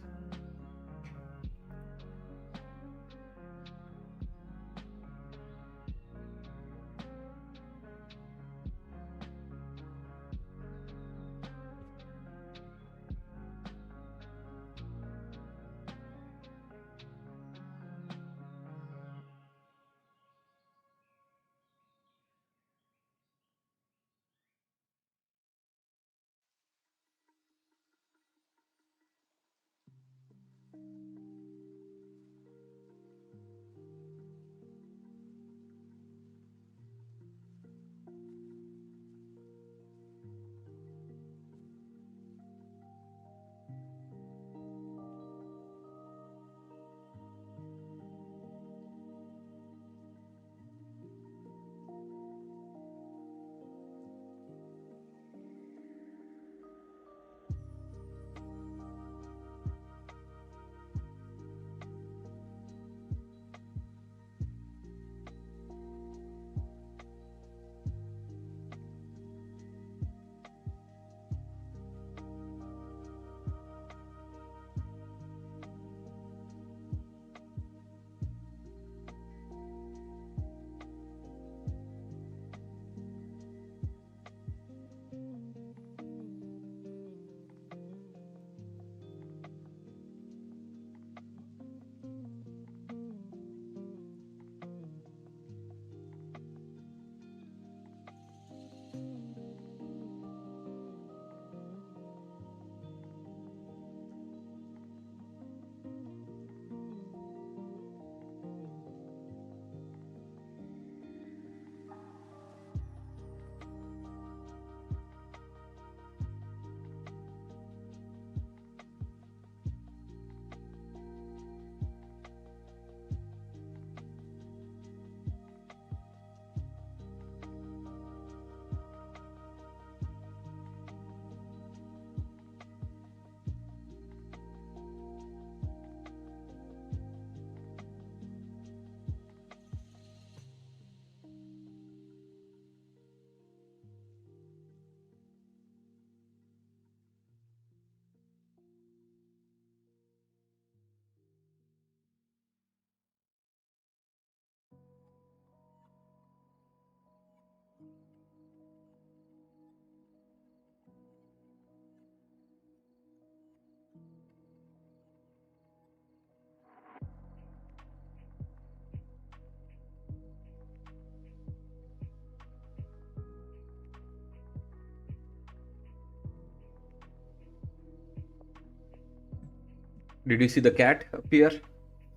Did you see the cat appear?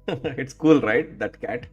It's cool, right? That cat.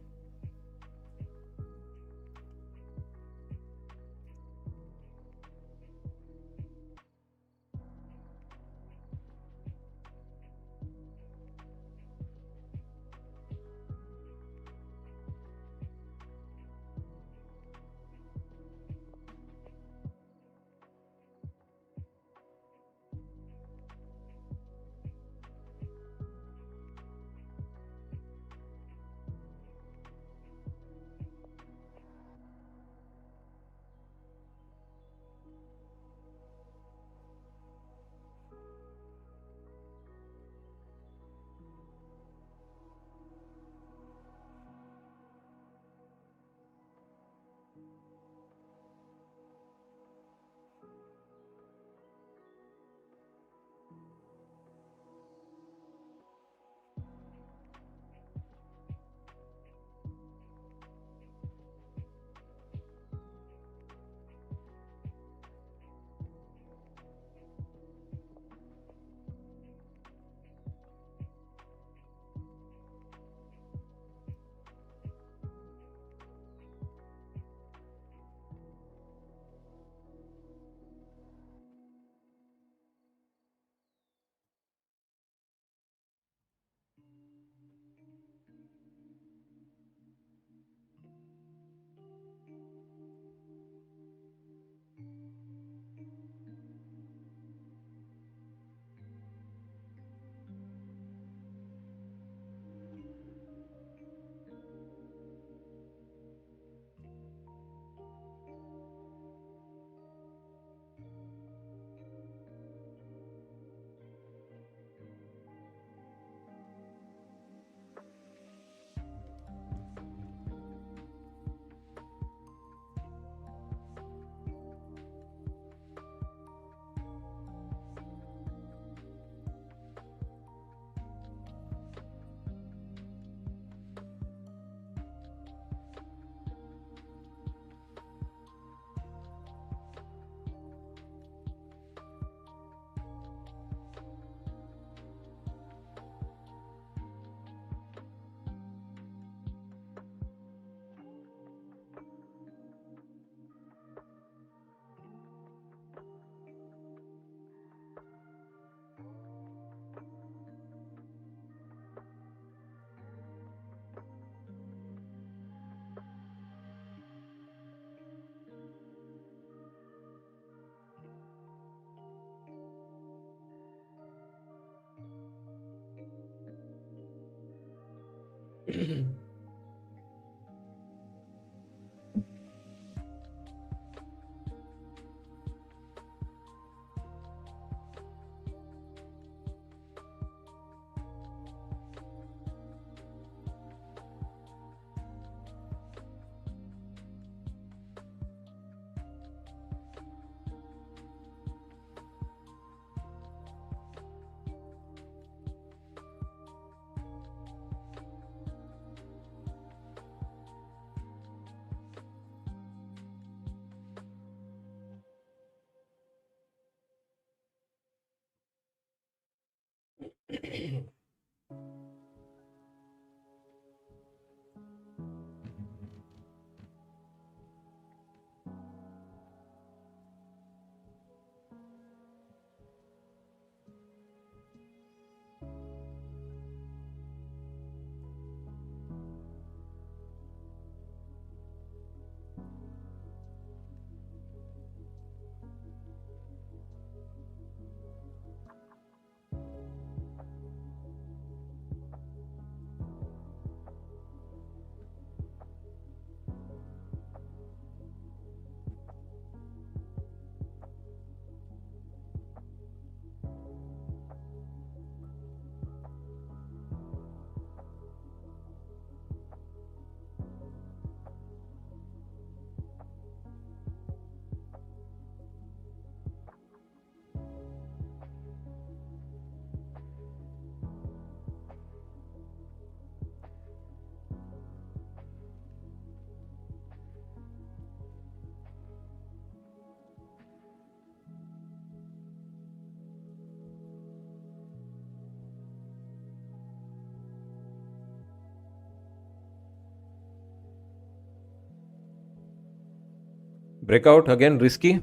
Breakout again, risky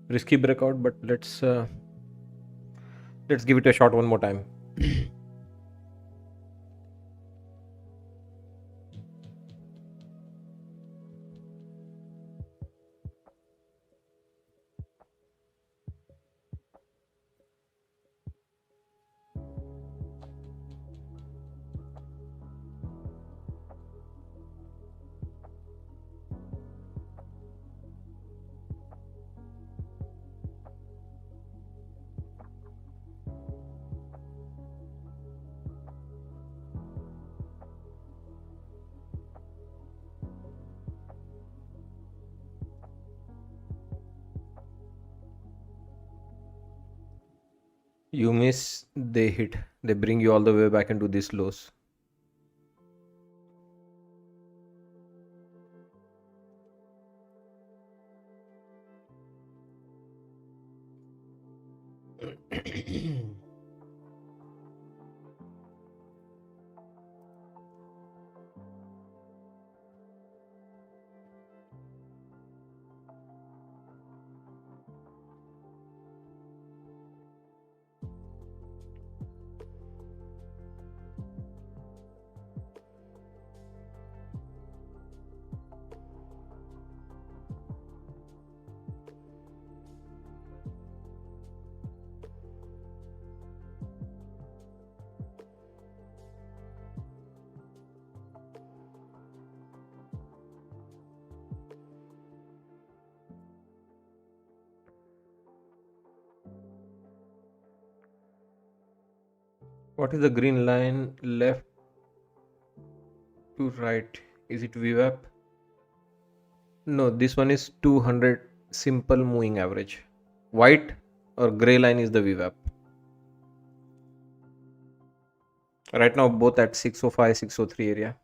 breakout, but let's give it a shot one more time. You miss, they hit, they bring you all the way back into these lows. What is the green line left to right? Is it VWAP? No, this one is 200 simple moving average. White or gray line is the VWAP. Right now, both at 605, 603 area.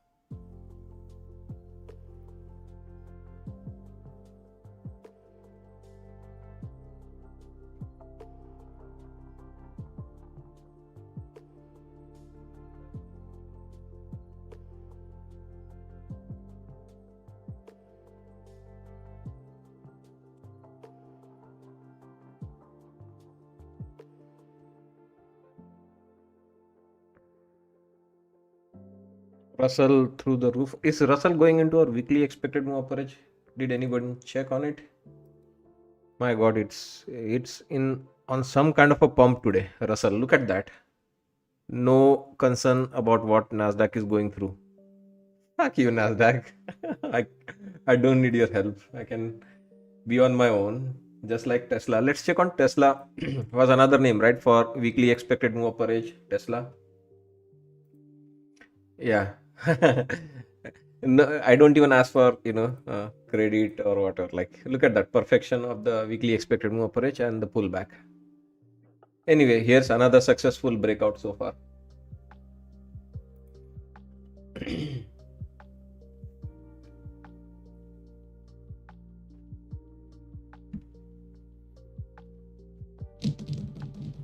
Russell through the roof. Is Russell going into our weekly expected move average? Did anyone check on it? My God, it's in on some kind of a pump today. Russell, look at that. no concern about what Nasdaq is going through. Fuck you, Nasdaq. I I don't need your help. I can be on my own, just like Tesla. Let's check on Tesla. Was another name, right, for weekly expected move upper edge. Tesla. Yeah. No, I don't even ask for credit or whatever. Like, look at that perfection of the weekly expected move upper edge and the pullback. Anyway, here's another successful breakout so far.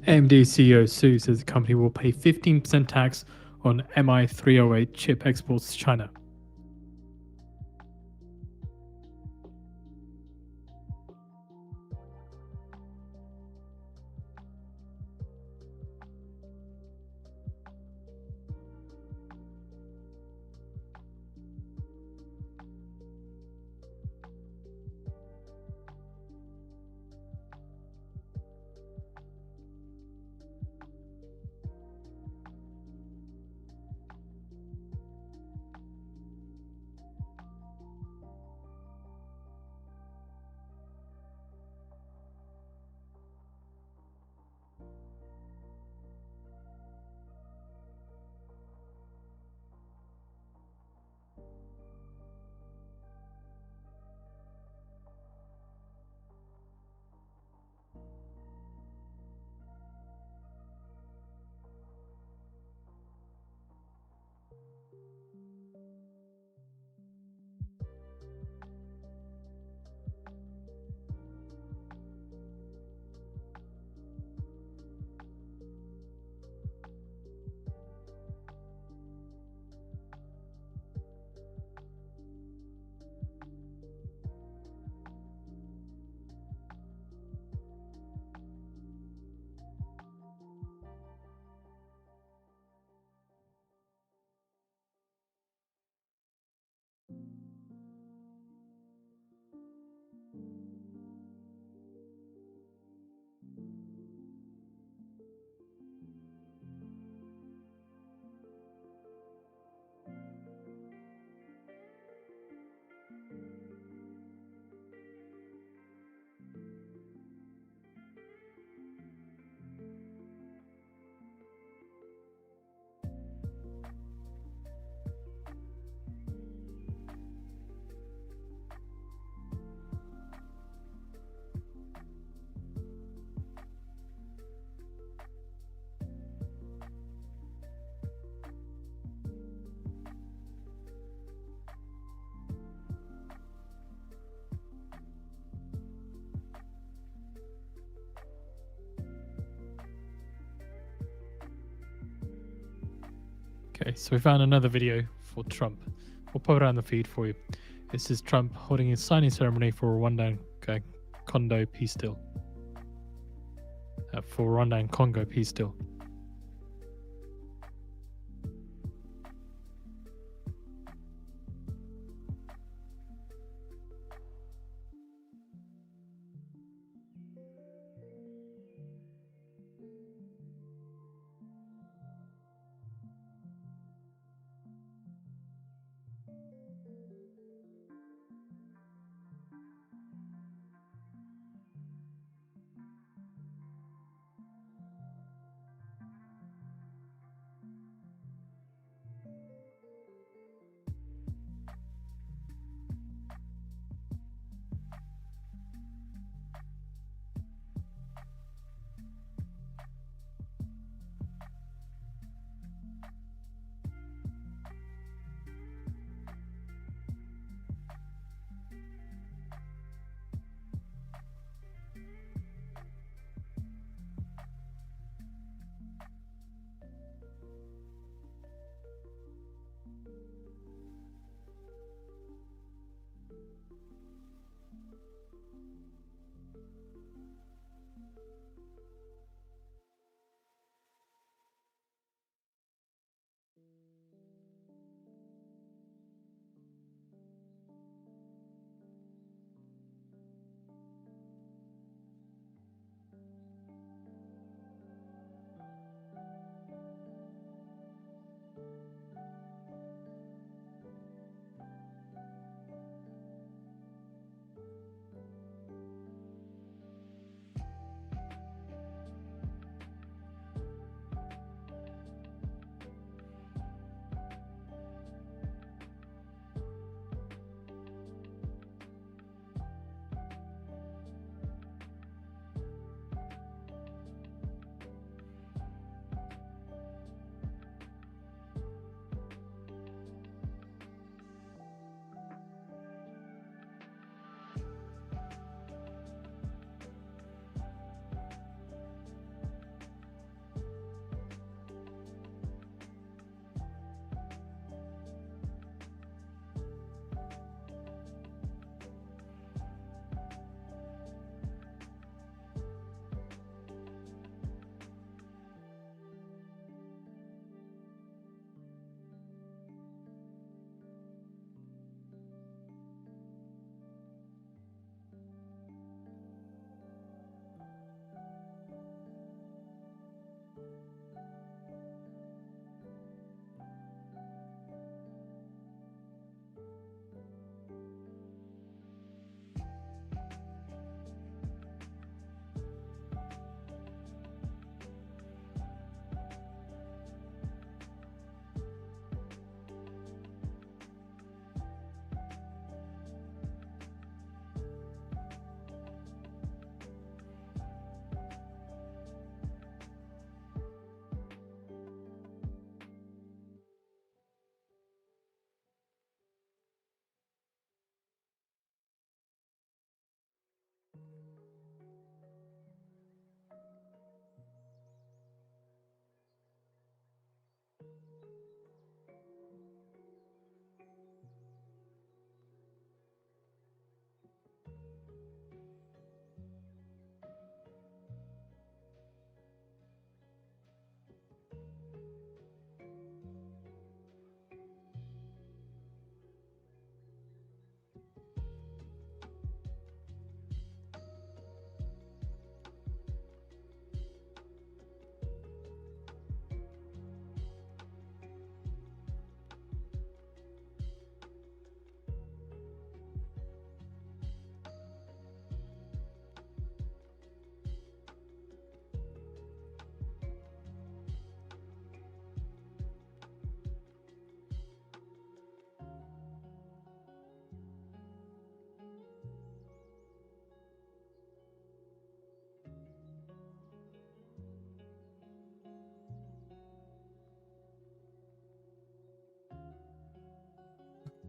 AMD CEO Su says the company will pay 15% tax on MI308 chip exports to China. Okay, so we found another video for Trump. We'll put it on the feed for you. This is Trump holding his signing ceremony for Rwandan Congo peace deal. For Rwandan Congo peace deal.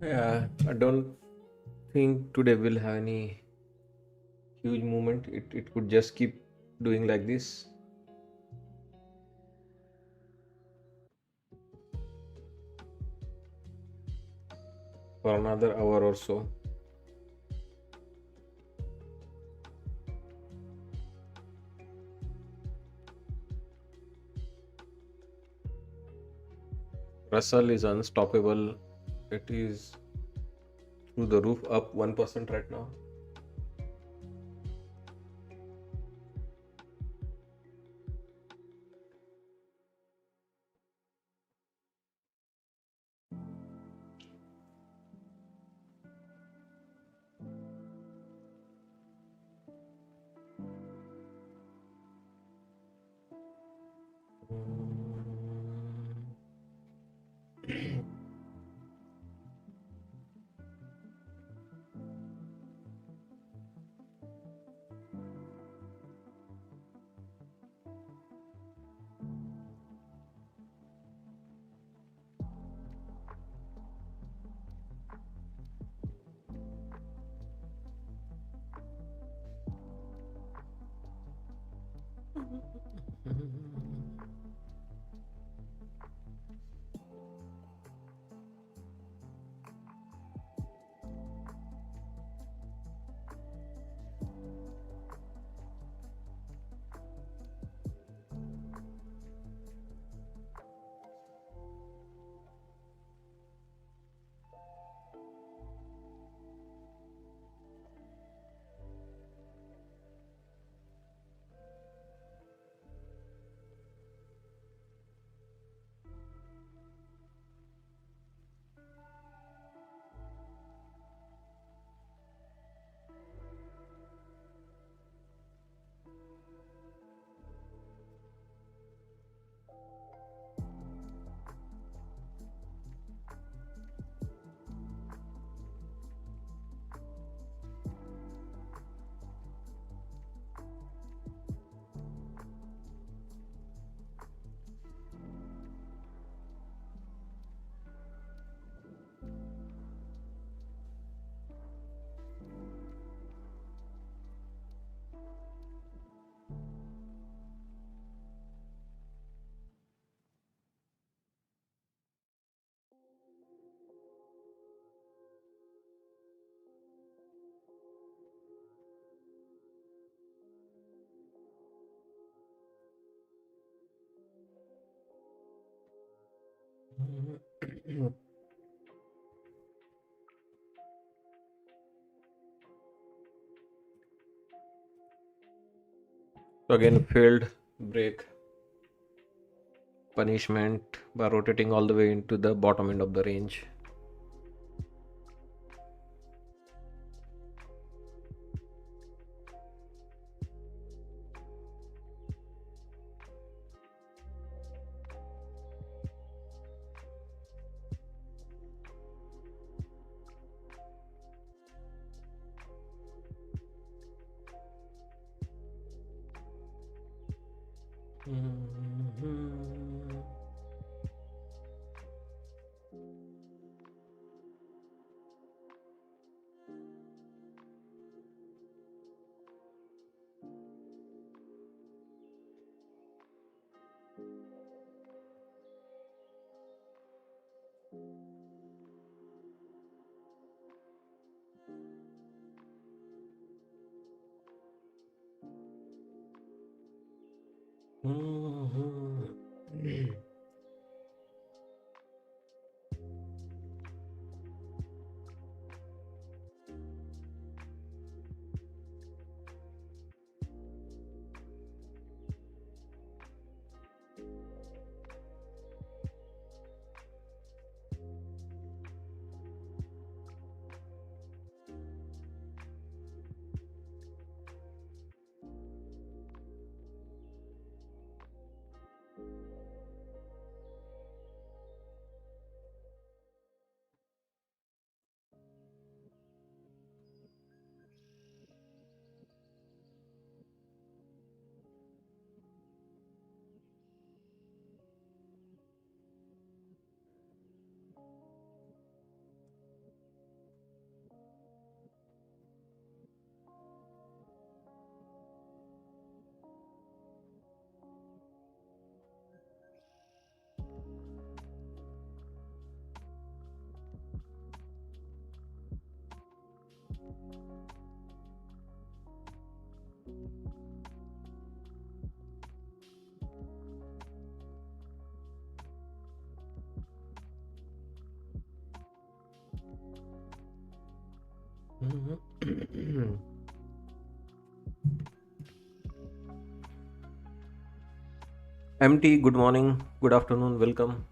Yeah, I don't think today will have any huge movement. It could just keep doing like this. For another hour or so. Russell is unstoppable. It is through the roof, up 1% right now. So again, failed break punishment by rotating all the way into the bottom end of the range. MT, good morning, good afternoon, welcome.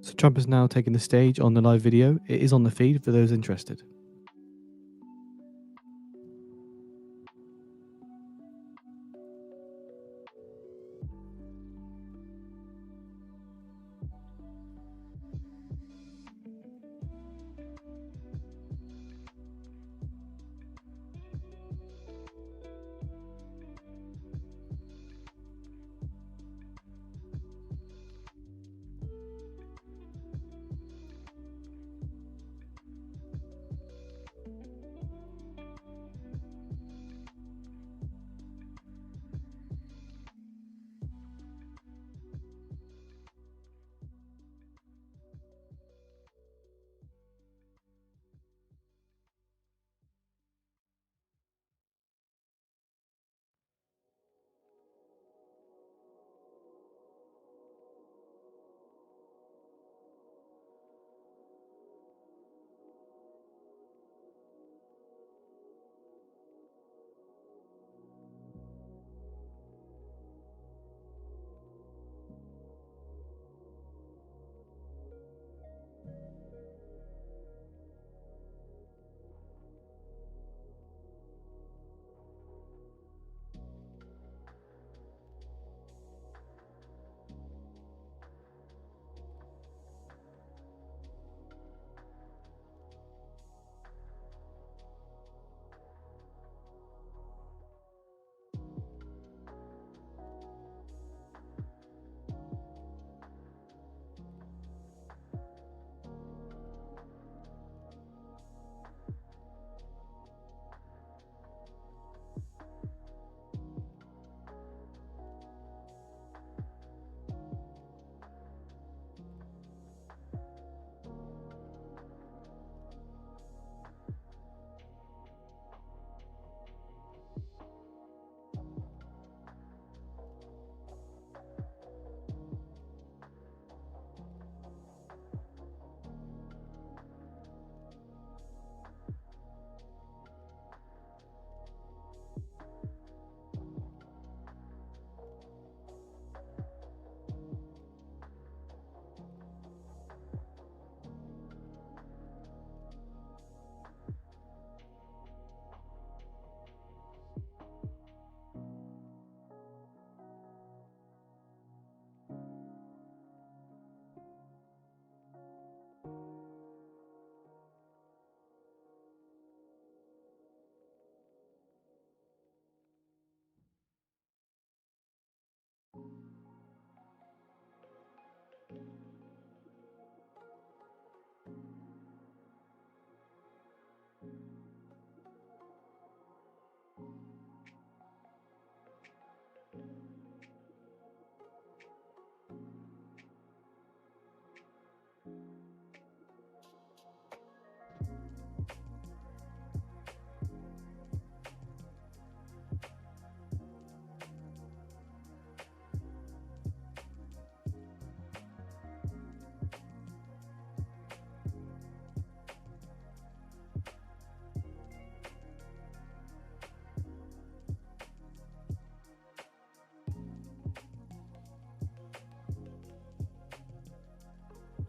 So Trump has now taken the stage on the live video. It is on the feed for those interested.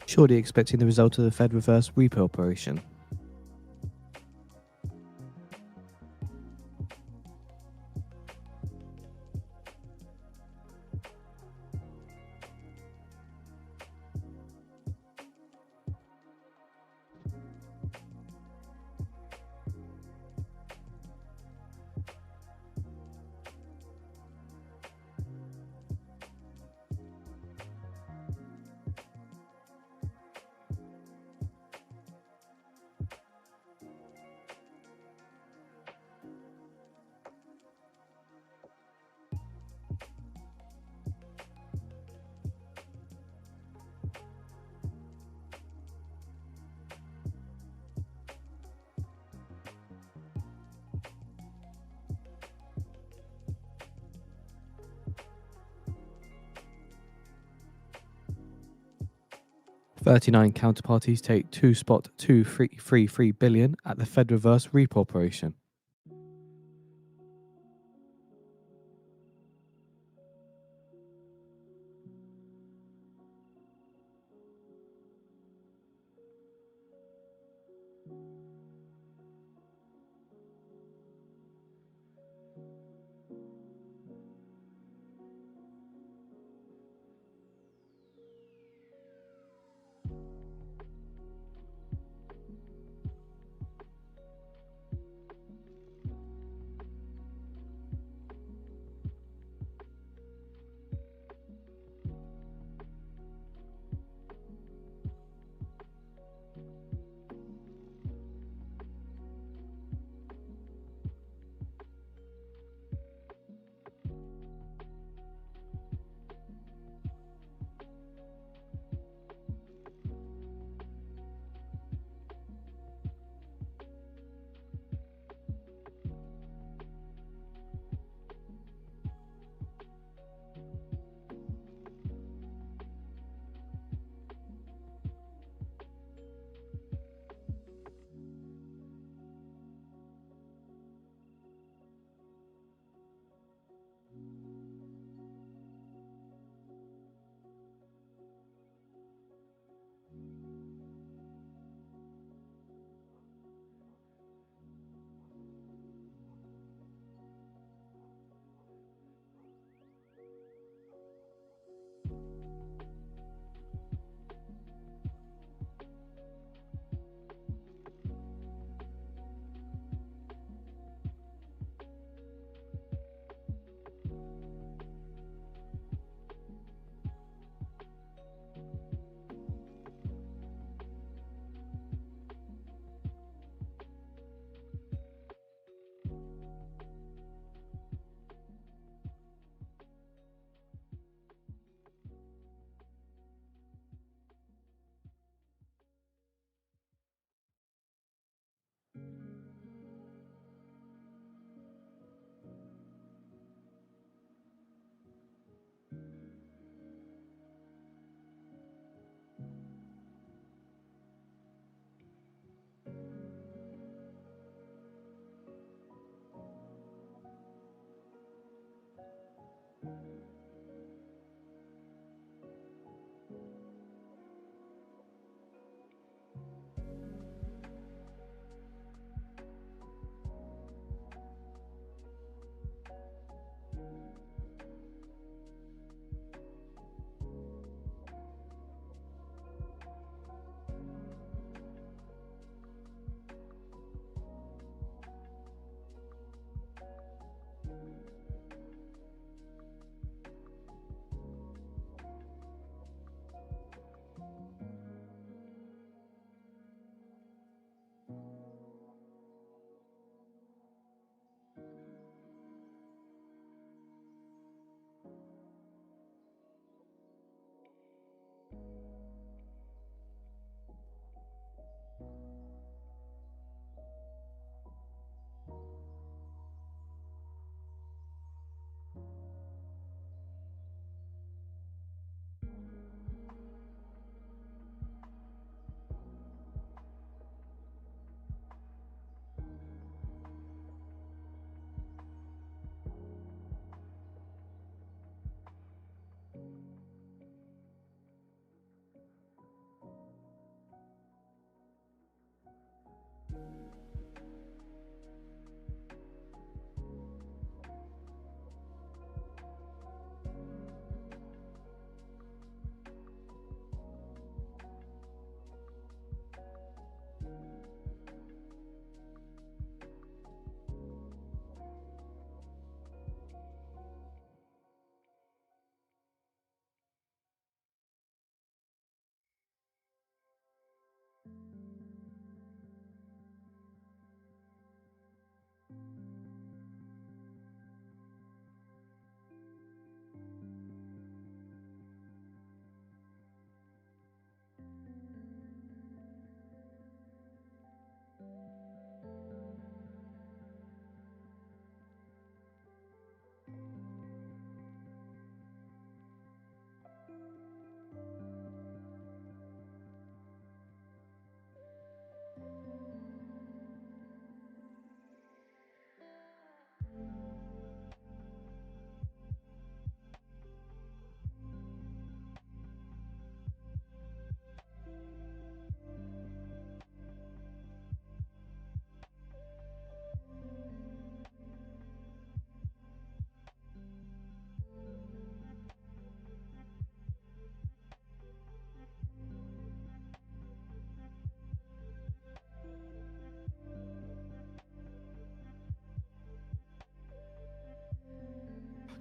surely expecting the result of the Fed reverse repo operation. $39 counterparties take 2.233 billion at the Fed reverse repo operation.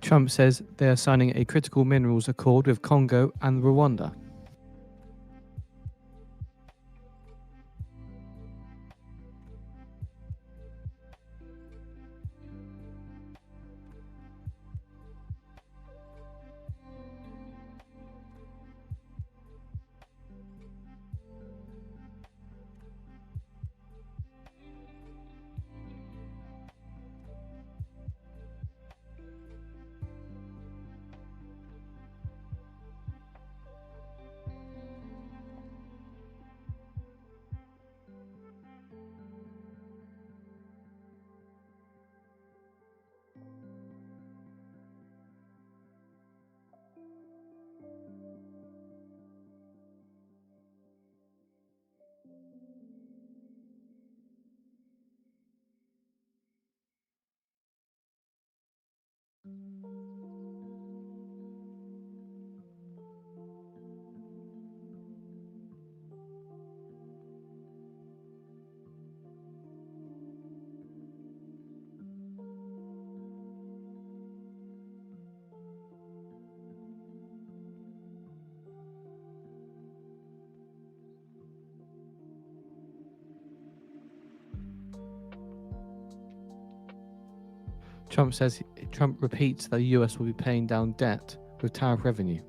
Trump says they are signing a critical minerals accord with Congo and Rwanda. Trump repeats that the US will be paying down debt with tariff revenue.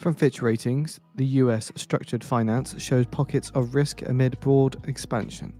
From Fitch Ratings, the US structured finance shows pockets of risk amid broad expansion.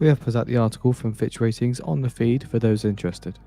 We have put out the article from Fitch Ratings on the feed for those interested.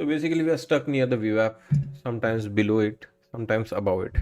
So basically, we are stuck near the VWAP, sometimes below it, sometimes above it.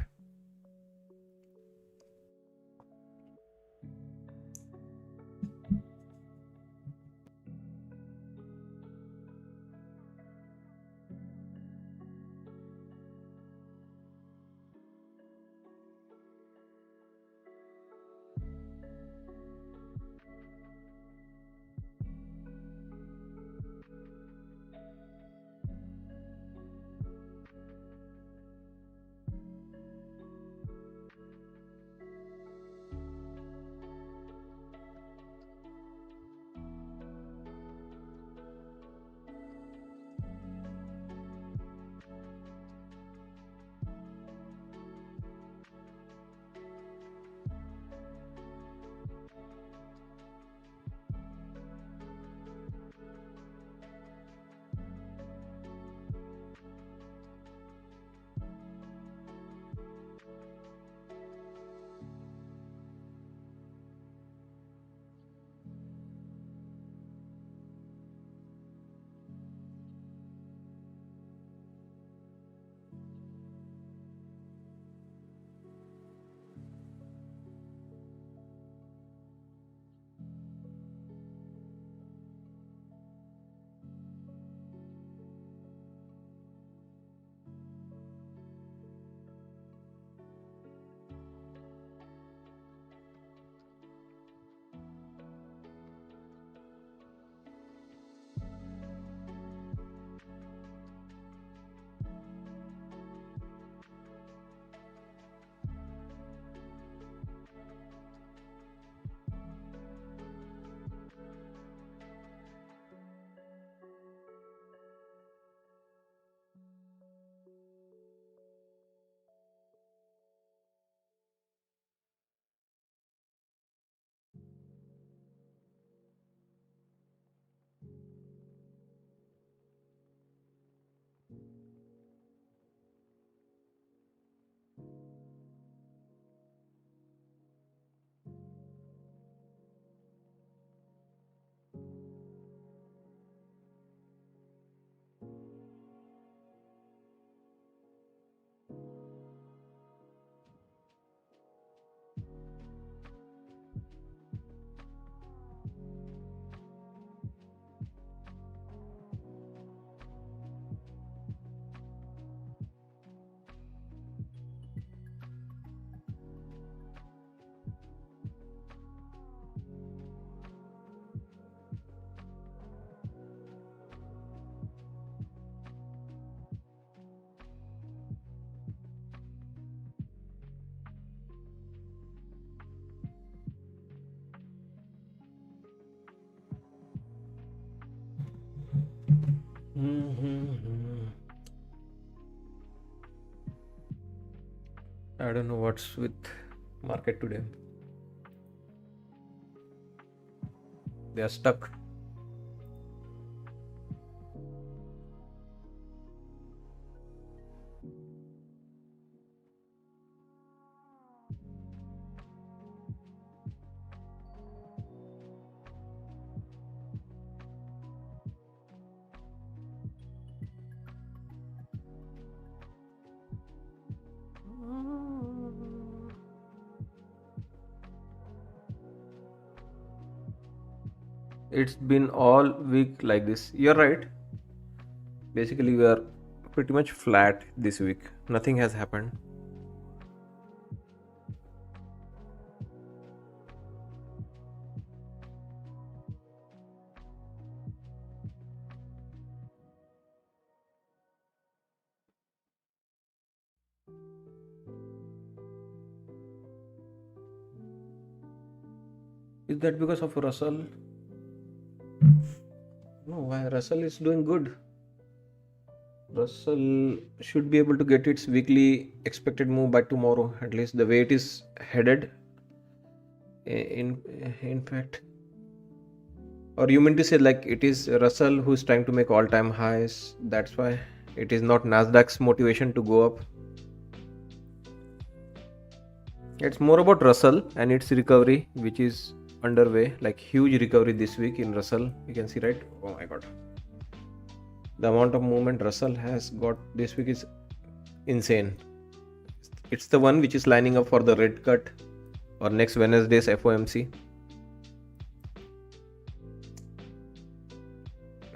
I don't know what's with market today. They are stuck. It's been all week like this. You're right. Basically, we are pretty much flat this week. Nothing has happened. Is that because of Russell? No, why Russell is doing good. Russell should be able to get its weekly expected move by tomorrow. At least the way it is headed. In fact, or you mean to say like it is Russell who's trying to make all-time highs? That's why it is not Nasdaq's motivation to go up. It's more about Russell and its recovery, which is underway. Like huge recovery this week in Russell. You can see, right? Oh my god. The amount of movement Russell has got this week is insane. It's the one which is lining up for the red cut or next Wednesday's FOMC.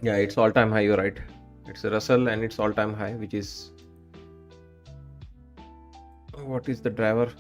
Yeah, it's all-time high, you're right. It's a Russell and it's all-time high, which is, what is the driver?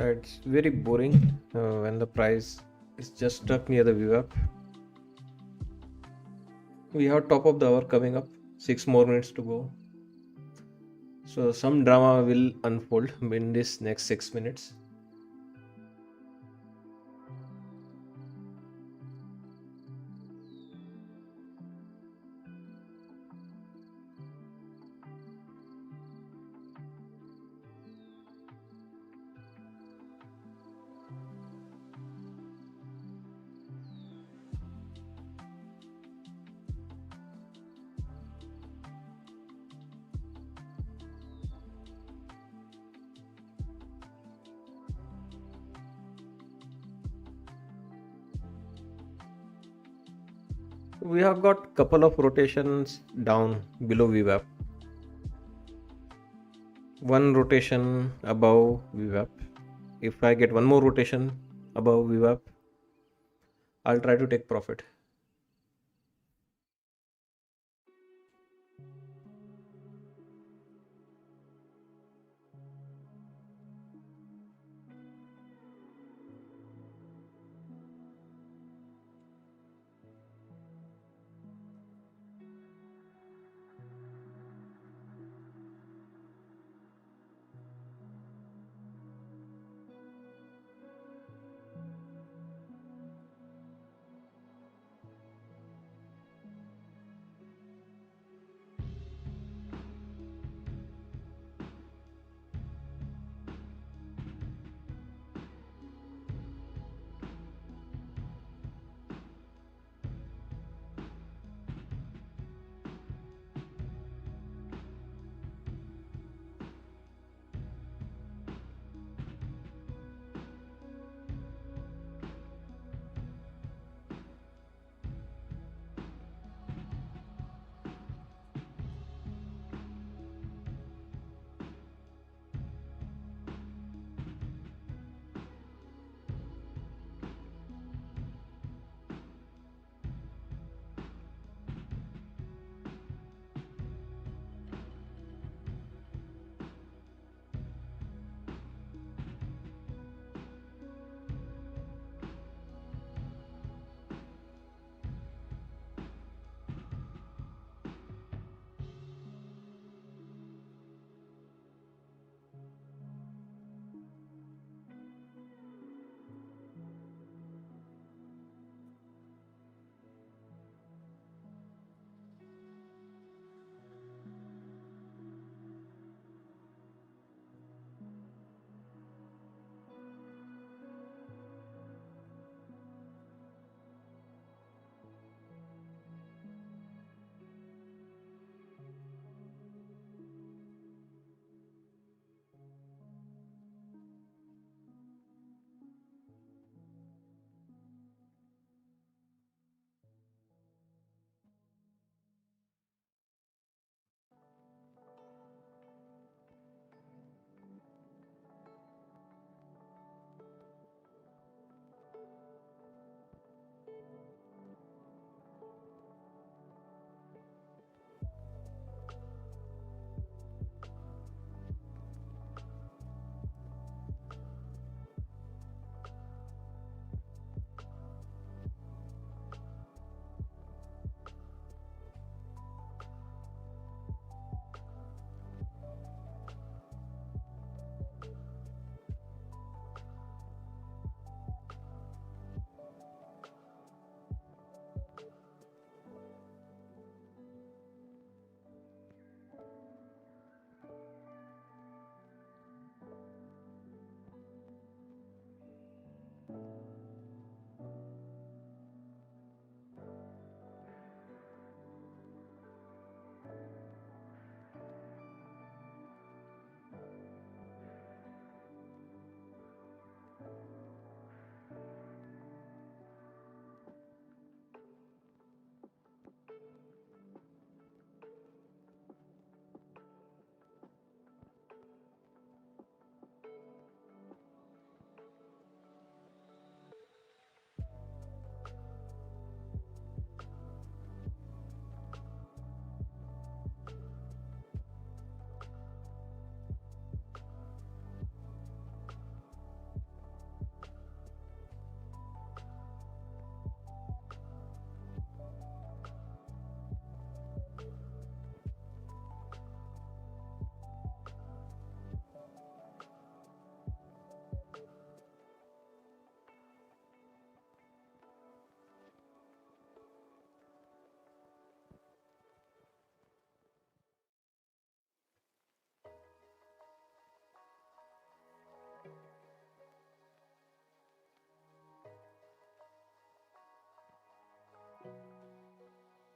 It's very boring when the price is just stuck near the VWAP. We have top of the hour coming up, 6 more minutes to go. So some drama will unfold in this next 6 minutes. We have got couple of rotations down below VWAP. One rotation above VWAP. If I get one more rotation above VWAP, I'll try to take profit.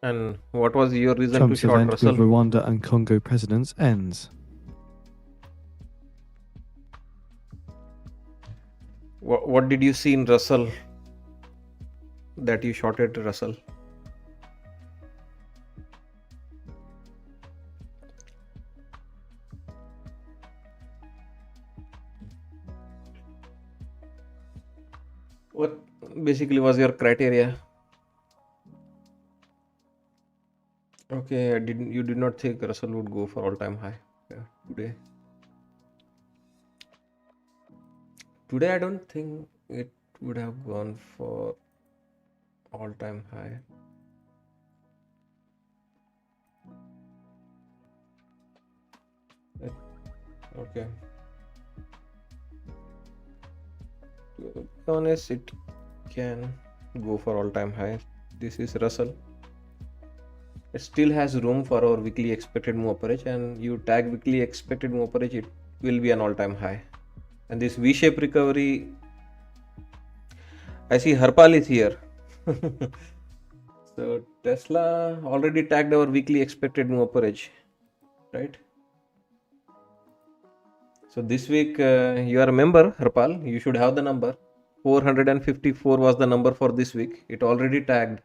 And what was your reason Trump's to short event Russell? with Rwanda and Congo presidents ends. What did you see in Russell that you shorted Russell? What basically was your criteria? Okay, you did not think Russell would go for all-time high today. Today I don't think it would have gone for all-time high. Okay. To be honest, it can go for all-time high. This is Russell. It still has room for our weekly expected move average, and you tag weekly expected move average, it will be an all-time high. And this V-shape recovery, I see Harpal is here. So Tesla already tagged our weekly expected move average, right? So this week, you are a member, Harpal, you should have the number. 454 was the number for this week. It already tagged.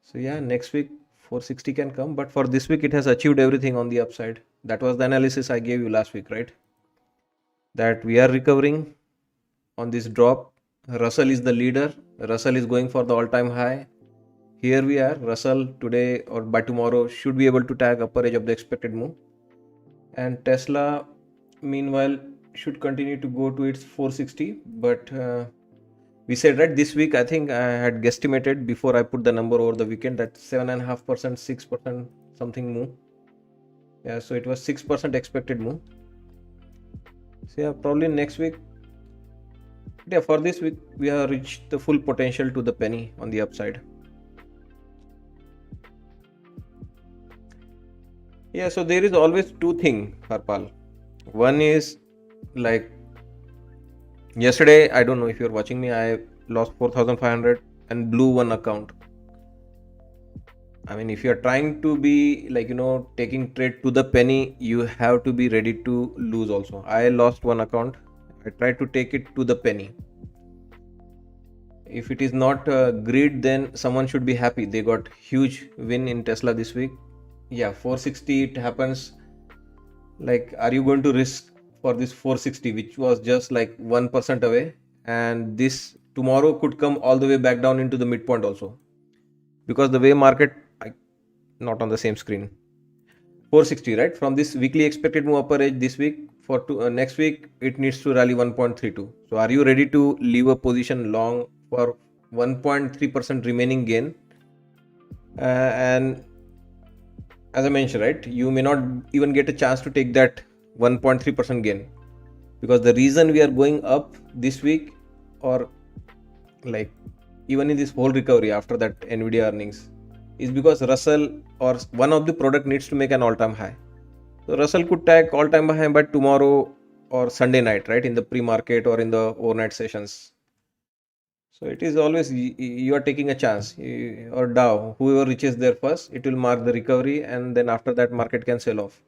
So yeah, next week 460 can come, but for this week it has achieved everything on the upside. That was the analysis I gave you last week, right? That we are recovering on this drop. Russell is the leader. Russell is going for the all-time high. Here we are. Russell today or by tomorrow should be able to tag upper edge of the expected move. And Tesla, meanwhile, should continue to go to its 460. But we said, right, this week I think I had guesstimated before I put the number over the weekend that 7.5%, 6% something move. Yeah, so it was 6% expected move. So yeah, probably next week. Yeah, for this week we have reached the full potential to the penny on the upside. Yeah, so there is always two things, Harpal. One is like yesterday, I don't know if you're watching me, I lost 4,500 and blew one account. I mean, if you're trying to be like, taking trade to the penny, you have to be ready to lose also. I lost one account. I tried to take it to the penny. If it is not greed, then someone should be happy. They got huge win in Tesla this week. Yeah, 460, it happens. Like, are you going to risk for this 460, which was just like 1% away? And this tomorrow could come all the way back down into the midpoint also. Because the way market, not on the same screen. 460, right? From this weekly expected move upper edge this week for next week, it needs to rally 1.32. So are you ready to leave a position long for 1.3% remaining gain? And as I mentioned, right, you may not even get a chance to take that 1.3% gain, because the reason we are going up this week, or like even in this whole recovery after that Nvidia earnings, is because Russell or one of the product needs to make an all-time high. So Russell could tag all-time high by tomorrow or Sunday night, right, in the pre-market or in the overnight sessions. So it is always you are taking a chance, or Dow, whoever reaches there first, it will mark the recovery, and then after that market can sell off.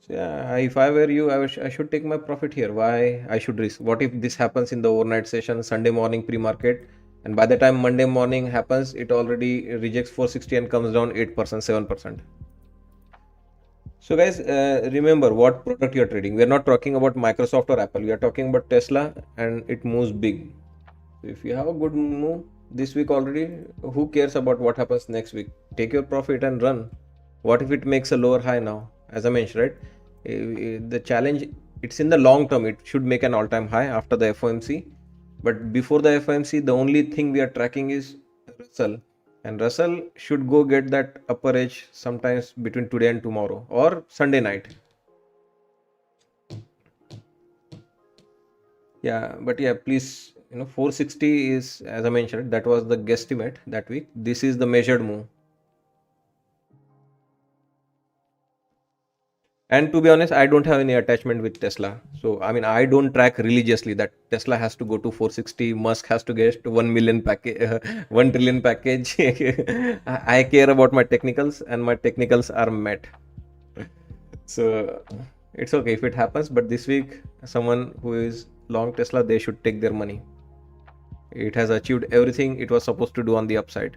So yeah, if I were you, I should take my profit here. Why I should risk? What if this happens in the overnight session, Sunday morning pre-market, and by the time Monday morning happens, it already rejects 460 and comes down 8%, 7%. So guys, remember what product you're trading. We're not talking about Microsoft or Apple. We are talking about Tesla, and it moves big. So if you have a good move this week already, who cares about what happens next week? Take your profit and run. What if it makes a lower high now? As I mentioned, right? The challenge, it's in the long term. It should make an all-time high after the FOMC. But before the FOMC, the only thing we are tracking is Russell. And Russell should go get that upper edge sometimes between today and tomorrow or Sunday night. Yeah, but yeah, please, 460 is, as I mentioned, that was the guesstimate that week. This is the measured move. And to be honest, I don't have any attachment with Tesla. So I mean, I don't track religiously that Tesla has to go to 460, Musk has to get to 1 million package, 1 trillion package. I care about my technicals, and my technicals are met. So it's okay if it happens, but this week someone who is long Tesla, they should take their money. It has achieved everything it was supposed to do on the upside.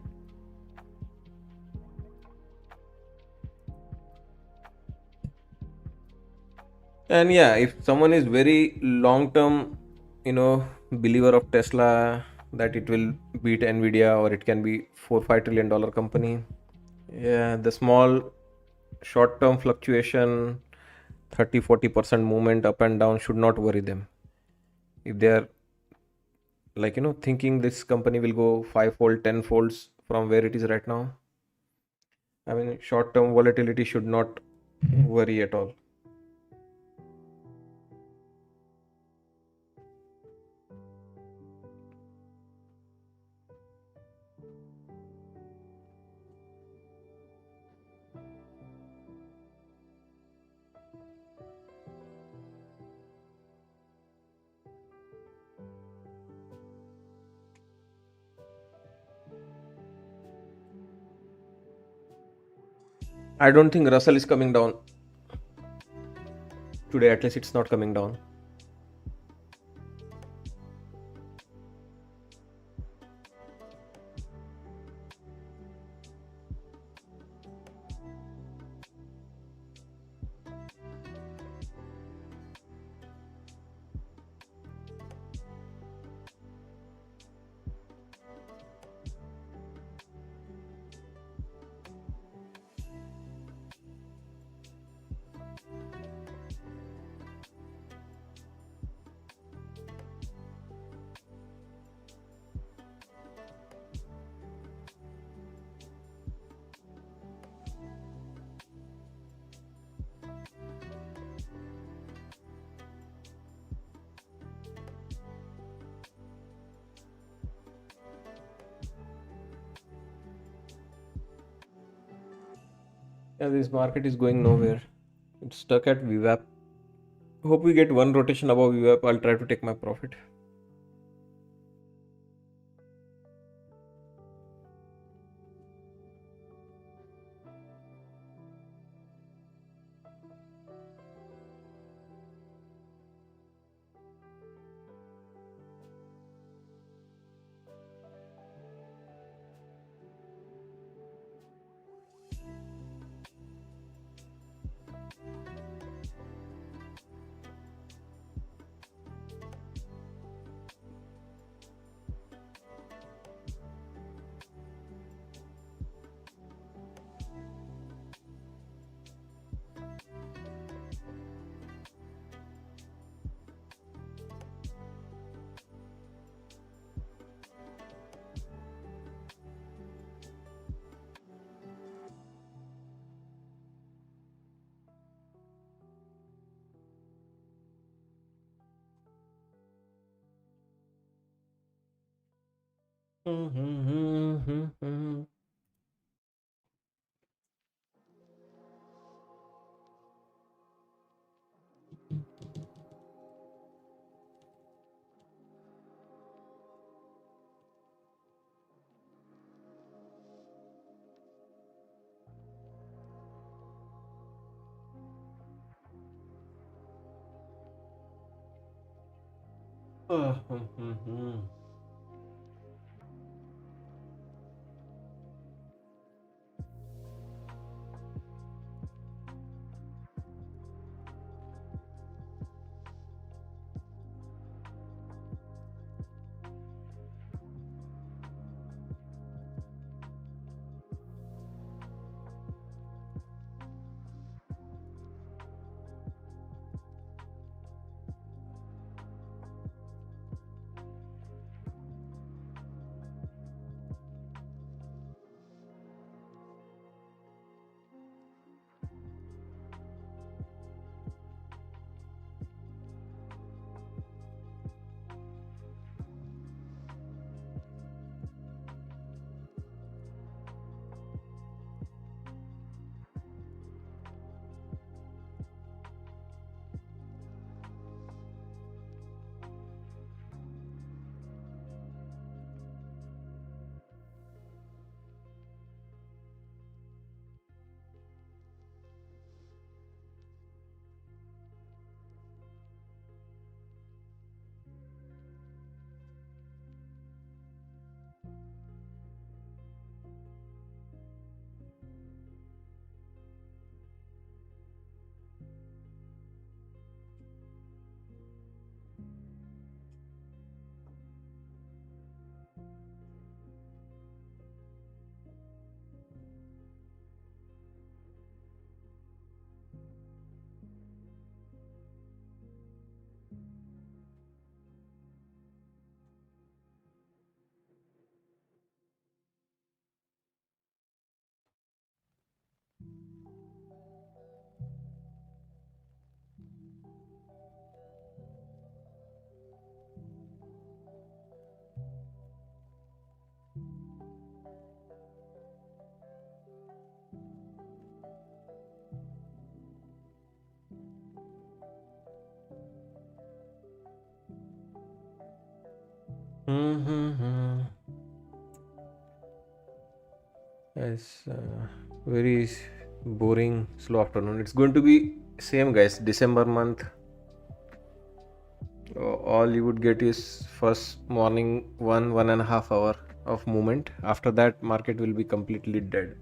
And yeah, if someone is very long term, believer of Tesla, that it will beat Nvidia or it can be 4 5 trillion dollar company. Yeah, the small short term fluctuation, 30 40% movement up and down should not worry them. If they are like thinking this company will go 5-fold 10 folds from where it is right now, I mean, short term volatility should not worry at all. I don't think Russell is coming down today, at least it's not coming down. Yeah, this market is going nowhere. It's stuck at VWAP. Hope we get one rotation above VWAP. I'll try to take my profit. Mm-hmm. It's very boring, slow afternoon. It's going to be same, guys. December month. All you would get is first morning 1.5 hour of movement. After that, market will be completely dead.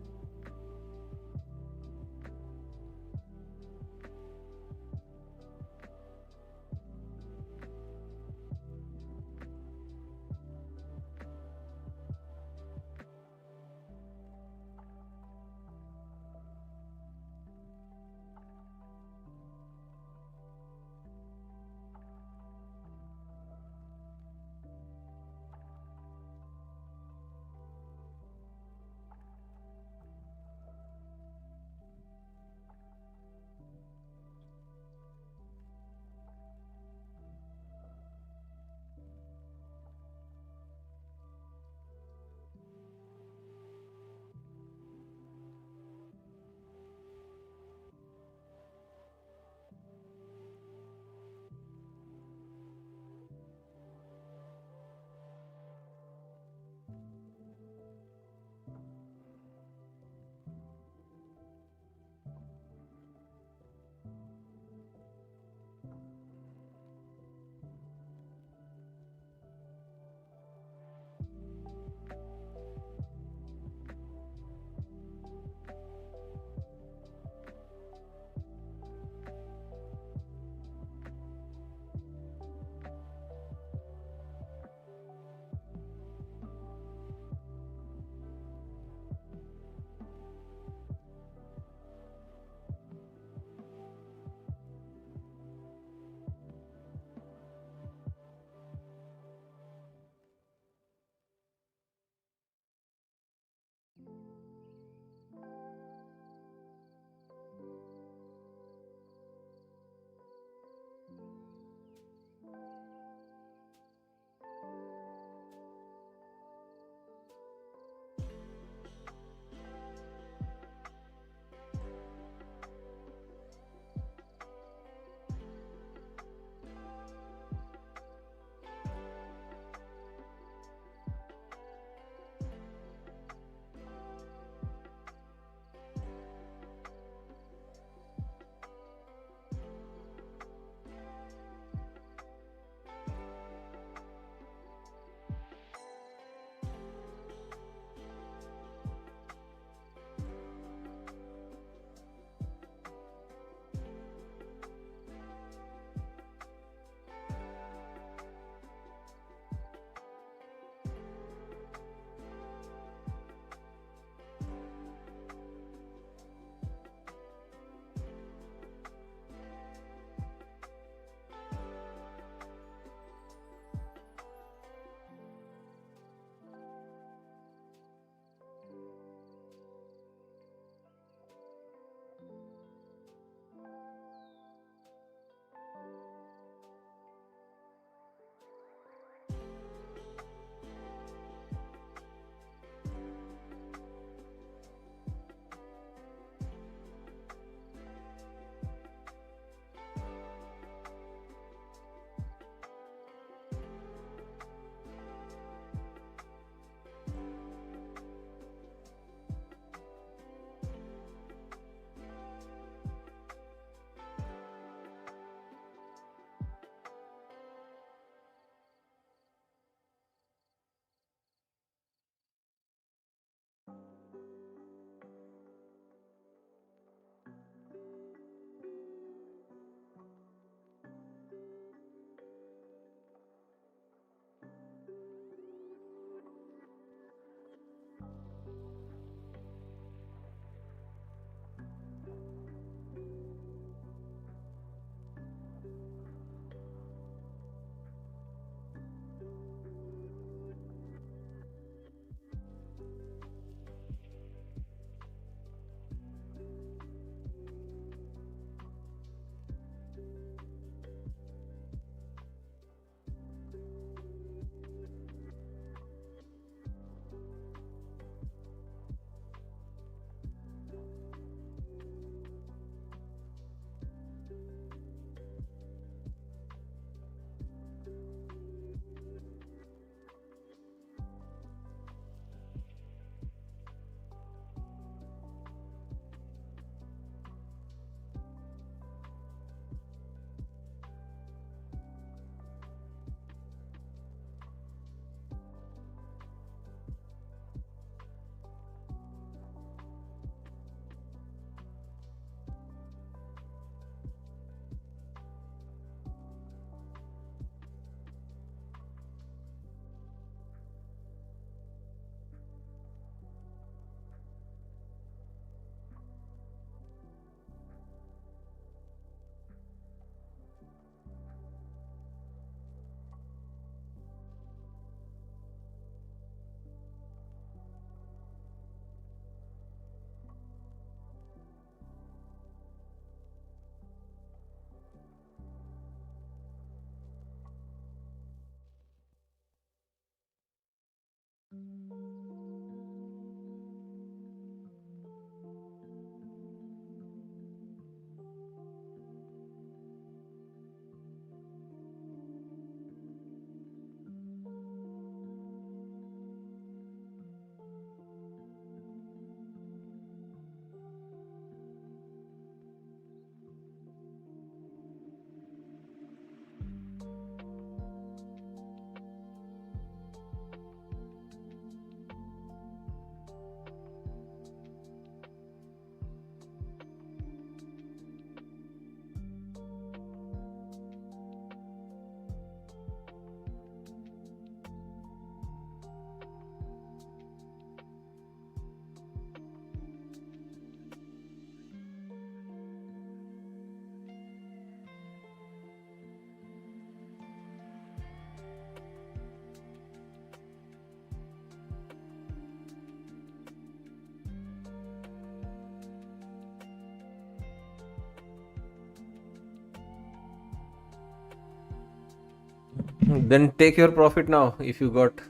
Then take your profit now. If you got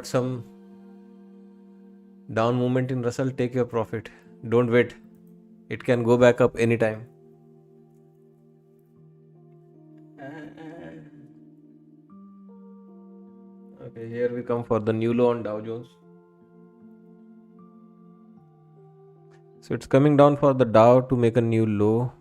some down movement in Russell, take your profit. Don't wait. It can go back up anytime. Okay, here we come for the new low on Dow Jones. So it's coming down for the Dow to make a new low.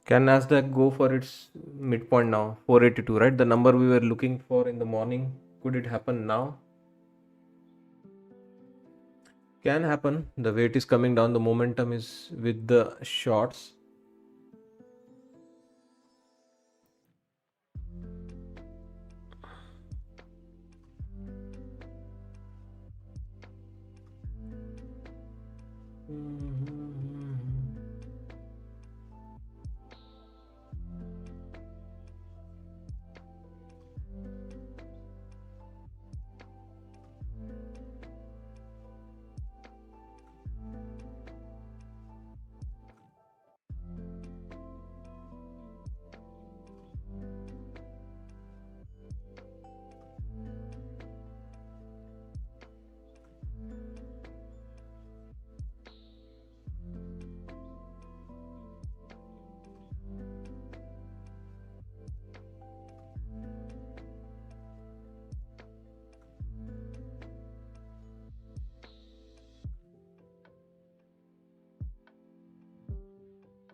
Can Nasdaq go for its midpoint now? 482, right? The number we were looking for in the morning. Could it happen now? Can happen. The weight is coming down. The momentum is with the shorts.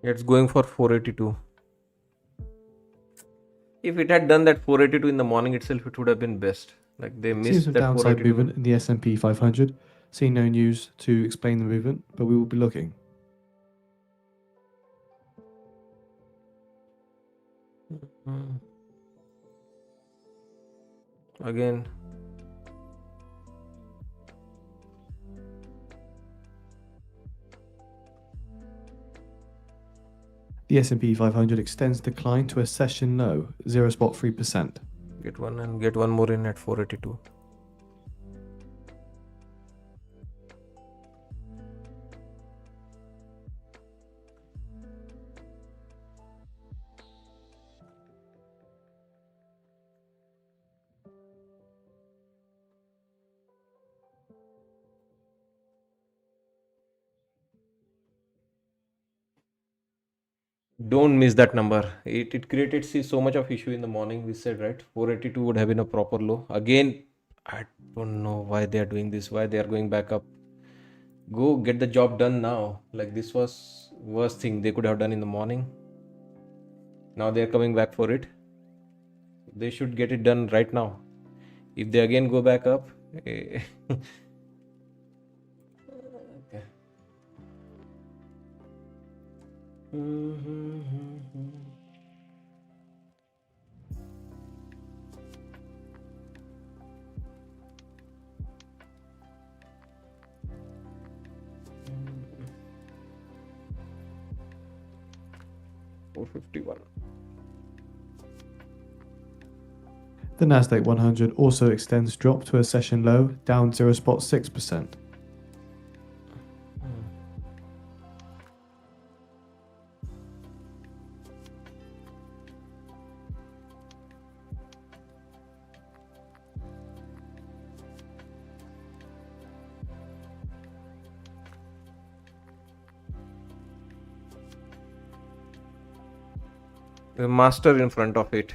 It's going for 482. If it had done that 482 in the morning itself, it would have been best. Like they Seems missed some that downside 482. movement in the S&P 500. See no news to explain the movement, but we will be looking. Again. The S&P 500 extends decline to a session low, 0.3%. Get one and get one more in at 482. Don't miss that number. It created so much of issue in the morning. We said, right, 482 would have been a proper low. Again, I don't know why they are doing this. Why they are going back up. Go get the job done now. Like this was worst thing they could have done in the morning. Now they are coming back for it. They should get it done right now. If they again go back up, okay. 451. The Nasdaq 100 also extends drop to a session low, down 0.6%. The master in front of it.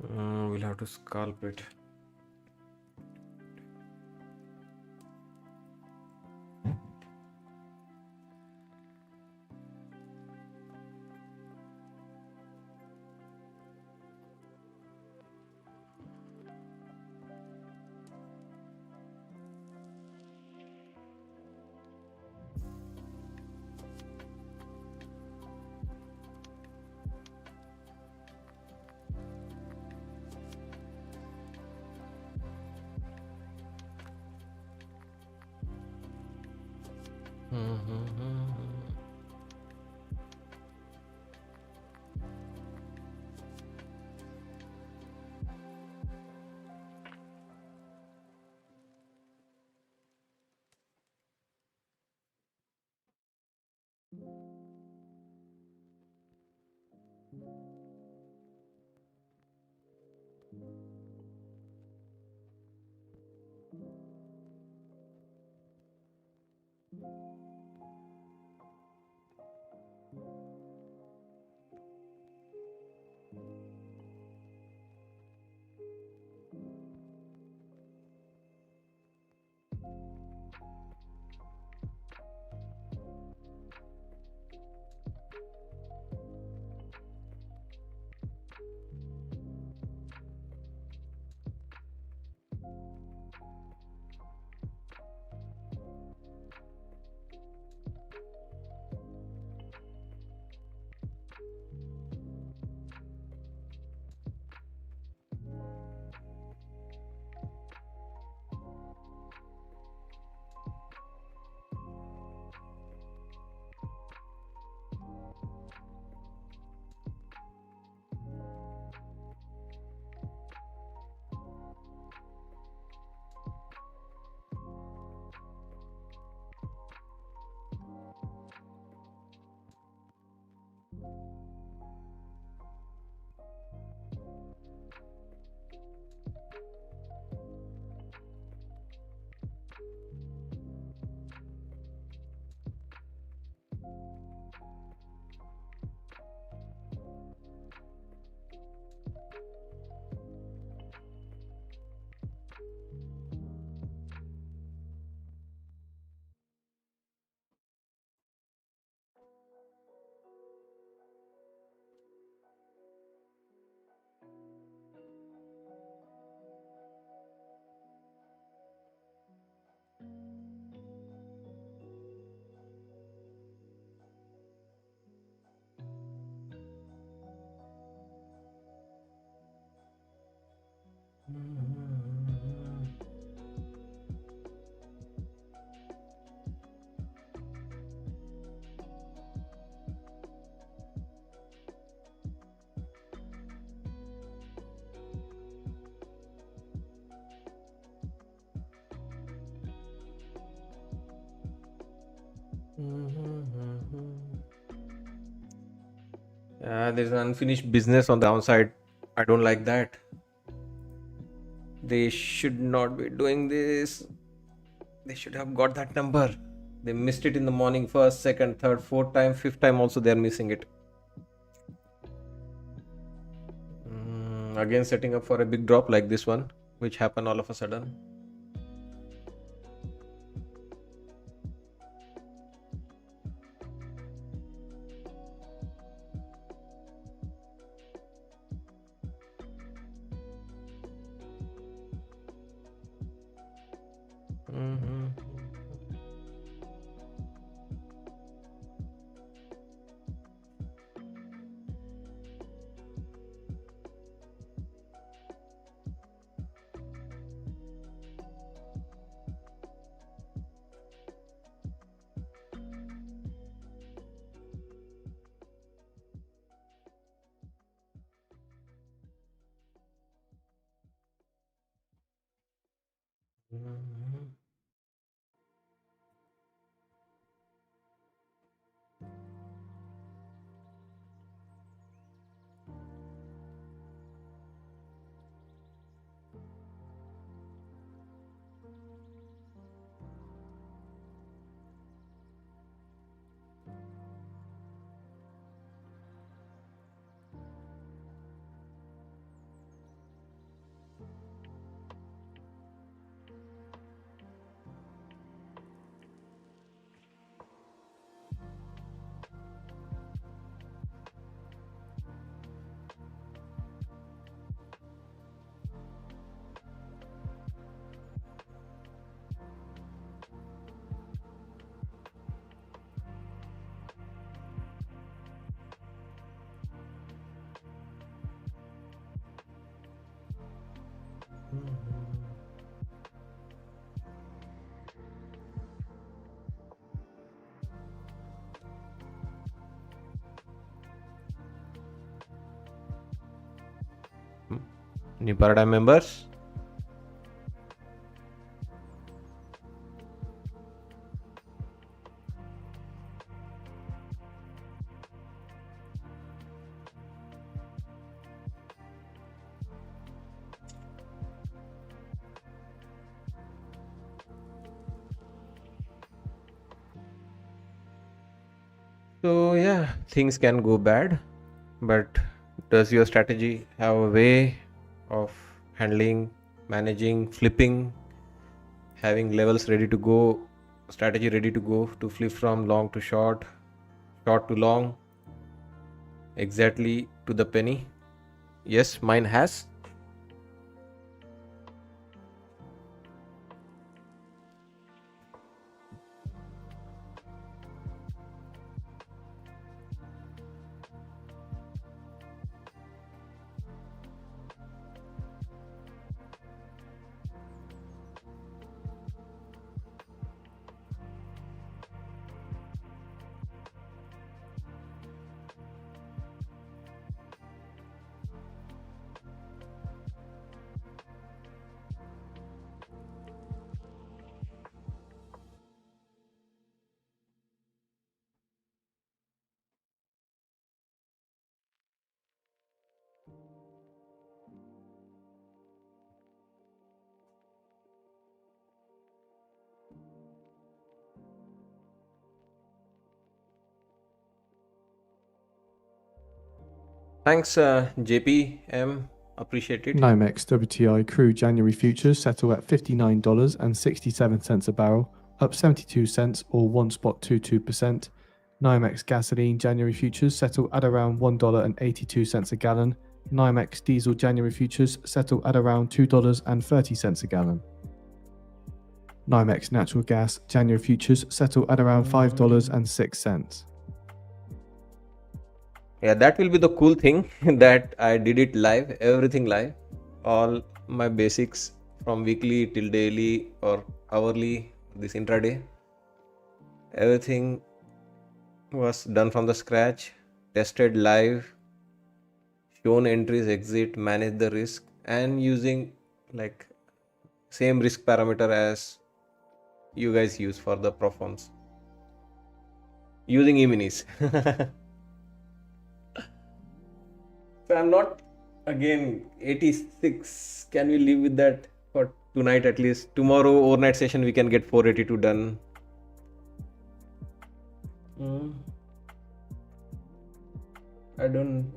We'll have to scalp it. There's an unfinished business on the downside. I don't like that. They should not be doing this. They should have got that number. They missed it in the morning, first, second, third, fourth time, fifth time also they're missing it. Again setting up for a big drop like this one, which happened all of a sudden. New paradigm members. So yeah, things can go bad, but does your strategy have a way of handling, managing, flipping, having levels ready to go, strategy ready to go to flip from long to short, short to long, exactly to the penny? Yes, mine has. Thanks, JPM. Appreciate it. NYMEX WTI crude January futures settle at $59.67 a barrel, up 72 cents or 1.22%. NYMEX gasoline January futures settle at around $1.82 a gallon. NYMEX diesel January futures settle at around $2.30 a gallon. NYMEX natural gas January futures settle at around $5.06. Yeah, that will be the cool thing that I did it live, everything live, all my basics from weekly till daily or hourly, this intraday. Everything was done from the scratch, tested live, shown entries, exit, manage the risk, and using like same risk parameter as you guys use for the performance using e-minis. So I'm not again 86. Can we live with that for tonight at least? Tomorrow overnight session we can get 482 done. I don't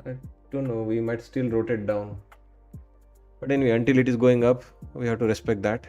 know. We might still rotate down. But anyway, until it is going up, we have to respect that.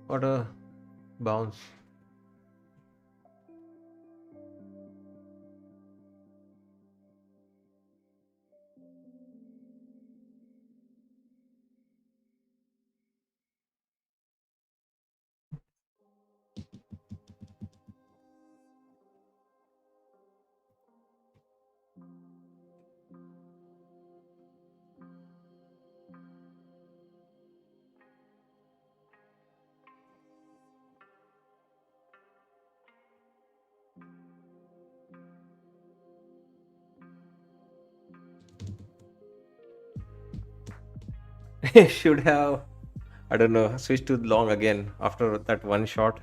What a bounce. Should have, I don't know, switched to long again after that one shot.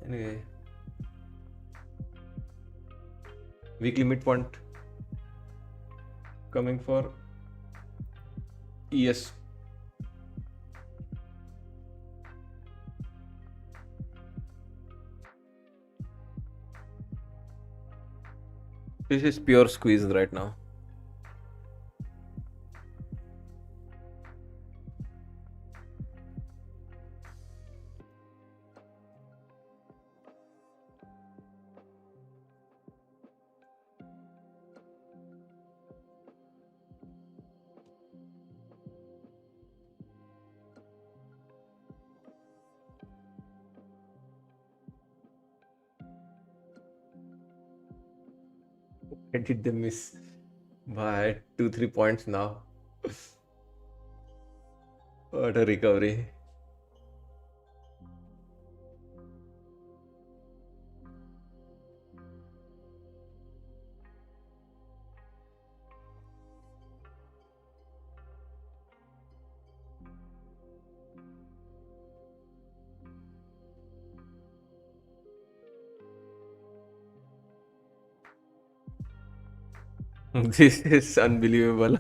Anyway, weekly midpoint coming for ES. This is pure squeeze right now. Why did they miss by 2-3 points now? What a recovery. This is unbelievable.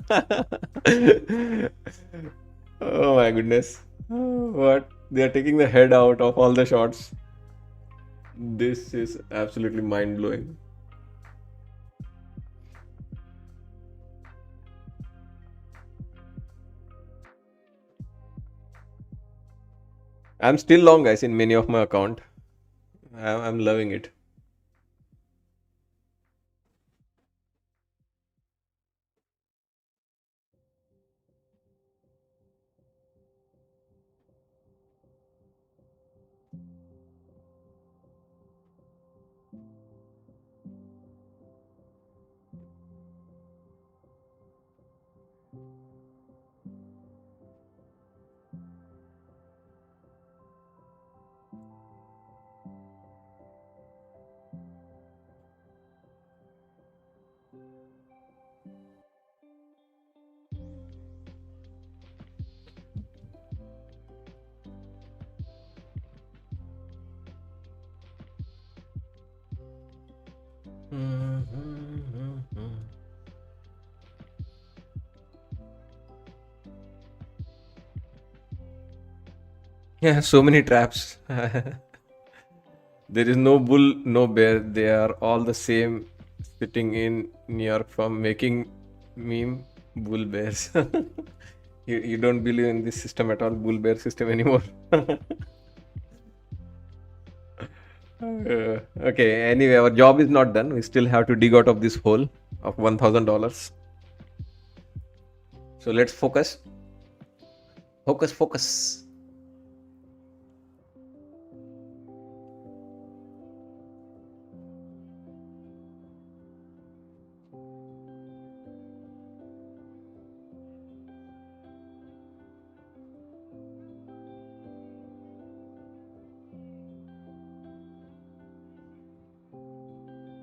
Oh my goodness. What? They are taking the head out of all the shots. This is absolutely mind blowing. I'm still long, guys, in many of my account. I'm loving it. Yeah, so many traps. There is no bull, no bear. They are all the same, sitting in New York from making meme bull bears. You don't believe in this system at all, bull bear system anymore. Okay, anyway, our job is not done. We still have to dig out of this hole of $1,000. So let's focus. Focus, focus.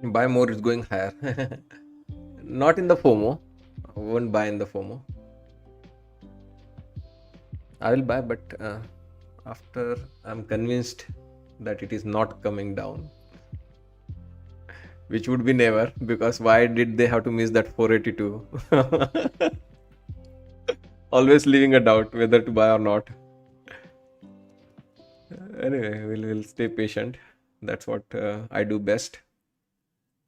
Buy more, it's going higher. Not in the FOMO. I won't buy in the FOMO. I will buy, but after I'm convinced that it is not coming down, which would be never, because why did they have to miss that 482? Always leaving a doubt whether to buy or not. Anyway, we'll stay patient. That's what I do best.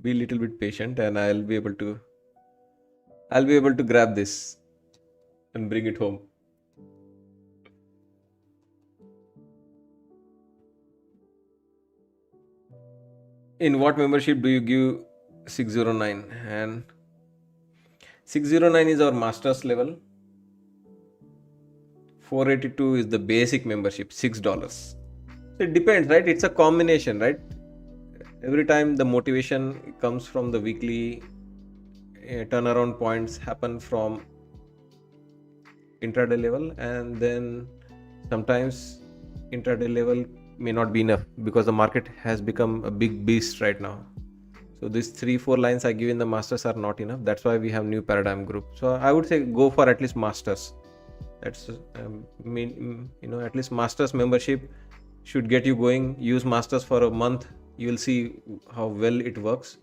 Be a little bit patient, and I'll be able to grab this and bring it home. In what membership do you give 609? And 609 is our master's level. 482 is the basic membership, $6. So it depends, right? It's a combination, right? Every time the motivation comes from the weekly turnaround points happen from intraday level, and then sometimes intraday level may not be enough because the market has become a big beast right now. So these 3-4 lines I give in the masters are not enough. That's why we have new paradigm group. So I would say go for at least masters. That's at least masters membership should get you going. Use masters for a month. You will see how well it works.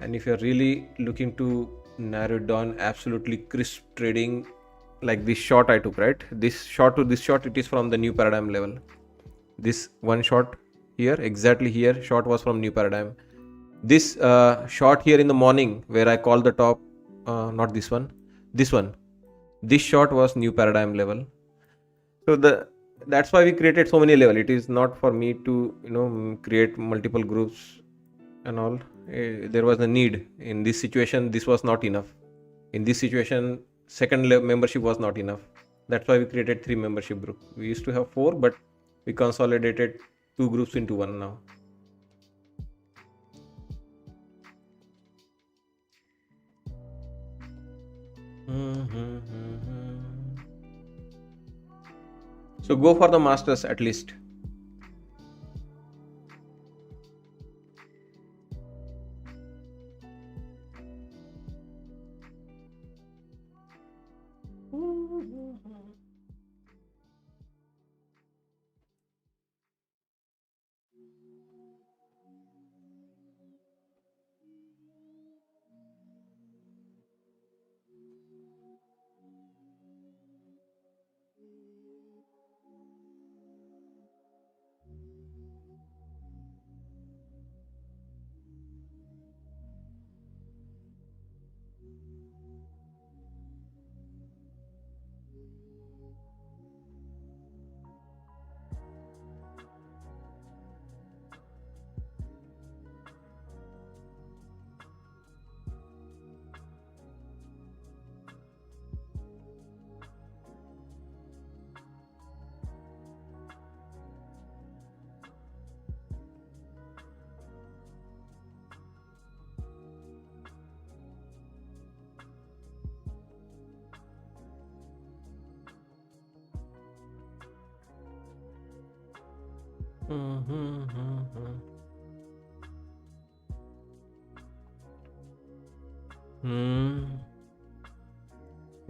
And if you're really looking to narrow it down, absolutely crisp trading, like this short I took, right? This short to this short, it is from the new paradigm level. This one short here, exactly here, short was from new paradigm. This short here in the morning where I called the top, not this one, this short was new paradigm level. So that's why we created so many level. It is not for me to create multiple groups and all. There was a need in this situation. This was not enough. In this situation, second membership was not enough. That's why we created 3 membership group. We used to have 4, but we consolidated 2 groups into one now. So go for the masters at least.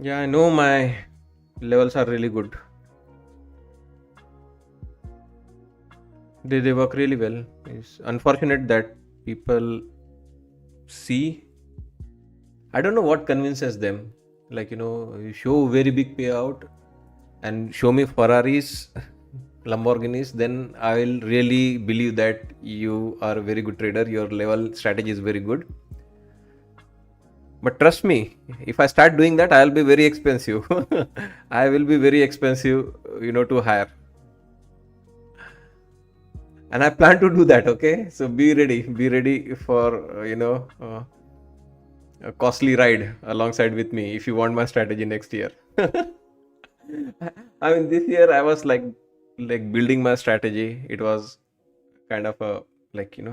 Yeah, I know my levels are really good. They work really well. It's unfortunate that people see. I don't know what convinces them. Like, you show very big payout and show me Ferraris, Lamborghinis, then I will really believe that you are a very good trader. Your level strategy is very good. But trust me, if I start doing that, I'll be very expensive. I will be very expensive, to hire. And I plan to do that, okay? So be ready for, a costly ride alongside with me if you want my strategy next year. I mean, this year I was like building my strategy. It was kind of a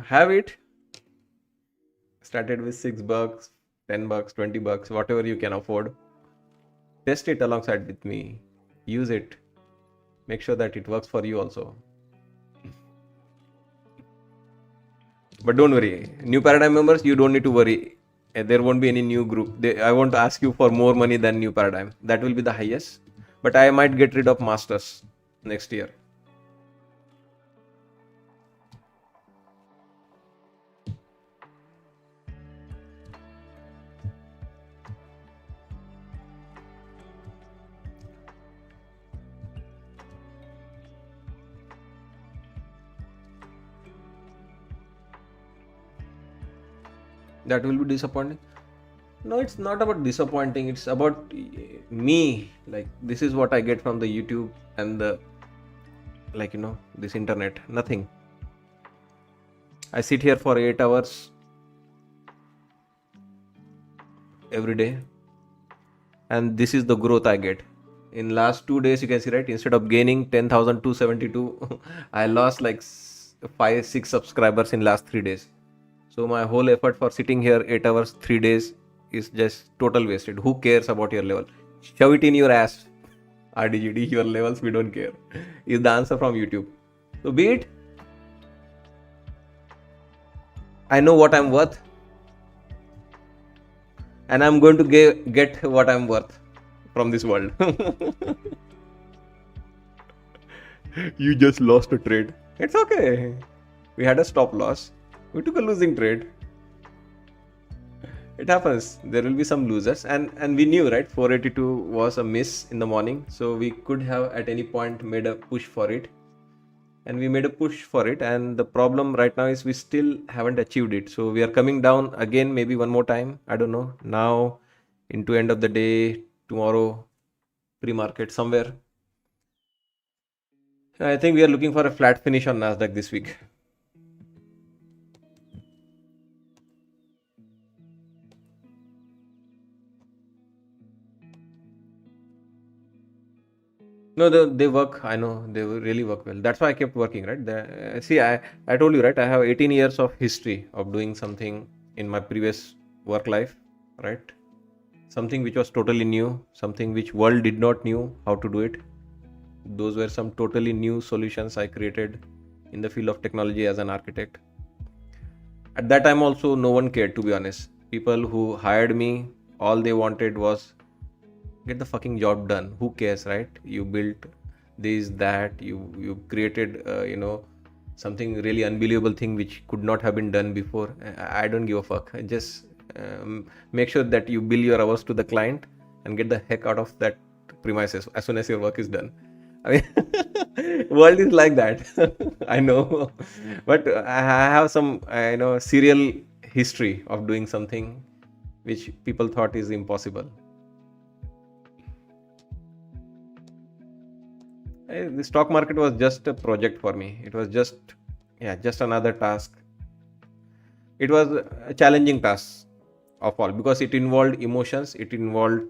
have it. Started with $6, $10, $20, whatever you can afford. Test it alongside with me. Use it. Make sure that it works for you also. But don't worry, new paradigm members, you don't need to worry. There won't be any new group. I won't ask you for more money than new paradigm. That will be the highest. But I might get rid of masters next year. That will be disappointing. No, it's not about disappointing. It's about me. Like, this is what I get from the YouTube and the this internet. Nothing. I sit here for 8 hours every day, and this is the growth I get. In last 2 days, you can see, right, instead of gaining 10,272, I lost like 5-6 subscribers in last 3 days. So my whole effort for sitting here 8 hours 3 days is just total wasted. Who cares about your level? Shove it in your ass. RDGD, your levels, we don't care, is the answer from YouTube. So be it. I know what I'm worth, and I'm going to get what I'm worth from this world. You just lost a trade. It's okay. We had a stop loss. We took a losing trade. It happens. There will be some losers, and we knew, right, 482 was a miss in the morning, so we could have at any point made a push for it, and we made a push for it. And the problem right now is we still haven't achieved it. So we are coming down again, maybe one more time. I don't know. Now, into end of the day, tomorrow, pre-market somewhere. I think we are looking for a flat finish on Nasdaq this week. No, they work. I know they really work well. That's why I kept working, right? See, I told you, right? I have 18 years of history of doing something in my previous work life, right? Something which was totally new, something which world did not knew how to do it. Those were some totally new solutions I created in the field of technology as an architect. At that time also, no one cared, to be honest. People who hired me, all they wanted was get the fucking job done. Who cares, right? You built this, that, you created something really unbelievable thing which could not have been done before. I don't give a fuck. Just make sure that you bill your hours to the client and get the heck out of that premises as soon as your work is done. I mean, world is like that. I know, but I have some serial history of doing something which people thought is impossible. The stock market was just a project for me. It was just another task. It was a challenging task of all because it involved emotions. It involved,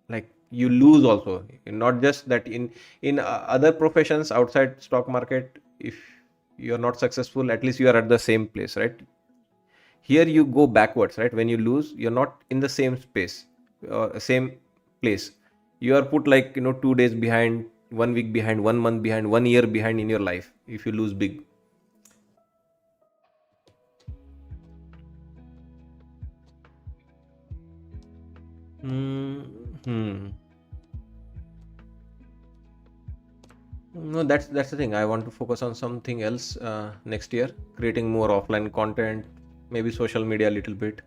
like, you lose also. Not just that, in other professions outside stock market, if you are not successful, at least you are at the same place, right? Here you go backwards, right? When you lose, you're not in the same space or same place. You are put, like, 2 days behind, 1 week behind, 1 month behind, 1 year behind in your life if you lose big. Hmm. No, that's the thing. I want to focus on something else next year, creating more offline content, maybe social media a little bit,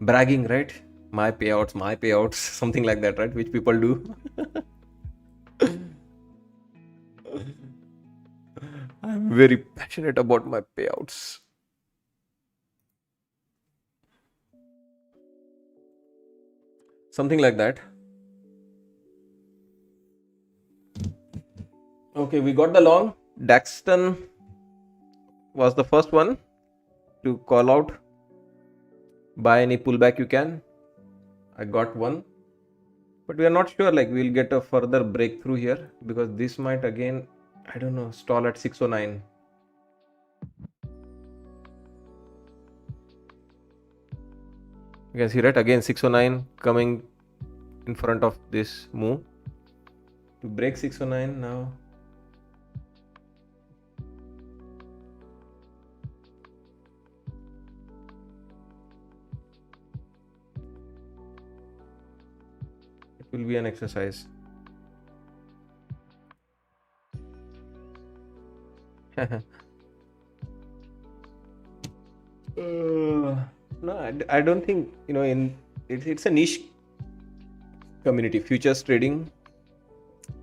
bragging, right? My payouts, something like that, right? Which people do. I'm very passionate about my payouts. Something like that. Okay, we got the long. Daxton was the first one to call out. Buy any pullback you can. I got one. But we are not sure, like, we'll get a further breakthrough here because this might again, I don't know, stall at 609. You can see, right? Again, 609 coming in front of this move. To break 609 now. It will be an exercise. No, I don't think, it's a niche community, futures trading.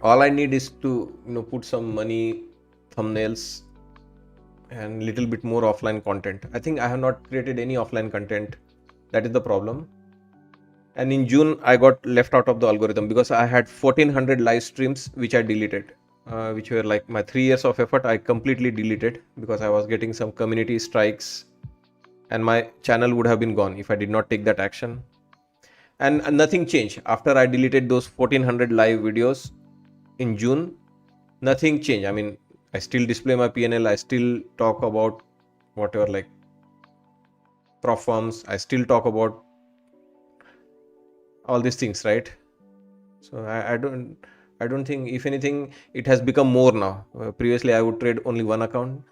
All I need is to put some money, thumbnails, and little bit more offline content. I think I have not created any offline content. That is the problem. And in June I got left out of the algorithm because I had 1400 live streams which I deleted, which were like my 3 years of effort. I completely deleted because I was getting some community strikes and my channel would have been gone if I did not take that action. And nothing changed after I deleted those 1400 live videos in June. Nothing changed. I mean, I still display my PNL. I still talk about whatever, like, prop firms. I still talk about all these things, right? So I don't think, if anything, it has become more now. Previously I would trade only one account.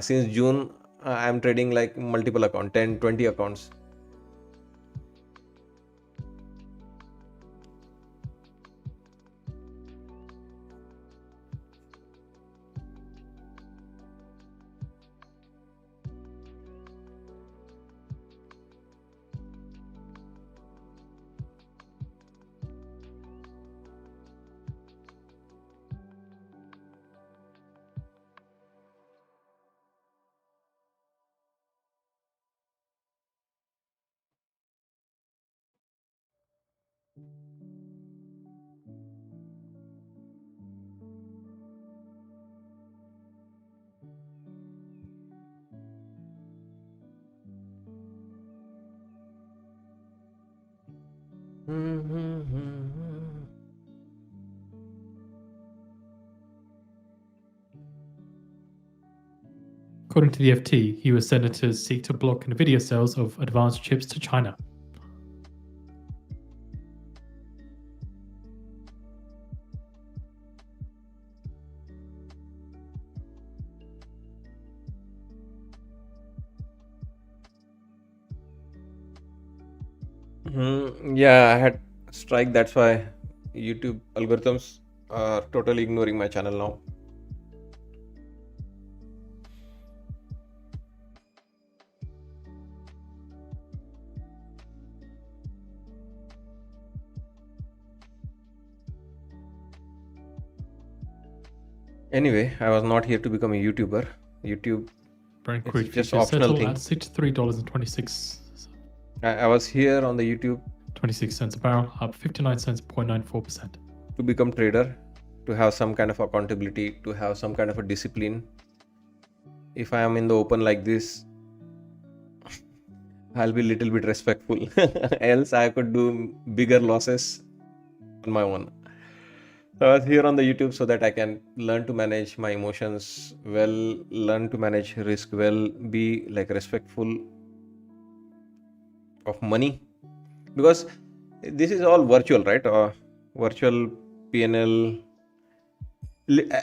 Since June, I'm trading like multiple account, 10, 20 accounts. According to the FT, US senators seek to block NVIDIA sales of advanced chips to China. Yeah, I had strike. That's why YouTube algorithms are totally ignoring my channel now. Anyway, I was not here to become a YouTuber. YouTube, Brent it's crude just futures optional settle thing. at $63.26. I was here on the YouTube 26 cents a barrel, up 59 cents, 0.94%. to become trader, to have some kind of accountability, to have some kind of a discipline. If I am in the open like this, I'll be a little bit respectful. Else I could do bigger losses on my own. So I was here on the YouTube so that I can learn to manage my emotions well, learn to manage risk well, be like respectful of money, because this is all virtual, right? Virtual PNL.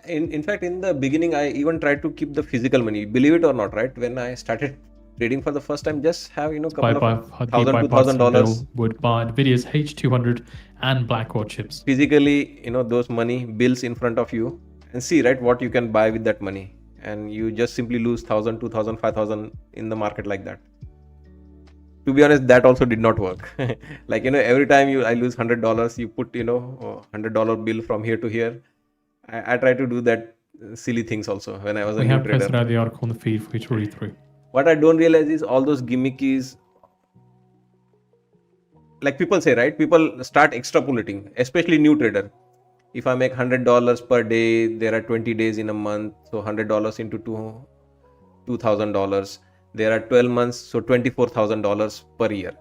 In fact, in the beginning, I even tried to keep the physical money. Believe it or not, right? When I started trading for the first time, just have couple of The $1,000, bipartisan $2,000 bill would buy NVIDIA's H200 and Blackwell chips. physically, those money bills in front of you, and see, right, what you can buy with that money, and you just simply lose 1,000, 2,000, 5,000 in the market like that. To be honest, that also did not work. Like every time I lose $100, you put $100 bill from here to here. I try to do that silly things also when I was a We new have trader. posted out the article on the feed for you to read through. What I don't realize is all those gimmickies, like people say, right? People start extrapolating, especially new trader. If I make $100 per day, there are 20 days in a month, so $100 into $2,000. There are 12 months, so $24,000 per year.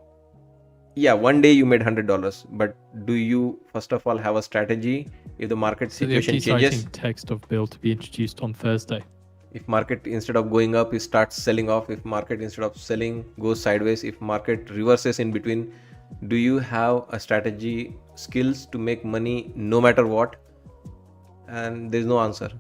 Yeah, one day you made $100, but do you first of all have a strategy if the market So the situation FT changes? citing text of bill to be introduced on Thursday. If market instead of going up, it starts selling off. If market instead of selling goes sideways, if market reverses in between, do you have a strategy, skills to make money no matter what? And there's no answer,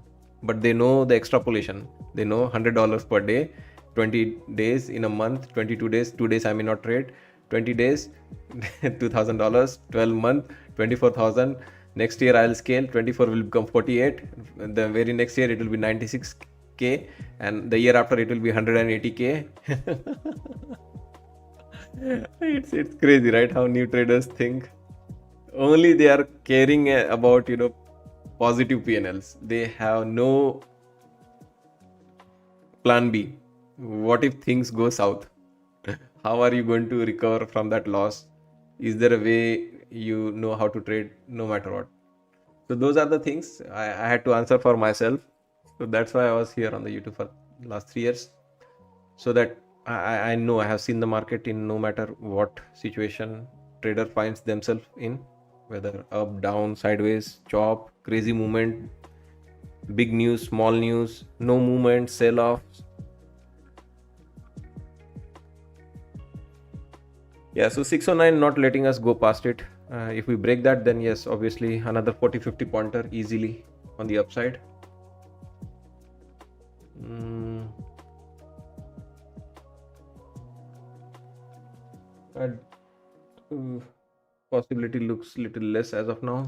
but they know the extrapolation. They know $100 per day, 20 days in a month, 22 days, 2 days I may not trade, 20 days $2,000, 12 month 24,000. Next year I'll scale, 24 will become 48, the very next year it will be 96k, and the year after it will be 180k. It's crazy, right? How new traders think. Only they are caring about positive PNLs. They have no plan B. What if things go south? How are you going to recover from that loss? Is there a way you know how to trade no matter what? So those are the things I had to answer for myself. So that's why I was here on the YouTube for last 3 years, so that I know, I have seen the market in no matter what situation trader finds themselves in, whether up, down, sideways, chop, crazy movement, big news, small news, no movement, sell off. Yeah, so 609 not letting us go past it. If we break that, then yes, obviously another 40-50 pointer easily on the upside. Possibility looks little less as of now.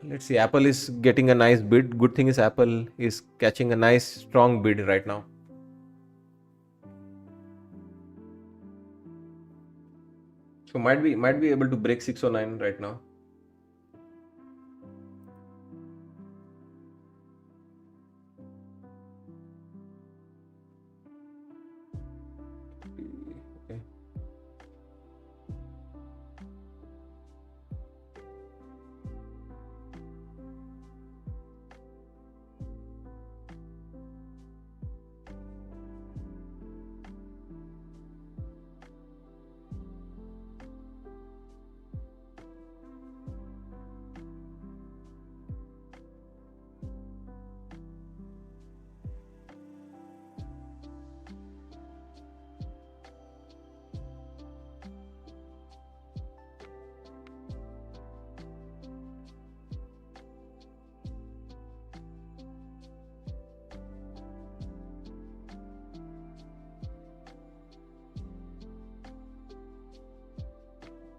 Let's see, Apple is getting a nice bid. Good thing is Apple is catching a nice strong bid right now. So might be able to break 609 right now. Okay.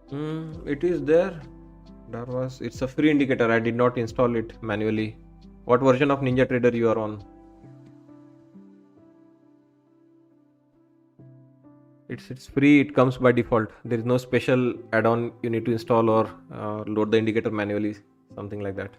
It is there. It's a free indicator. I did not install it manually. What version of Ninja Trader you are on? It's free. It comes by default. There is no special add-on you need to install or load the indicator manually, something like that.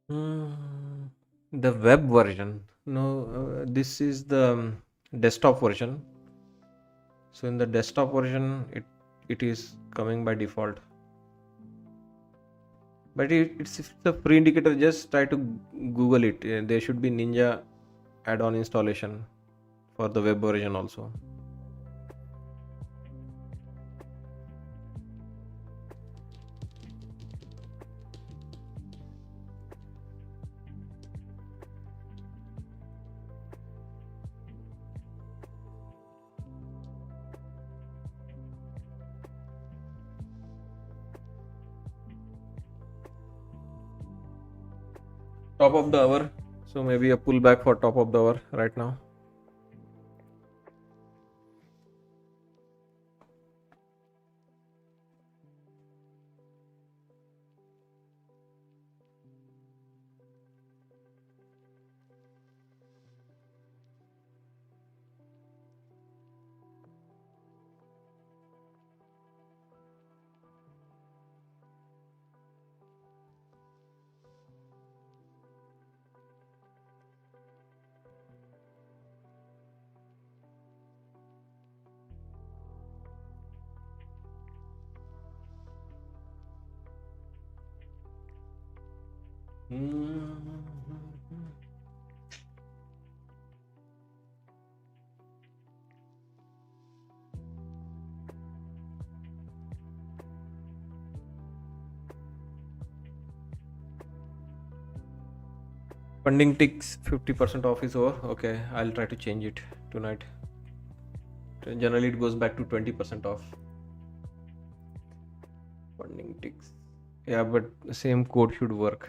Hmm, the web version. No, this is the desktop version. So in the desktop version, it is coming by default. But it's a free indicator. Just try to Google it. There should be Ninja add-on installation for the web version also. Top of the hour. So maybe a pullback for top of the hour right now. Funding ticks 50% off is over. Okay, I'll try to change it tonight. Generally, it goes back to 20% off. Funding ticks. Yeah, but the same code should work.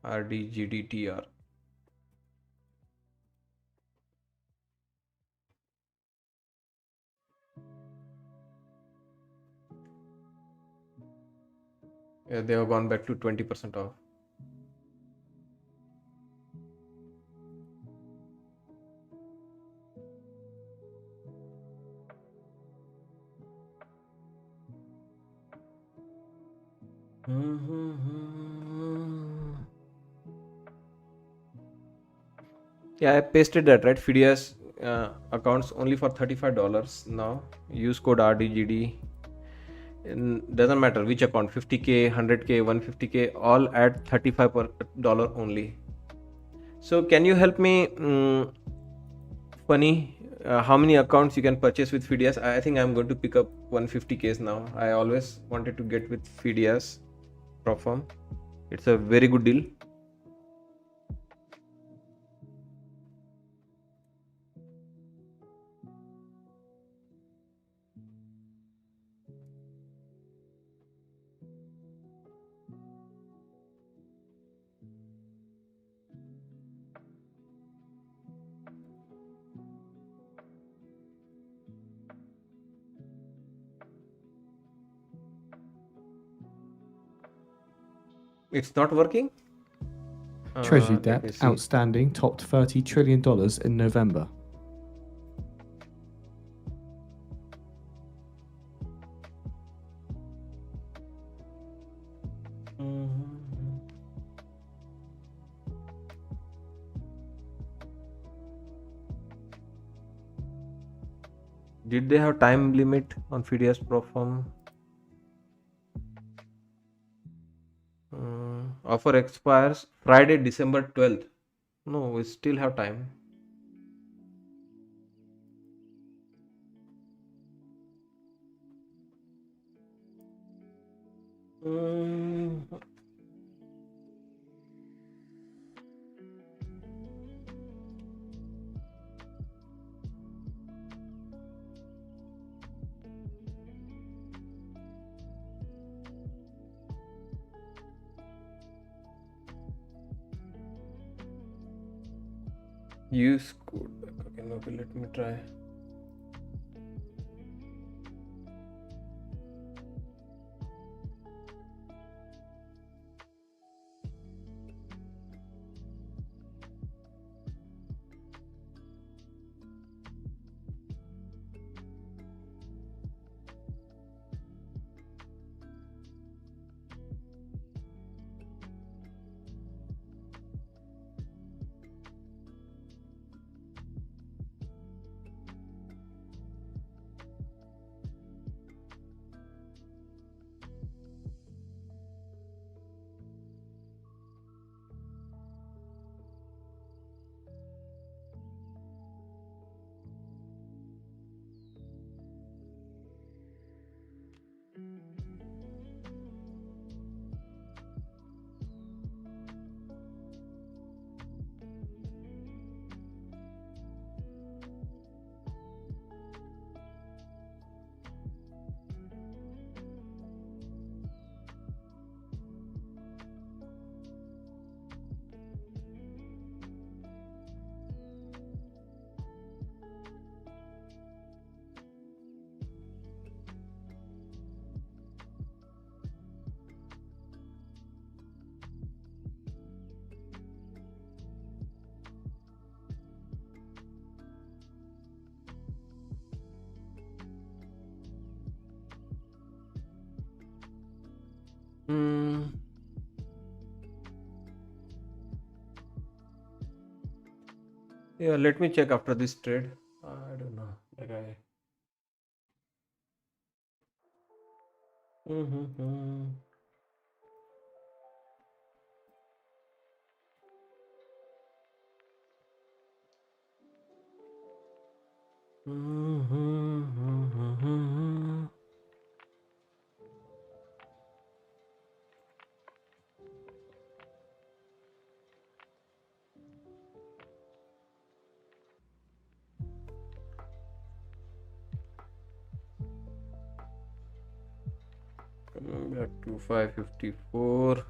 RDGDTR. Yeah, they have gone back to 20% off. Yeah, I pasted that, right? FIDIAS accounts only for $35 now. Use code RDGD. Doesn't matter which account, 50K, 100K, 150K, all at $35 only. So can you help me, Funny, how many accounts you can purchase with FIDIAS? I think I'm going to pick up 150Ks now. I always wanted to get with FIDIAS prop firm. It's a very good deal. It's not working. Treasury Let me debt see. outstanding topped $30 trillion in November. Did they have time limit on FIDIA's firm? Offer expires Friday, December 12th. No, we still have time. Mm, use code. Okay, let me try. Mm, yeah, let me check after this trade. I don't know. Like I. Mm-hmm. Mm-hmm. Coming back to 554.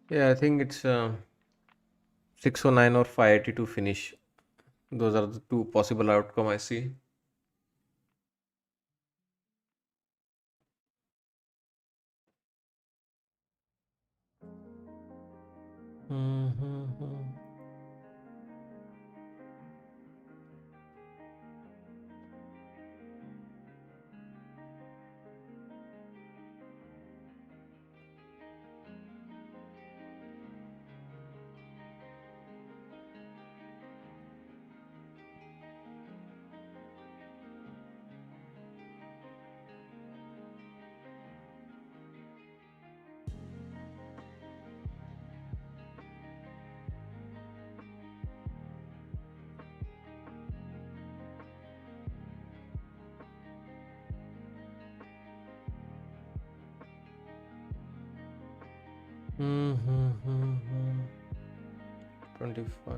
Yeah, I think it's 609 or 580 to finish. Those are the two possible outcome I see. Mm-hmm. Mm-hmm. 25.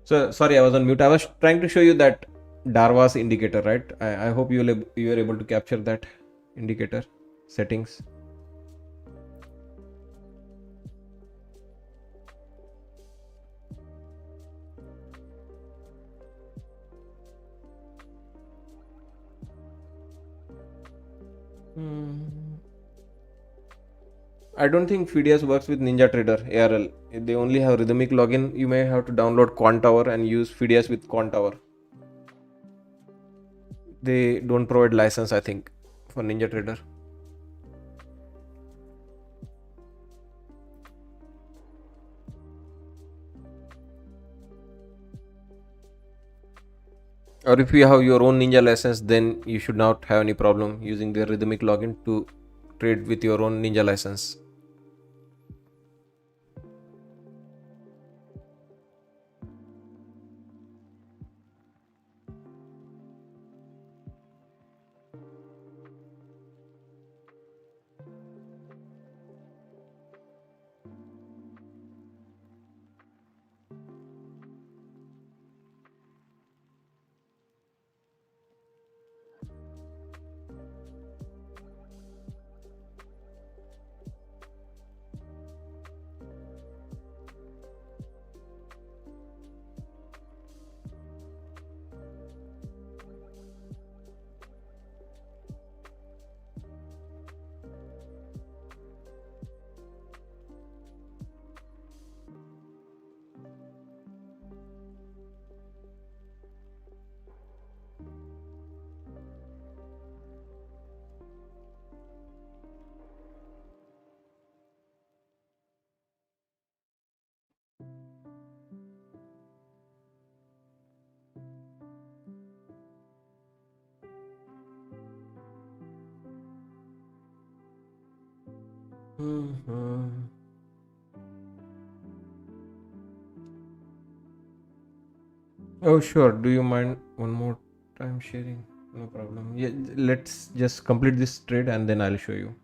So sorry, I was on mute. I was trying to show you that Darvas indicator, right? I hope you were able to capture that indicator settings. I don't think FIDIAS works with NinjaTrader ARL. They only have rhythmic login. You may have to download Quantower and use FIDIAS with Quantower. They don't provide license, I think, for NinjaTrader. Or if you have your own Ninja license, then you should not have any problem using their rhythmic login to trade with your own Ninja license. Mhm. Oh, sure. Do you mind one more time sharing? No problem. Yeah, let's just complete this trade and then I'll show you.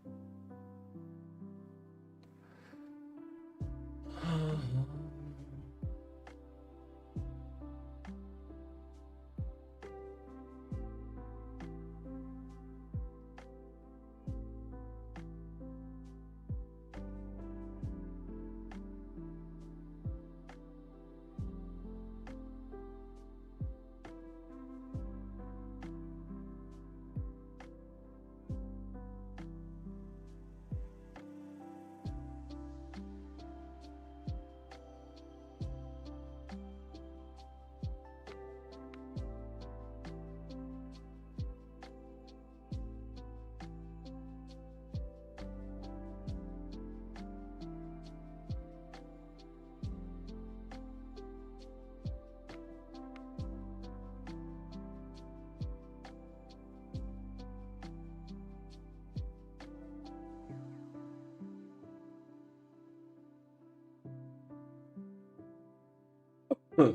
Hmm.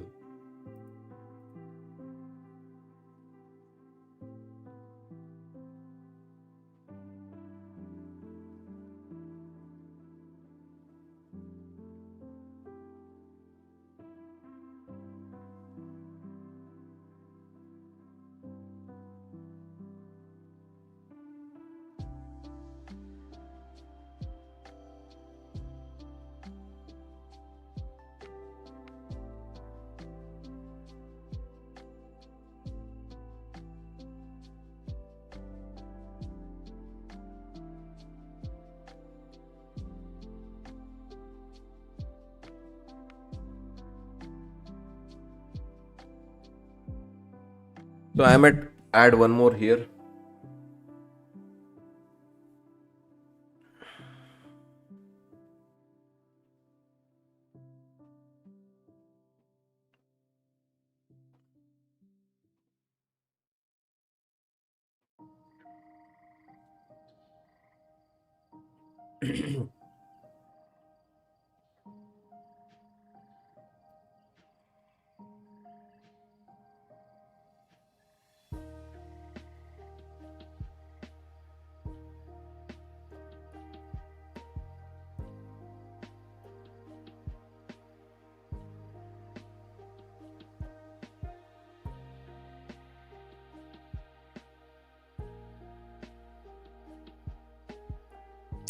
So I might add one more here.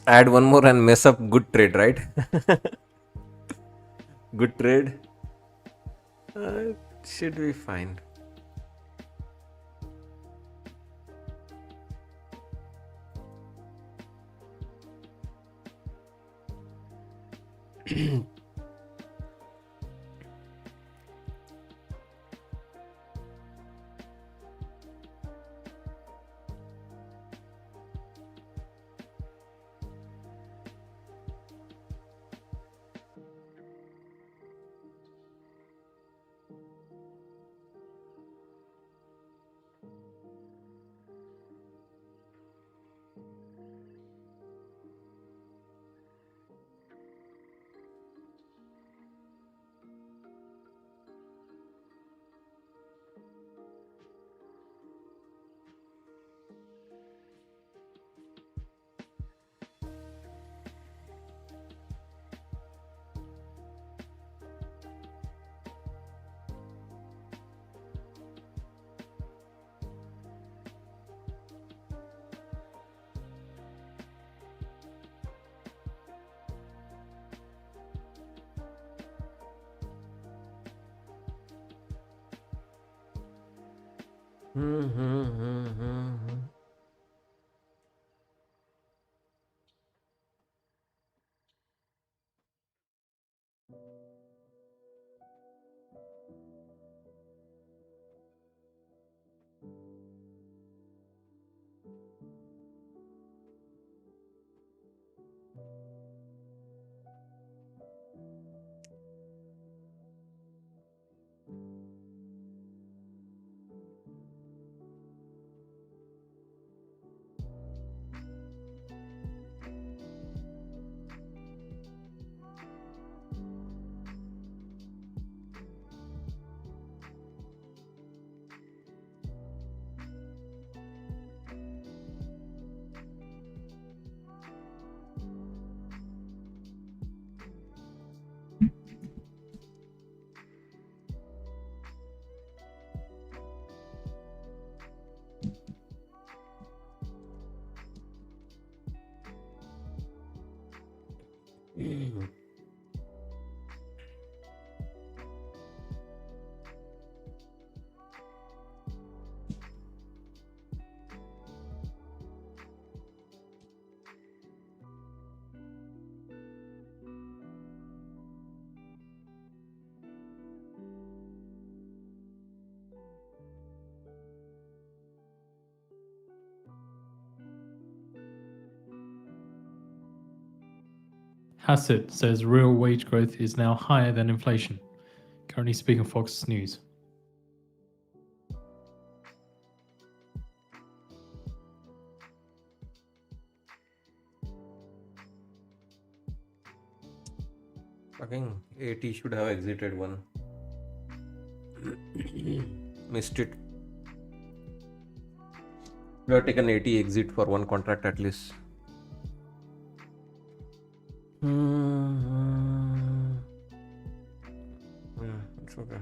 Add one more and mess up good trade, right? Good trade. Should be fine. Hassett says real wage growth is now higher than inflation. Currently speaking on Fox News. Fucking 80 should have exited one. Missed it. We have taken 80 exit for one contract at least. It's okay.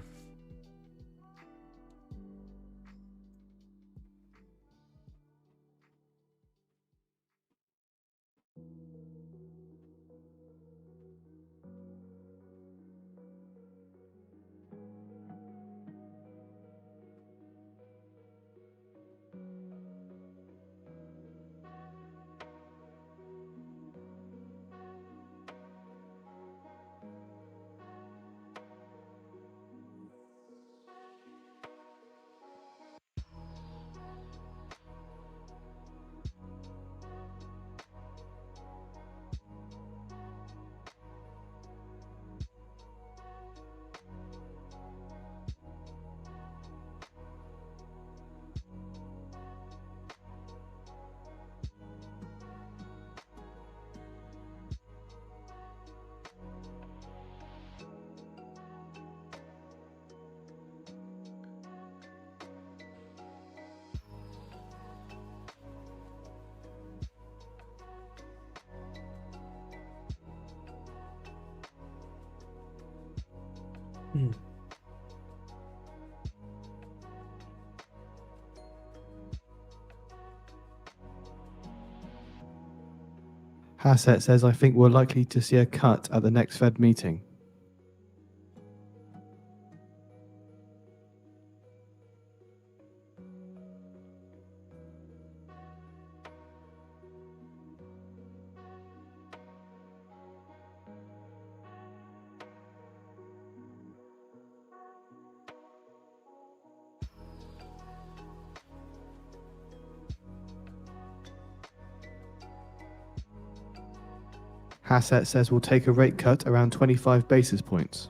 Hassett says, I think we're likely to see a cut at the next Fed meeting. Hassett says we'll take a rate cut around 25 basis points.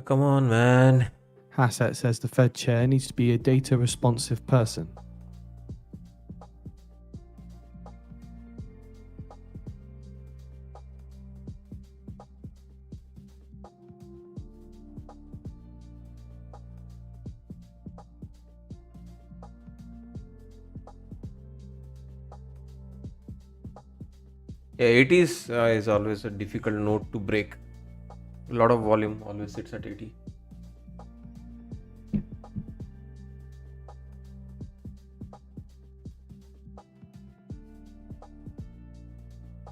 Come on, man. Hassett says the Fed chair needs to be a data responsive person. Yeah, 80s is always a difficult note to break. A lot of volume always sits at 80.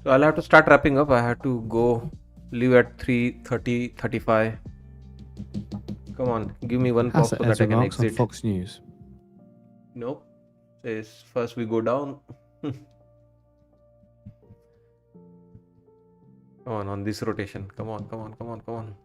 So I'll have to start wrapping up. I have to go leave at 3:30, 35. Come on, give me one pop Hassett so that I can remarks on exit. Fox News. Nope. Says first we go down. Come on this rotation. Come on. Come on.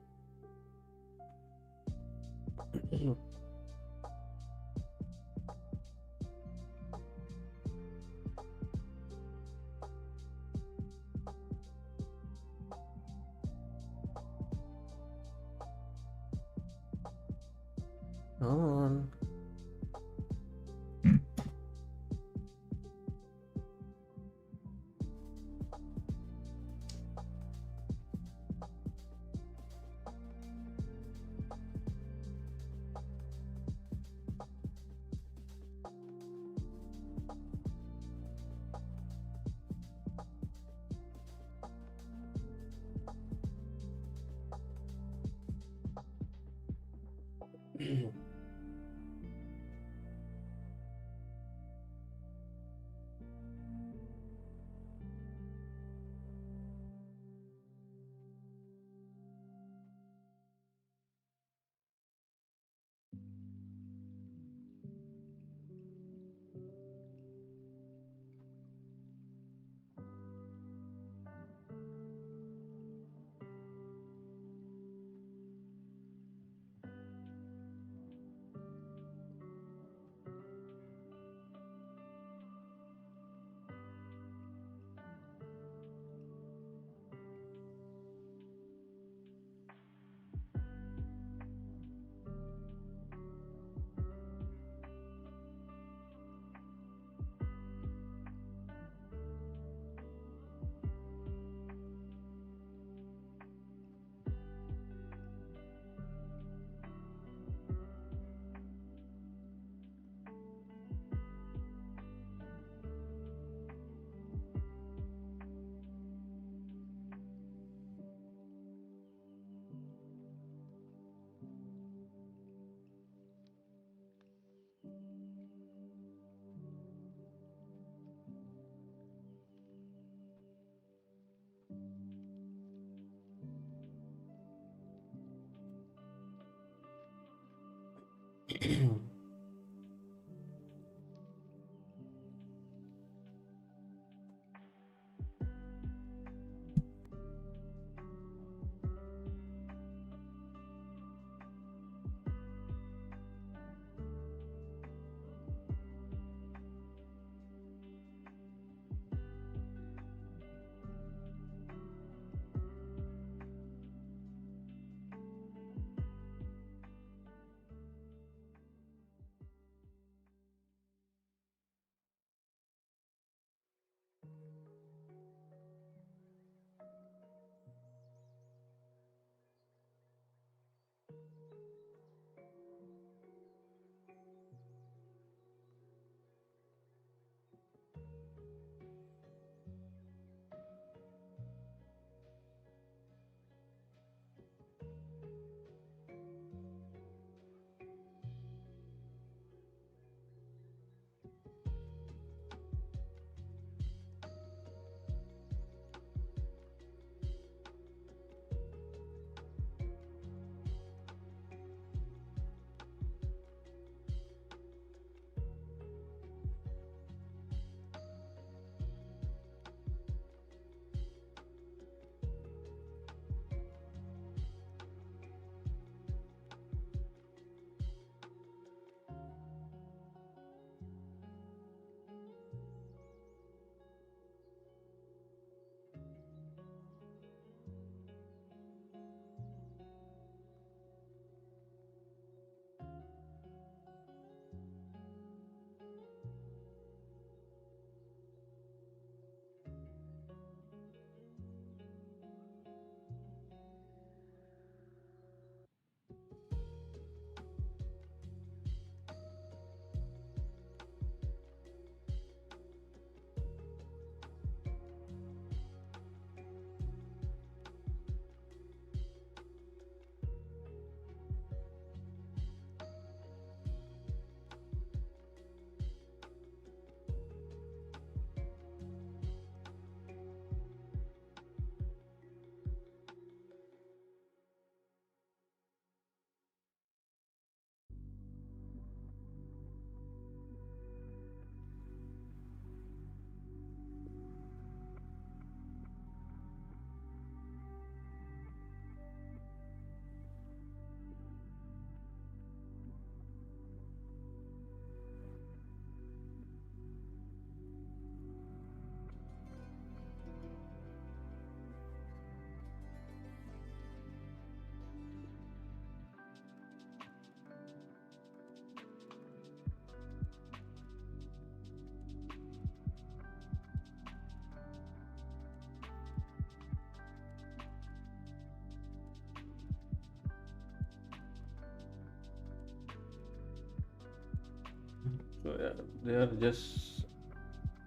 So yeah, they are just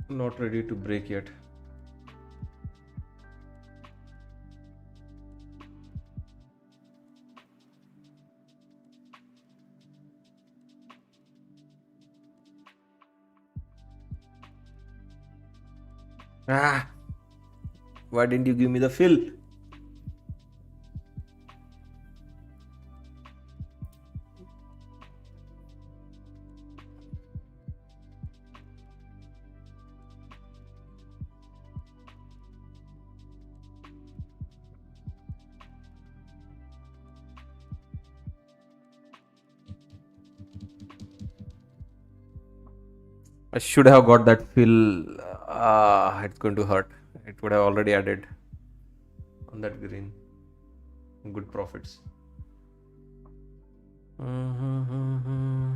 not ready to break yet. Ah, why didn't you give me the fill? I should have got that fill. Ah, it's going to hurt. It would have already added on that green. Good profits. Mm-hmm.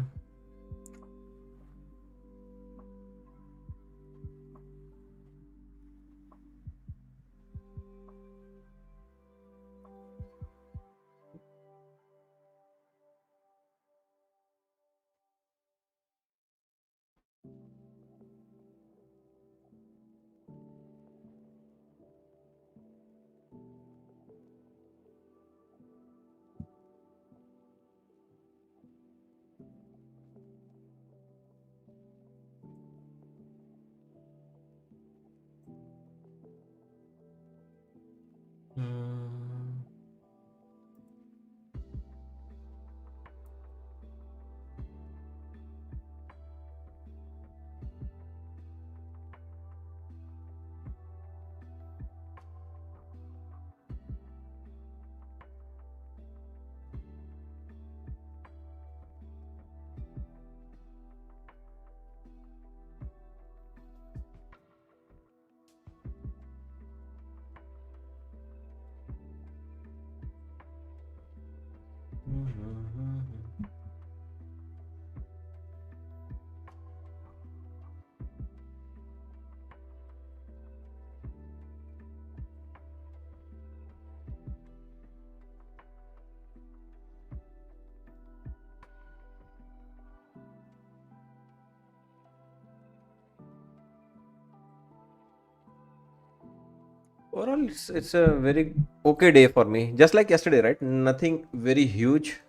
Overall, it's a very okay day for me. Just like yesterday, right? Nothing very huge,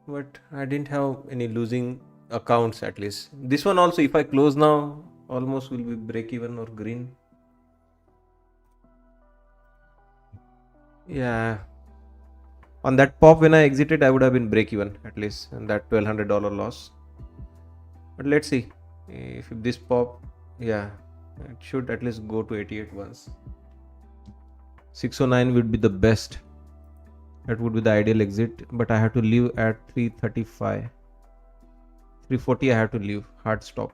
but I didn't have any losing accounts at least. This one also, if I close now, almost will be break even or green. Yeah. On that pop, when I exited, I would have been break even at least, and that $1,200 loss. But let's see if this pop, yeah, it should at least go to 88 once. 609 would be the best. That would be the ideal exit, but I have to leave at 335. 340 I have to leave. Hard stop.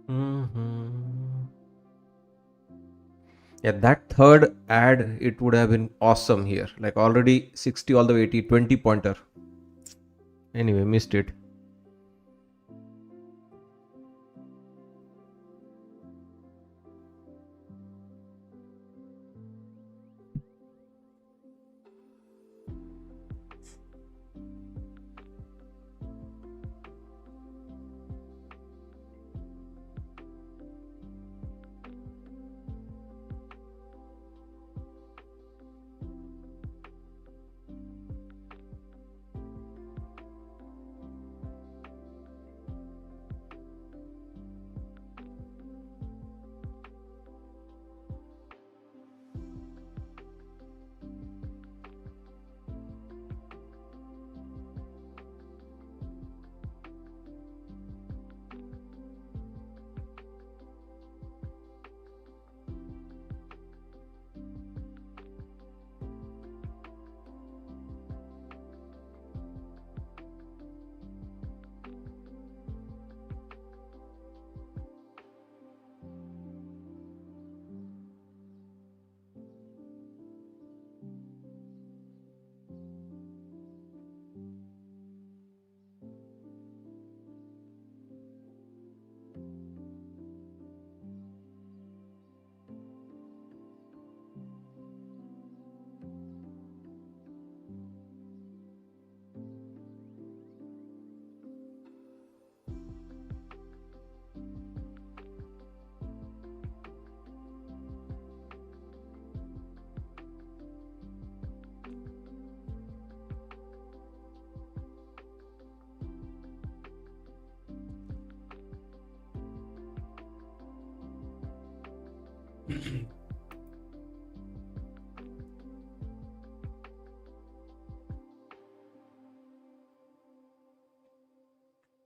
Mhm. Yeah, that third ad, it would have been awesome here. Like already 60 all the way 80, 20 pointer. Anyway, missed it.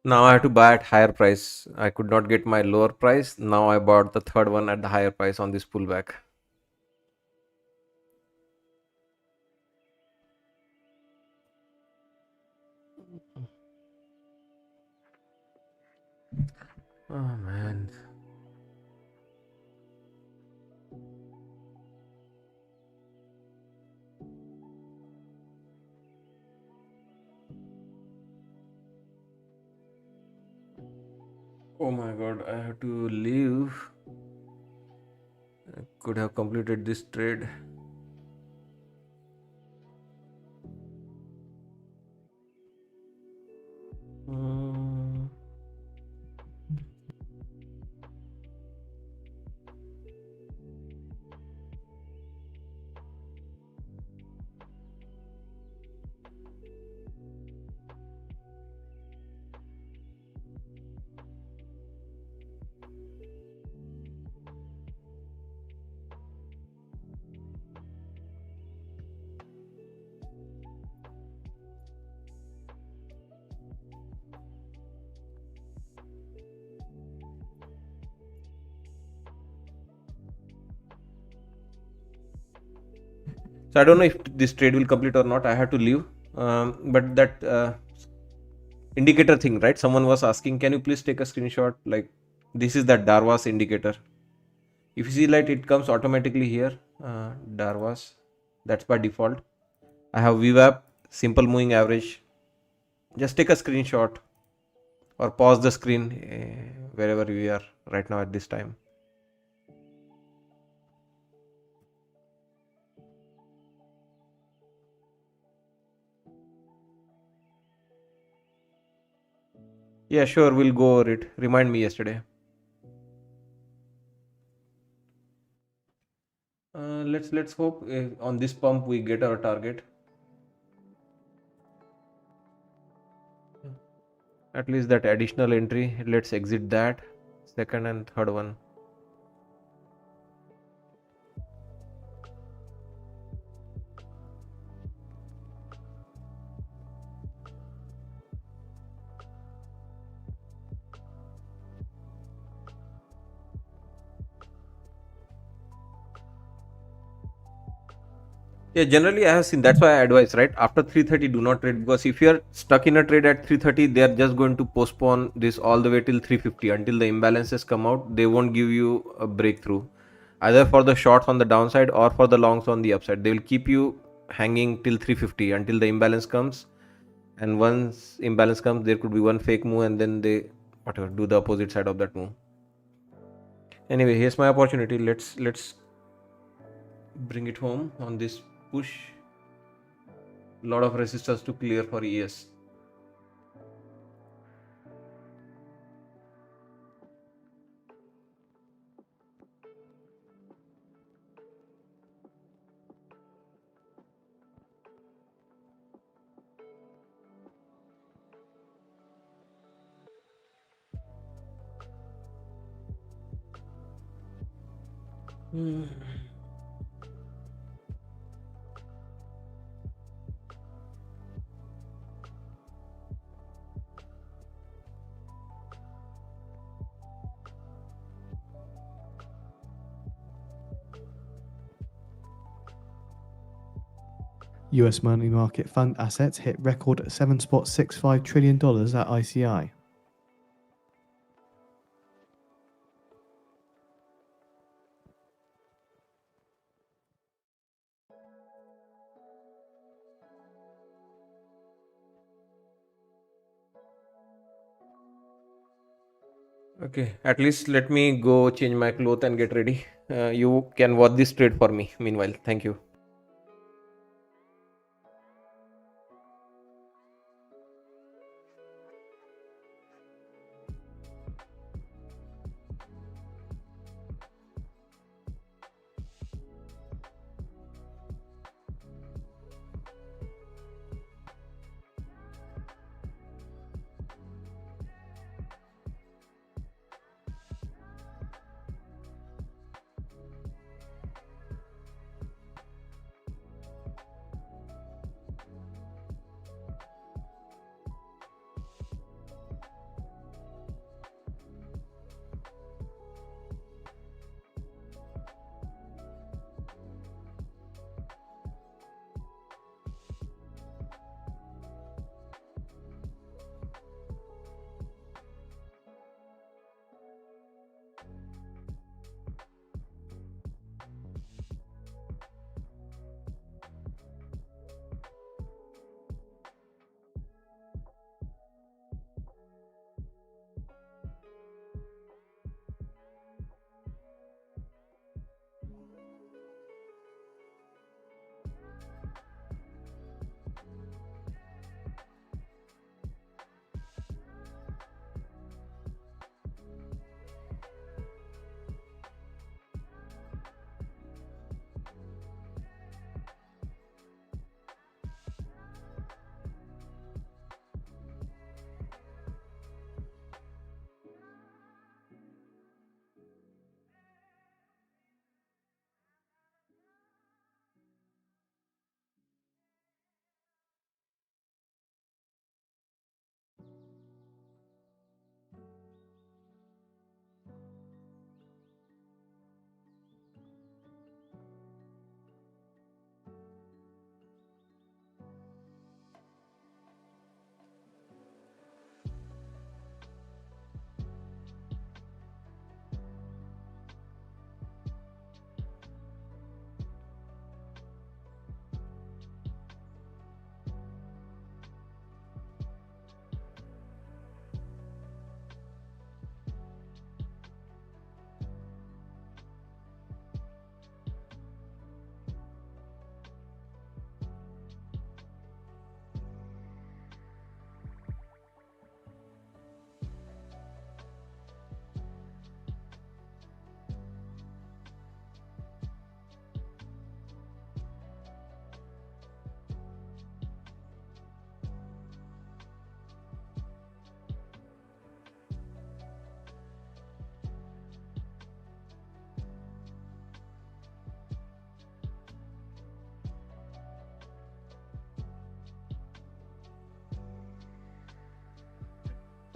Now I have to buy at higher price. I could not get my lower price. Now I bought the third one at the higher price on this pullback. Oh man. Oh my god, I have to leave. I could have completed this trade. Mm. So I don't know if this trade will complete or not. I have to leave. But that indicator thing, right? Someone was asking, can you please take a screenshot? Like this is that Darvas indicator. If you see like it comes automatically here, Darvas. That's by default. I have VWAP, simple moving average. Just take a screenshot or pause the screen wherever we are right now at this time. Yeah, sure, we'll go over it. Remind me yesterday. Let's hope on this pump we get our target. At least that additional entry. Let's exit that. Second and third one. Yeah, generally I have seen, that's why I advise, right? After 3:30, do not trade, because if you are stuck in a trade at 3:30, they are just going to postpone this all the way till 3:50 until the imbalances come out. They won't give you a breakthrough, either for the shorts on the downside or for the longs on the upside. They will keep you hanging till 3:50 until the imbalance comes. And once imbalance comes, there could be one fake move, and then they whatever do the opposite side of that move. Anyway, here's my opportunity. Let's bring it home on this push. Lot of resistance to clear for ES. US money market fund assets hit record $7.65 trillion at ICI. Okay, at least let me go change my clothes and get ready. You can watch this trade for me. Meanwhile, thank you.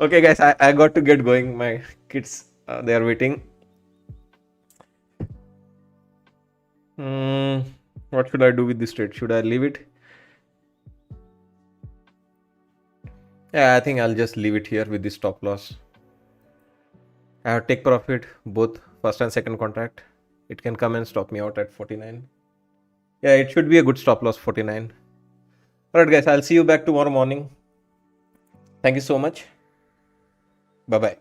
Okay, guys, I got to get going. My kids, they are waiting. What should I do with this trade? Should I leave it? Yeah, I think I'll just leave it here with this stop loss. I have take profit both first and second contract. It can come and stop me out at 49. Yeah, it should be a good stop loss, 49. Alright, guys, I'll see you back tomorrow morning. Thank you so much. Bye bye.